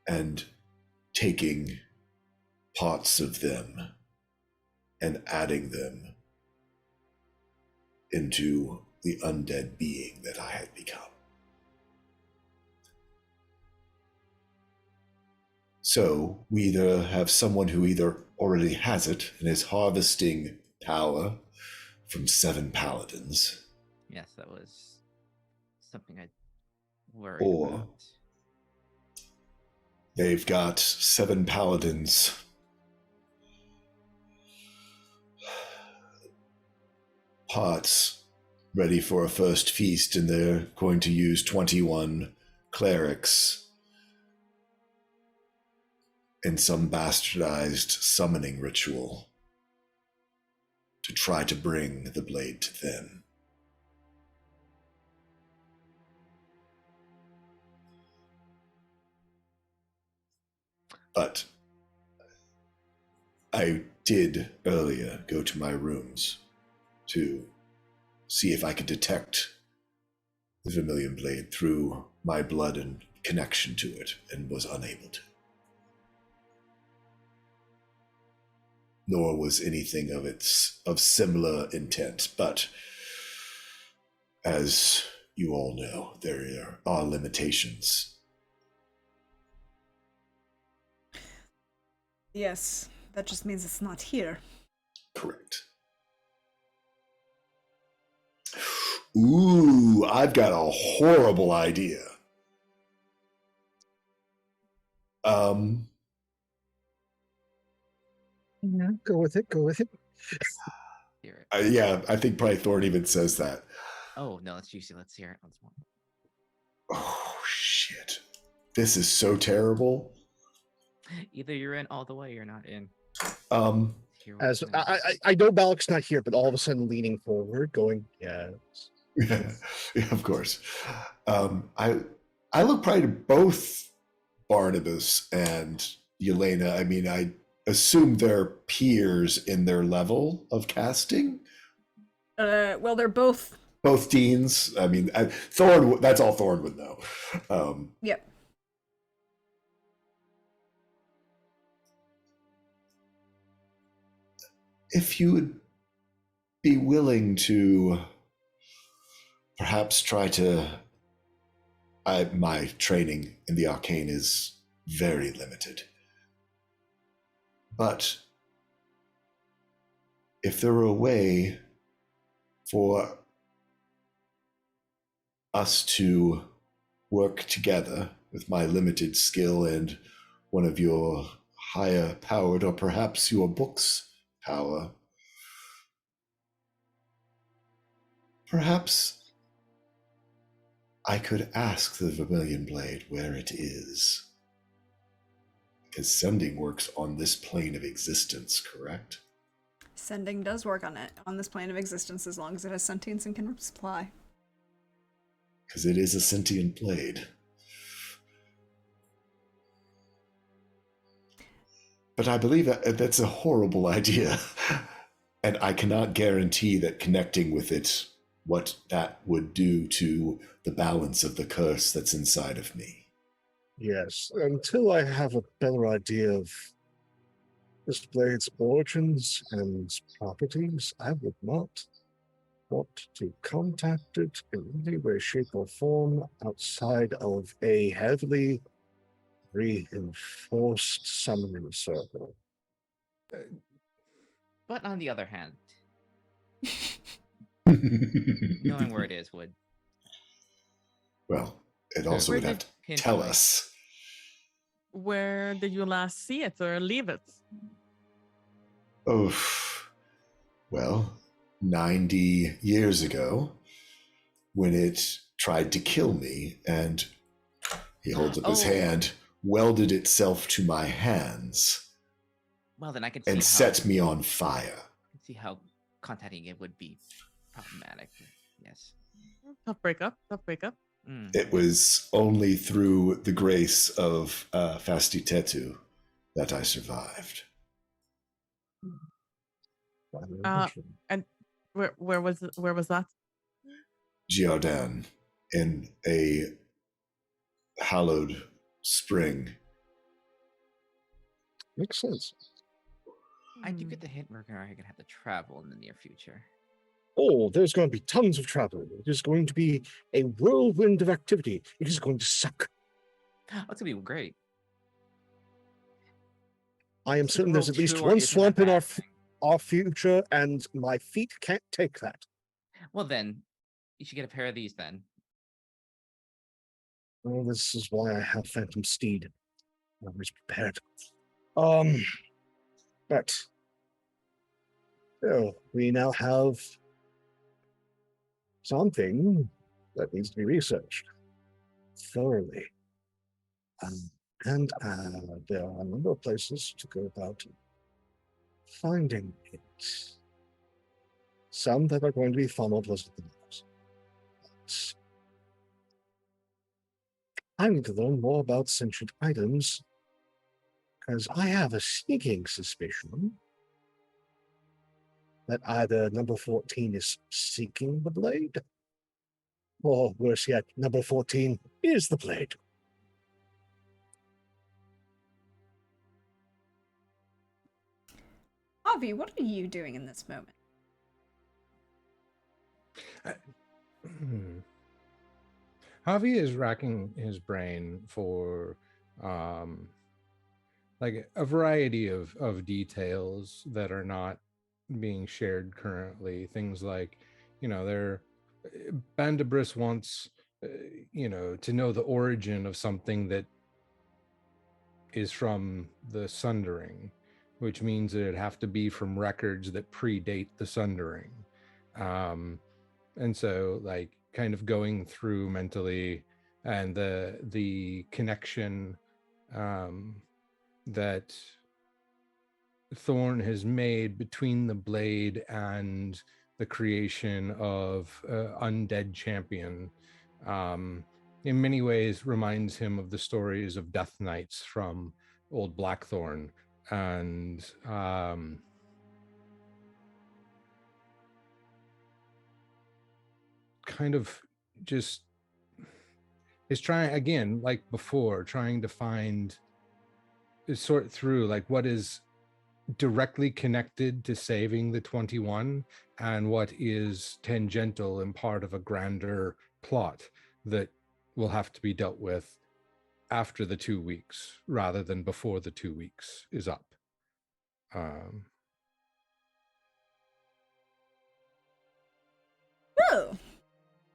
and taking parts of them and adding them into the undead being that I had become. So we either have someone who either already has it and is harvesting power from 7 paladins. Yes, that was something I worried Or about. They've got 7 paladins pots ready for a first feast, and they're going to use 21 clerics in some bastardized summoning ritual to try to bring the blade to them. But I did earlier go to my rooms to see if I could detect the Vermilion Blade through my blood and connection to it, and was unable to. Nor was anything of similar intent, but as you all know, there are limitations Yes, that just means it's not here. Correct. Ooh, I've got a horrible idea. Yeah, go with it. Go with it. Hear it. Yeah, I think probably Thorn even says that. Oh no, that's juicy. Let's hear it once more. Oh shit, this is so terrible. Either you're in all the way, or you're not in. Here we As go. I know Balak's not here, but all of a sudden leaning forward, going, yes. Yeah, of course. I look probably to both Barnabas and Yelena. I mean, I assume they're peers in their level of casting. Well, they're both. Both deans. I mean, Thorn. That's all Thorn would know. Yep. If you would be willing to perhaps try to. My training in the arcane is very limited. But if there were a way for us to work together with my limited skill and one of your higher powered, or perhaps your book's power, perhaps I could ask the Vermilion Blade where it is. Because sending works on this plane of existence, correct? Sending does work on this plane of existence as long as it has sentience and can supply. Because it is a sentient blade. But I believe that's a horrible idea. And I cannot guarantee that connecting with it, what that would do to the balance of the curse that's inside of me. Yes, until I have a better idea of this blade's origins and properties, I would not want to contact it in any way, shape, or form outside of a heavily reinforced summoning circle. But on the other hand, knowing where it is would. Well, it also Where would have did- to tell us. Where did you last see it or leave it? Oh, well, 90 years ago, when it tried to kill me, and he holds up his Oh. hand, welded itself to my hands, Well, then I could see and how, set me on fire. see how contacting it would be problematic. Yes. Tough breakup. Tough breakup. It was only through the grace of Fastitetu that I survived. And where was that? Giardan, in a hallowed spring. Makes sense. I do get the hint we're going to have to travel in the near future. Oh, there's going to be tons of travel. It is going to be a whirlwind of activity. It is going to suck. Oh, it's going to be great. I am So the certain there's world at least tour one isn't a swamp in bad thing. our future, and my feet can't take that. Well, then, you should get a pair of these then. Well, this is why I have Phantom Steed. I'm always prepared. But we now have something that needs to be researched thoroughly. And there are a number of places to go about finding it. Some that are going to be far more pleasant than others. I need to learn more about sentient items, because I have a sneaking suspicion that either number 14 is seeking the blade, or worse yet, number 14 is the blade. Avi, what are you doing in this moment? Javi is racking his brain for like a variety of details that are not being shared currently. Things like, they're Bandabris wants, to know the origin of something that is from the Sundering, which means that it'd have to be from records that predate the Sundering. And so, like, kind of going through mentally, and the connection that Thorn has made between the blade and the creation of undead champion, in many ways reminds him of the stories of Death Knights from old Blackthorn, and kind of just is trying again, like before, trying to sort through like what is directly connected to saving the 21 and what is tangential and part of a grander plot that will have to be dealt with after the 2 weeks rather than before the 2 weeks is up. Oh,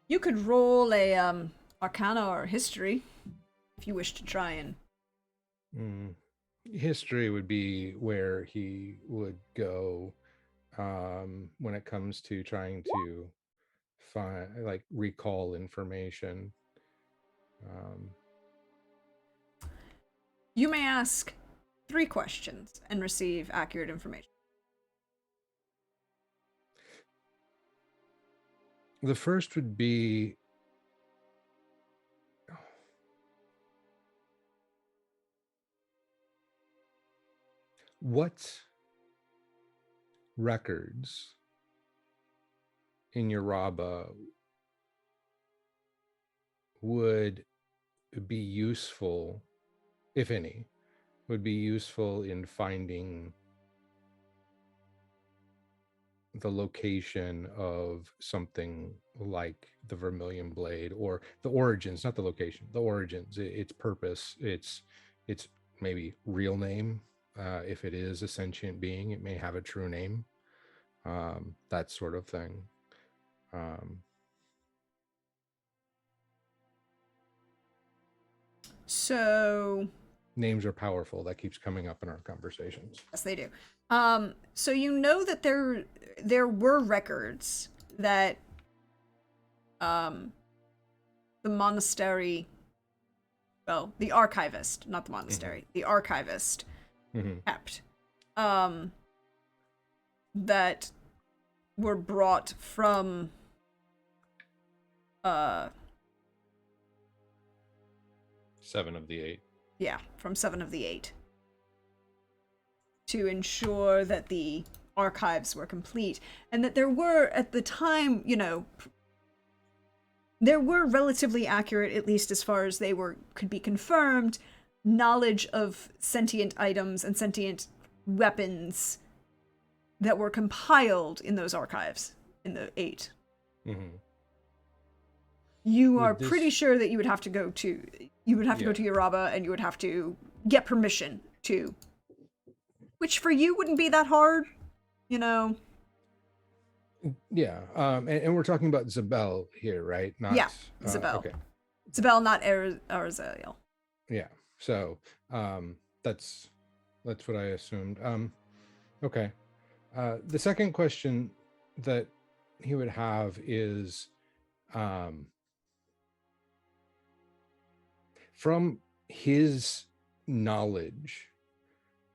you could roll a Arcana or History if you wish to try and. History would be where he would go when it comes to trying to find, like, recall information. You may ask 3 questions and receive accurate information. The first would be, what records in Yoraba would be useful, if any, would be useful in finding the location of something like the Vermilion Blade, or the origins, not the location, the origins, its purpose, its maybe real name. If it is a sentient being, it may have a true name, that sort of thing. So Names are powerful. That keeps coming up in our conversations. yes, they do. So you know that there were records that the monastery, well, the archivist, not the monastery, the archivist kept, that were brought from Seven of the eight. Yeah, from 7 of the 8. To ensure that the archives were complete. And that there were, at the time, there were relatively accurate, at least as far as they could be confirmed, knowledge of sentient items and sentient weapons that were compiled in those archives, in the 8. You are pretty sure that you would have to go to go to Yoraba, and you would have to get permission to, which for you wouldn't be that hard, Yeah, and we're talking about Zabel here, right? Not, yeah, Zabel. Okay. Zabel, not Arzeliel. Yeah, so that's what I assumed. Okay. The second question that he would have is, from his knowledge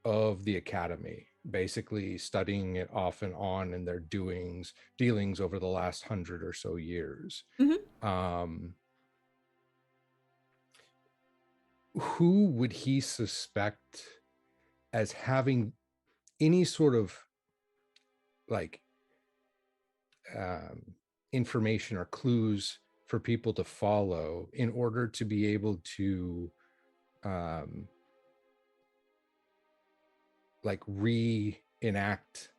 of the academy, basically studying it off and on in their dealings over the last 100 or so years, who would he suspect as having any sort of like information or clues for people to follow in order to be able to like reenact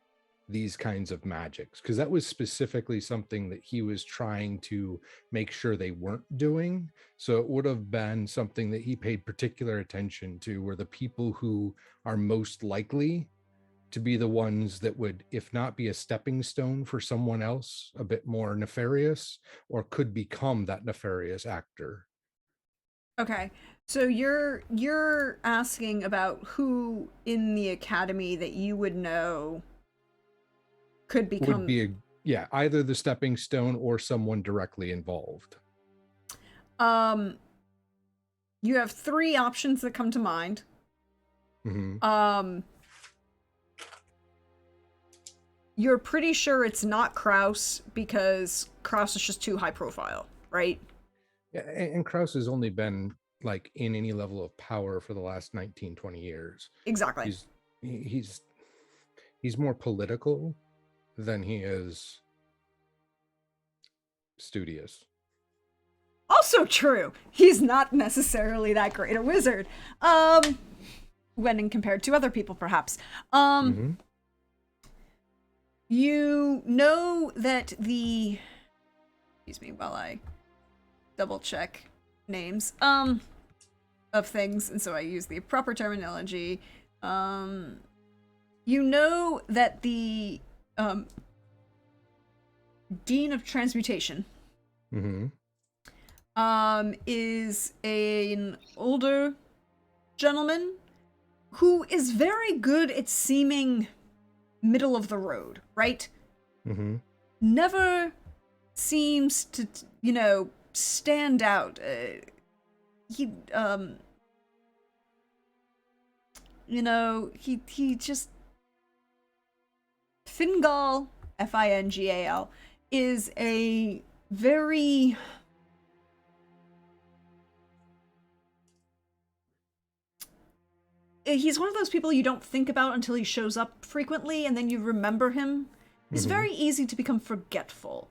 these kinds of magics, because that was specifically something that he was trying to make sure they weren't doing. So it would have been something that he paid particular attention to, were the people who are most likely to be the ones that would, if not be a stepping stone for someone else a bit more nefarious, or could become that nefarious actor. Okay. So you're asking about who in the academy that you would know could become Would be either the stepping stone or someone directly involved. You have three options that come to mind. Mm-hmm. You're pretty sure it's not Kraus because Kraus is just too high profile, right? Yeah, and Krauss has only been like in any level of power for the last 19, 20 years. Exactly. He's more political than he is studious. Also true. He's not necessarily that great a wizard. When compared to other people, perhaps. Mm-hmm. You know that the... Excuse me while I double check names of things, and so I use the proper terminology. You know that the Dean of Transmutation Mm-hmm. is an older gentleman who is very good at seeming middle of the road, right? Mm-hmm. Never seems to, stand out. He just... Fingal, Fingal, is a very... He's one of those people you don't think about until he shows up frequently, and then you remember him. It's very easy to become forgetful.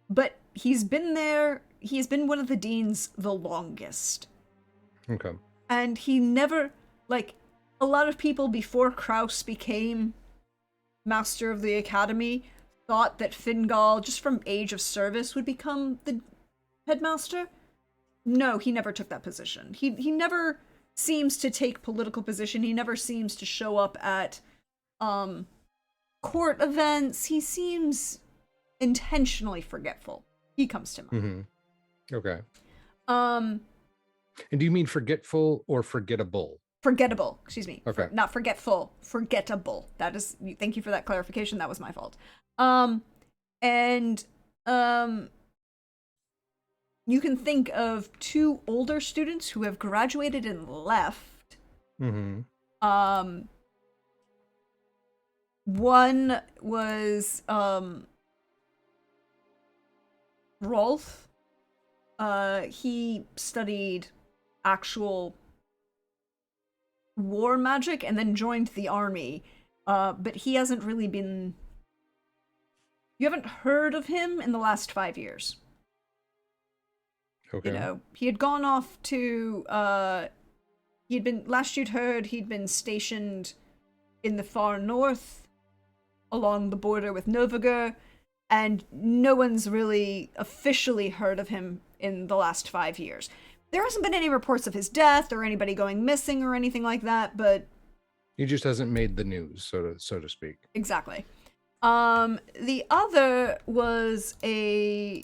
But he's been there, he's been one of the deans the longest. Okay. And he never, a lot of people before Kraus became Master of the Academy thought that Fingal, just from age of service, would become the headmaster. No, he never took that position. He never seems to take political position. He never seems to show up at court events. He seems intentionally forgetful. He comes to mind. Mm-hmm. Okay. And do you mean forgetful or forgettable? Forgettable, excuse me. Okay. Not forgetful, forgettable. That is, thank you for that clarification. That was my fault. You can think of two older students who have graduated and left. Mm-hmm. One was Rolf. He studied actual war magic and then joined the army. But he hasn't really been... You haven't heard of him in the last 5 years. Okay. He had gone off to, last you'd heard, he'd been stationed in the far north, along the border with Novigur, and no one's really officially heard of him in the last 5 years. There hasn't been any reports of his death or anybody going missing or anything like that, but... He just hasn't made the news, so to speak. Exactly. The other was a,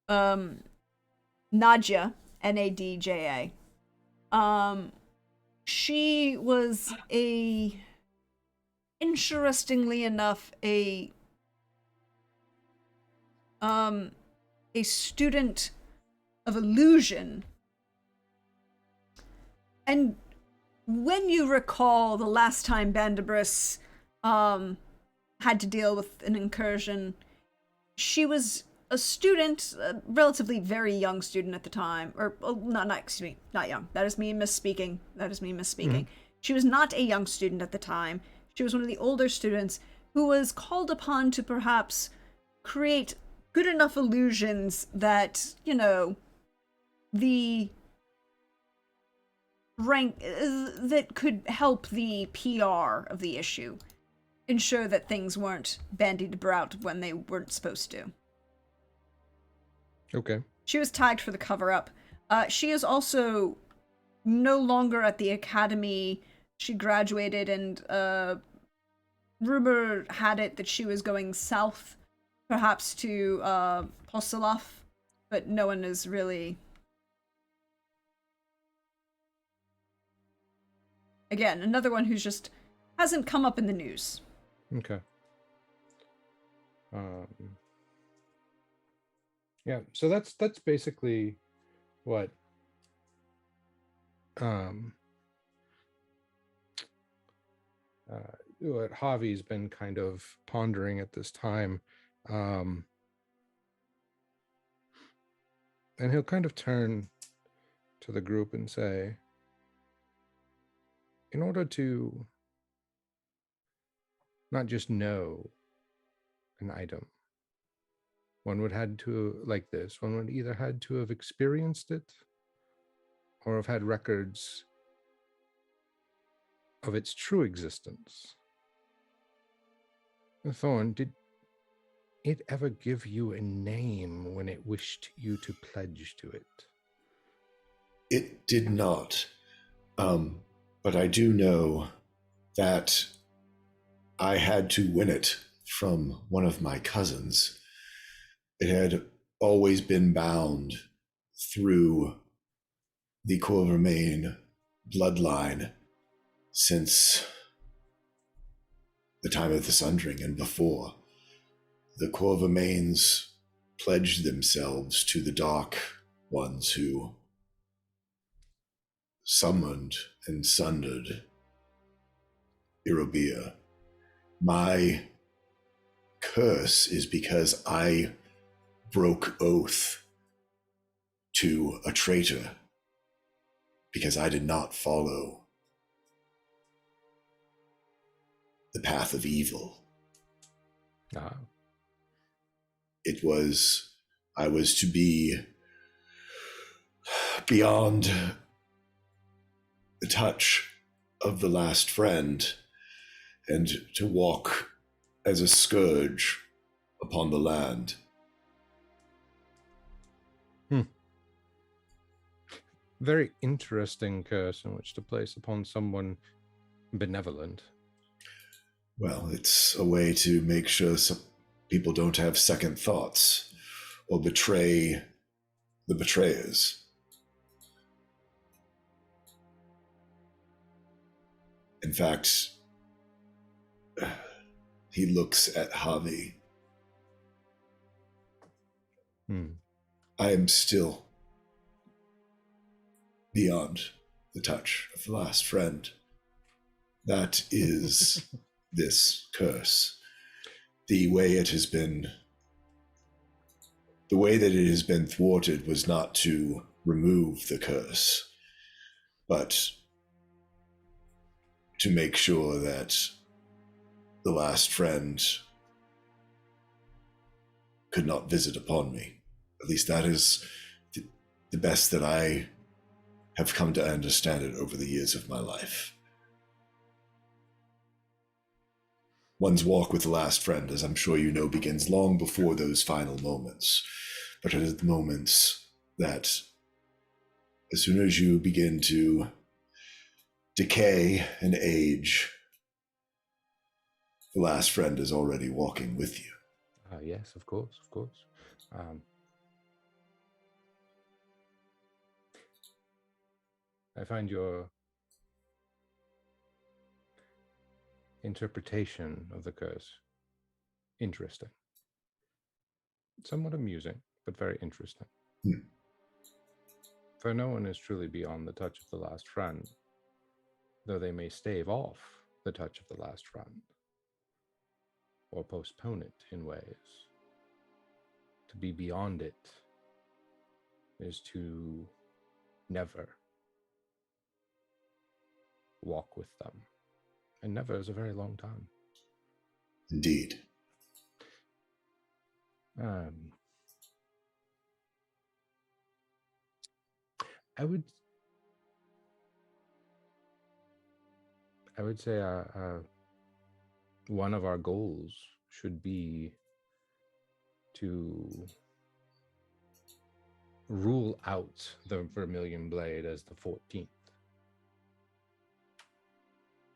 Nadja, Nadja. She was interestingly enough, a student of illusion. And when you recall the last time Bandabris, had to deal with an incursion, she was a student, a relatively very young student at the time, or not young. That is me misspeaking. Mm-hmm. She was not a young student at the time. She was one of the older students who was called upon to perhaps create good enough illusions that, the rank that could help the PR of the issue. ensure that things weren't bandied about when they weren't supposed to. Okay. She was tagged for the cover-up. She is also no longer at the academy. She graduated, and rumor had it that she was going south, perhaps to Postolov, but no one is really... Again, another one who's just hasn't come up in the news. Okay. Yeah, so that's basically what what Javi's been kind of pondering at this time. And he'll kind of turn to the group and say, in order to not just know an item, one would had to, like this, one would either had to have experienced it or have had records of its true existence. Thorn, did it ever give you a name when it wished you to pledge to it? It did not. But I do know that I had to win it from one of my cousins. It had always been bound through the Quilvermain bloodline since the time of the Sundering and before. The Quilvermains pledged themselves to the Dark Ones who summoned and sundered Agapia. My curse is because I broke oath to a traitor, because I did not follow the path of evil. Ah. I was to be beyond the touch of the last friend and to walk as a scourge upon the land. Very interesting curse in which to place upon someone benevolent. Well, it's a way to make sure some people don't have second thoughts or betray the betrayers. In fact, he looks at Javi. I am still beyond the touch of the last friend. That is this curse. The way that it has been thwarted was not to remove the curse, but to make sure that the last friend could not visit upon me. At least that is the best that I have come to understand it over the years of my life. One's walk with the last friend, as I'm sure you know, begins long before those final moments. But it is the moments that, as soon as you begin to decay and age, the last friend is already walking with you. Yes, of course. I find your interpretation of the curse interesting. Somewhat amusing, but very interesting. For no one is truly beyond the touch of the last friend, though they may stave off the touch of the last friend, or postpone it in ways. To be beyond it is to never walk with them. And never is a very long time. Indeed. I would say one of our goals should be to rule out the Vermilion Blade as the 14th.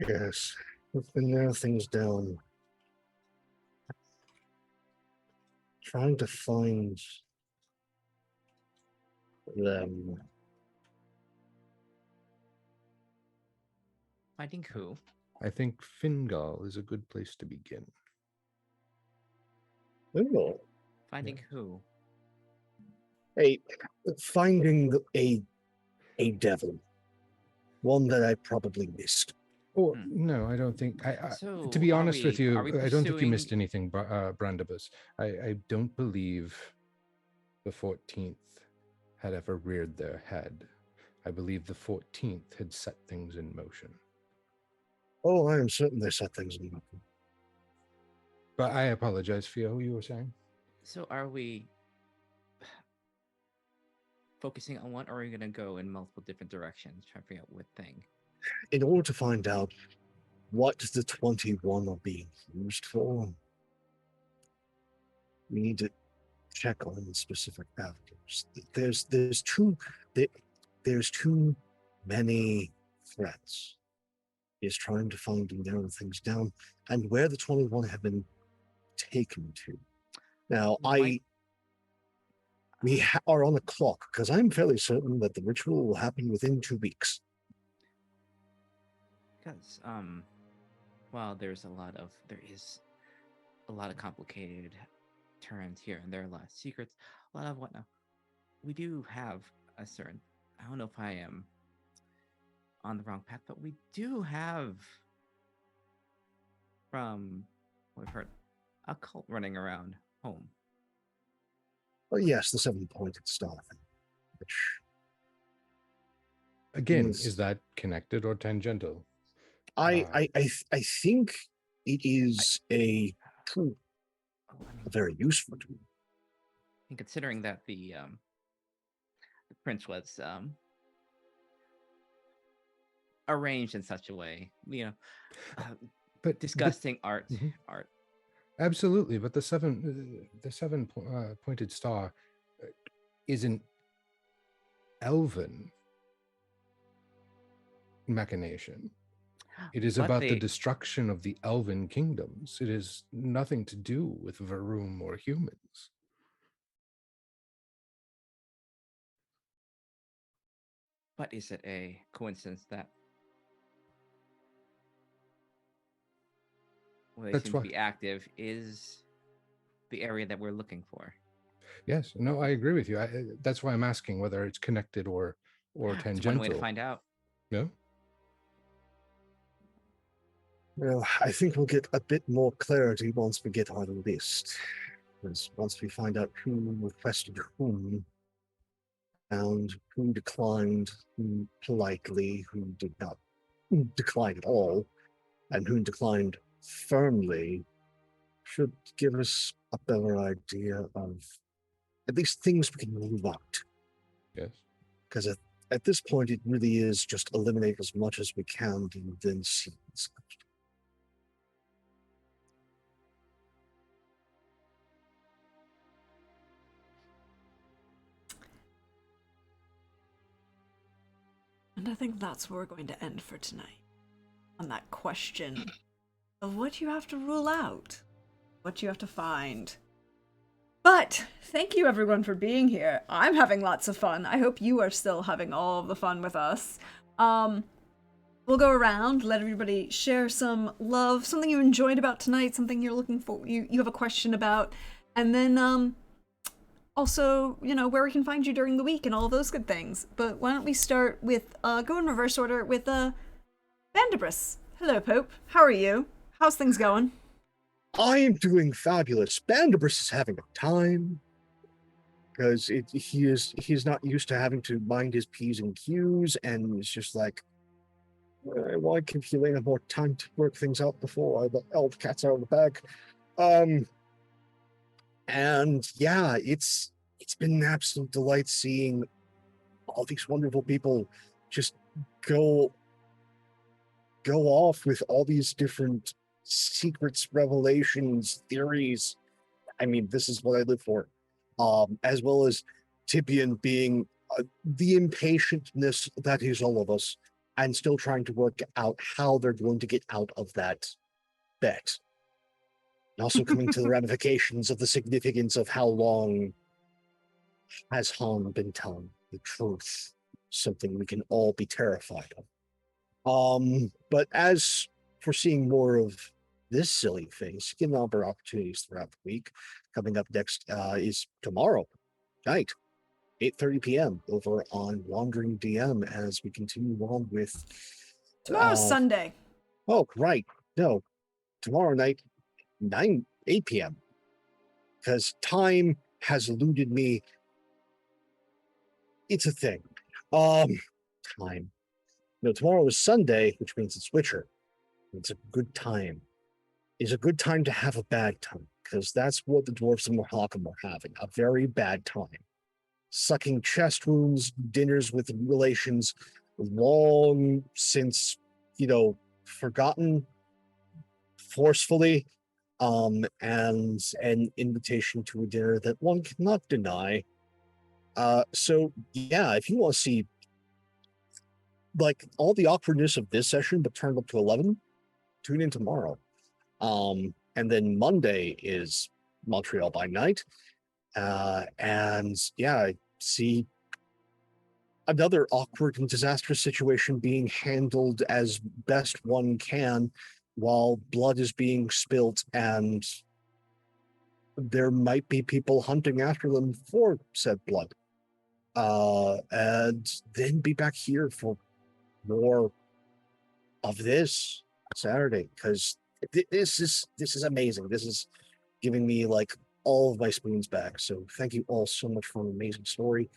Yes, we've been narrowing things down. Trying to find them. Finding who? I think Fingal is a good place to begin. Oh, Finding who? finding a devil, one that I probably missed. Or Hmm. no, I don't think. So To be are honest with we- you, are we I don't think you missed pursuing- anything, Brandibus. I don't believe the 14th had ever reared their head. I believe the 14th had set things in motion. Oh, I am certain they set things in motion. But I apologize, Fio, you were saying? So are we focusing on one, or are we going to go in multiple different directions, trying to figure out what thing? In order to find out what the 21 are being used for, we need to check on specific avenues. There's too many threats. Is trying to find and narrow things down, and where the 21 have been taken to. Now, Might- we are on a clock because I'm fairly certain that the ritual will happen within 2 weeks. Because while there is a lot of complicated turns here and there, a lot of secrets, a lot of whatnot. We do have a certain, I don't know if I am on the wrong path, but we do have, from what we've heard, a cult running around home. Oh yes, the 7-pointed star thing, which Again, Yes. is that connected or tangential? I think it is a tool, Oh, I mean, a very useful tool. and considering that the prince was arranged in such a way, But disgusting art. Mhm. Art. Absolutely, but the seven pointed star is an elven machination. It is But about the they- destruction of the elven kingdoms. It has nothing to do with Varum or humans. But is it a coincidence that where they That's seem to why- be active is the area that we're looking for? Yes, no, I agree with you. That's why I'm asking whether it's connected or It's tangential. one way to find out. Yeah. Well, I think we'll get a bit more clarity once we get our list. Because once we find out who requested whom, and who declined, who politely, who did not decline at all, and who declined firmly, should give us a better idea of at least things we can move out. Yes. Because at this point, it really is just eliminate as much as we can and then see what's left. And I think that's where we're going to end for tonight. On that question of what you have to rule out, what you have to find. But thank you everyone for being here. I'm having lots of fun. I hope you are still having all of the fun with us. We'll go around, let everybody share some love, something you enjoyed about tonight, something you're looking for, you have a question about, and then also, you know, where we can find you during the week and all of those good things. But why don't we start with, go in reverse order with, Vandibris. Hello, Pope. How are you? How's things going? I am doing fabulous. Bandibris is having a time because he is not used to having to mind his P's and Q's, and it's just like, why give Helena more time to work things out before the elf cat's out of the bag? And yeah, it's been an absolute delight seeing all these wonderful people just go off with all these different secrets, revelations, theories. I mean, this is what I live for. As well as Tibian being the impatientness that is all of us, and still trying to work out how they're going to get out of that bet. And also coming to the ramifications of the significance of how long has Han been telling the truth, something we can all be terrified of. But as for seeing more of this silly face, getting other opportunities throughout the week. Coming up next is tomorrow night, 8:30 p.m. over on Wandering DM as we continue on with Tomorrow's Sunday. Oh, right. No, tomorrow night, 8 p.m. Because time has eluded me. It's a thing. Time. No, tomorrow is Sunday, which means it's Witcher. It's a good time. It's a good time to have a bad time, because that's what the dwarves of Morhakim are having, a very bad time. Sucking chest wounds, dinners with relations long since, forgotten forcefully, and an invitation to a dinner that one cannot deny. So yeah, if you want to see like all the awkwardness of this session but turned up to 11, tune in tomorrow. And then Monday is Montreal by Night. And yeah, see another awkward and disastrous situation being handled as best one can while blood is being spilt, and there might be people hunting after them for said blood. And then be back here for more of this Saturday, because this is amazing. This is giving me like all of my spoons back. So thank you all so much for an amazing story,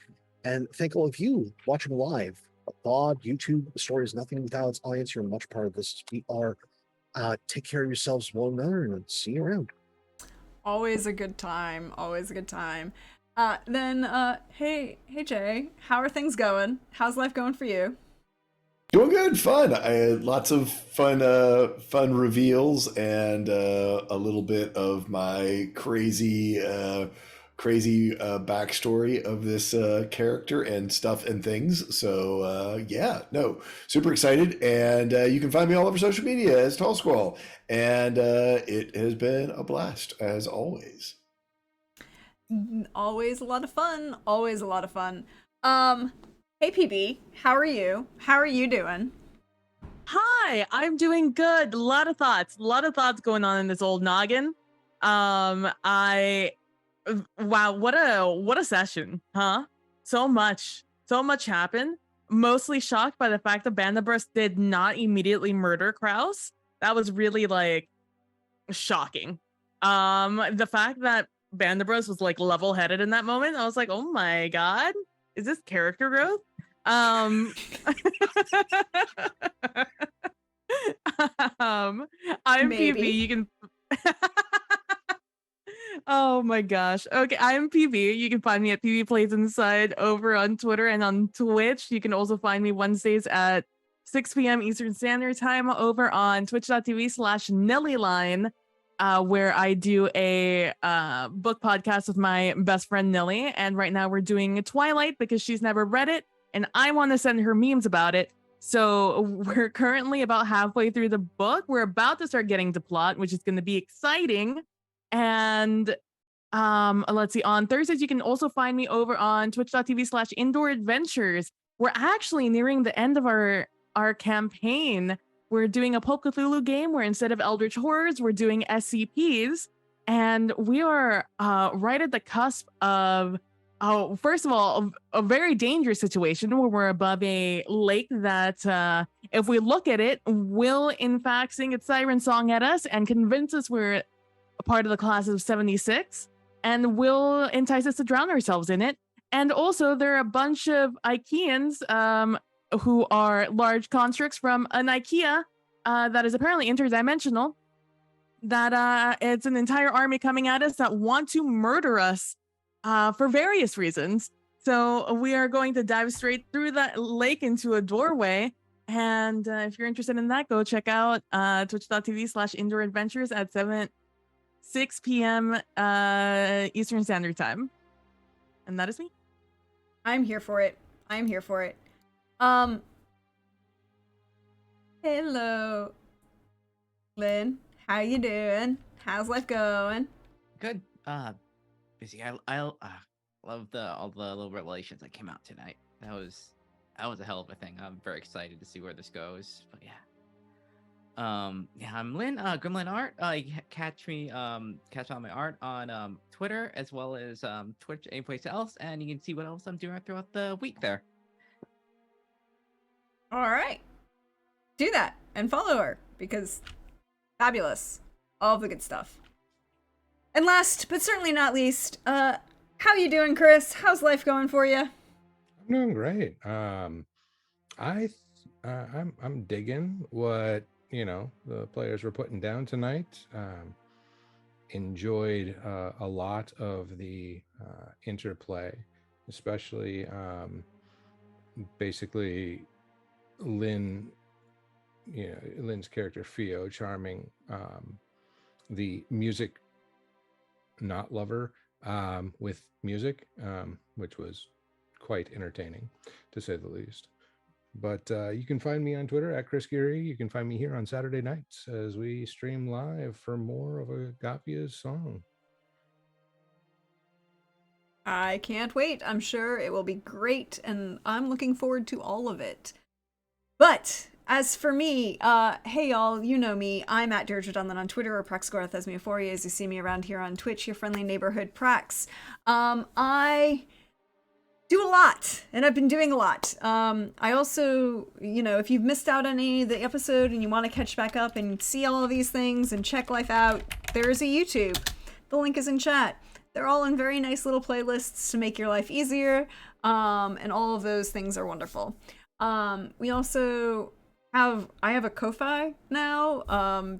and thank all of you watching live. VOD, YouTube, the story is nothing without its audience. You're much part of this. We are. Take care of yourselves, one another, and see you around. Always a good time. Always a good time. Hey Jay, how are things going? How's life going for you? Doing good, fun. I had lots of fun reveals and a little bit of my crazy backstory of this character and stuff and things. So super excited. And you can find me all over social media as Tall Squall. And it has been a blast as always. Always a lot of fun. Always a lot of fun. Hey PB, how are you? How are you doing? Hi, I'm doing good. A lot of thoughts going on in this old noggin. Wow, what a session, huh? So much happened. Mostly shocked by the fact that Bandabros did not immediately murder Kraus. That was really like shocking. The fact that Bandabros was like level-headed in that moment, I was like, oh my god, is this character growth? I'm Maybe. PB. You can oh my gosh. Okay, I'm PB. You can find me at PB Plays Inside over on Twitter and on Twitch. You can also find me Wednesdays at 6 p.m. Eastern Standard Time over on twitch.tv/NillyLine, where I do a book podcast with my best friend Nilly. And right now we're doing Twilight because she's never read it and I want to send her memes about it. So we're currently about halfway through the book. We're about to start getting to plot, which is going to be exciting. And let's see, on Thursdays, you can also find me over on twitch.tv/Indoor Adventures. We're actually nearing the end of our campaign. We're doing a Pulp Cthulhu game where instead of Eldritch Horrors, we're doing SCPs. And we are right at the cusp of, first of all, a very dangerous situation where we're above a lake that, if we look at it, will in fact sing its siren song at us and convince us we're a part of the class of 76 and will entice us to drown ourselves in it. And also there are a bunch of Ikeans who are large constructs from an IKEA that is apparently interdimensional, that it's an entire army coming at us that want to murder us for various reasons. So we are going to dive straight through that lake into a doorway And if you're interested in that, go check out twitch.tv/indoor adventures at 6 p.m. Eastern Standard Time. And that is me. I'm here for it. I'm here for it. Hello, Lynn. How you doing? How's life going? Good. Busy. I love all the little revelations that came out tonight. That was a hell of a thing. I'm very excited to see where this goes. But yeah. Yeah, I'm Lynn, Gremlin Art. You can catch all my art on Twitter as well as Twitch, anyplace else, and you can see what else I'm doing throughout the week there. All right. Do that and follow her because fabulous. All the good stuff. And last but certainly not least, how you doing, Chris? How's life going for you? I'm doing great. I'm digging what the players were putting down tonight. Enjoyed a lot of the interplay, especially basically Lynn's character Fio charming the music not lover with music, which was quite entertaining to say the least. But you can find me on Twitter at Chris Geary. You can find me here on Saturday nights as we stream live for more of Agapia's song. I can't wait. I'm sure it will be great, and I'm looking forward to all of it. But as for me, hey y'all, you know me. I'm at Deirdre Dunlin on Twitter or Praxgorath as Euphoria, as you see me around here on Twitch, your friendly neighborhood Prax. I do a lot, and I've been doing a lot. I also, if you've missed out on any of the episode and you want to catch back up and see all of these things and check life out, there is a YouTube. The link is in chat. They're all in very nice little playlists to make your life easier, and all of those things are wonderful. We also I have a Ko-Fi now.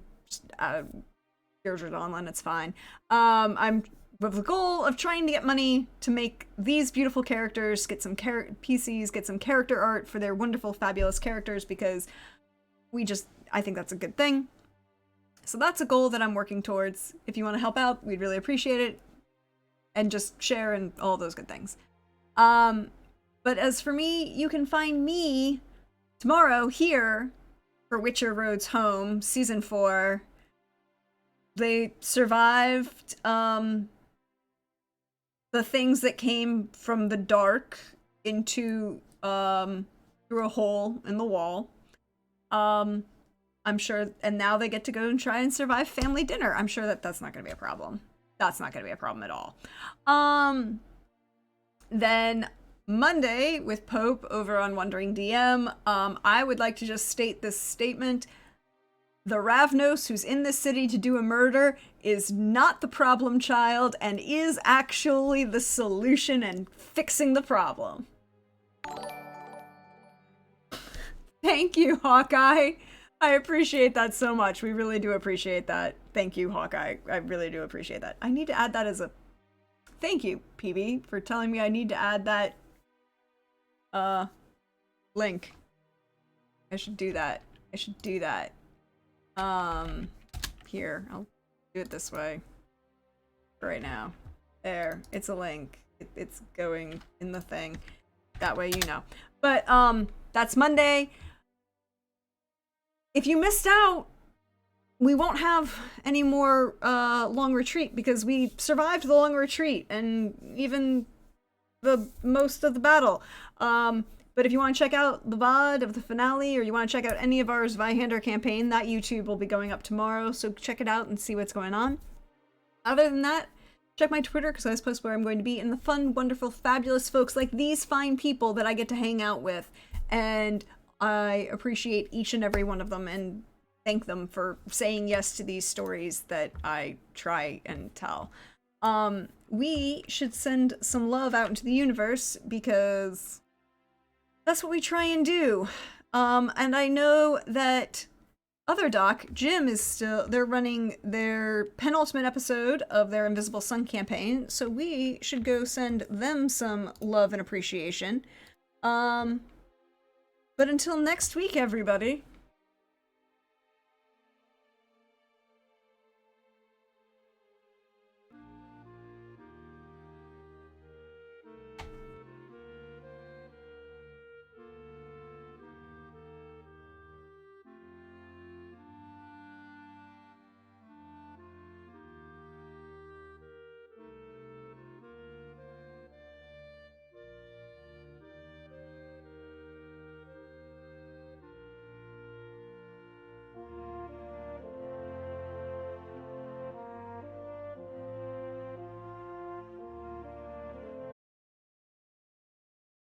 Deirdre Online, it's fine. I'm with the goal of trying to get money to make these beautiful characters, get some PCs, get some character art for their wonderful, fabulous characters, because I think that's a good thing. So that's a goal that I'm working towards. If you want to help out, we'd really appreciate it. And just share and all those good things. But as for me, you can find me tomorrow here for Witcher Roads Home, Season 4. They survived the things that came from the dark into through a hole in the wall. I'm sure, and now they get to go and try and survive family dinner. I'm sure that's not going to be a problem. That's not going to be a problem at all. Then Monday with Pope over on Wandering DM, I would like to just state this statement. The Ravnos who's in this city to do a murder is not the problem child and is actually the solution and fixing the problem. Thank you, Hawkeye. I appreciate that so much. We really do appreciate that. Thank you, Hawkeye. I really do appreciate that. I need to add that as a... Thank you, PB, for telling me I need to add that link. I should do that. Here, I'll do it this way right now. There, it's a link. It's going in the thing. That way you know. But that's Monday. If you missed out, we won't have any more long retreat because we survived the long retreat and even the most of the battle. But if you want to check out the VOD of the finale, or you want to check out any of our Zweihander campaign, that YouTube will be going up tomorrow, so check it out and see what's going on. Other than that, check my Twitter, because I post where I'm going to be, and the fun, wonderful, fabulous folks like these fine people that I get to hang out with. And I appreciate each and every one of them, and thank them for saying yes to these stories that I try and tell. We should send some love out into the universe, because that's what we try and do. And I know that other doc, Jim, they're running their penultimate episode of their Invisible Sun campaign, so we should go send them some love and appreciation. But But until next week, everybody.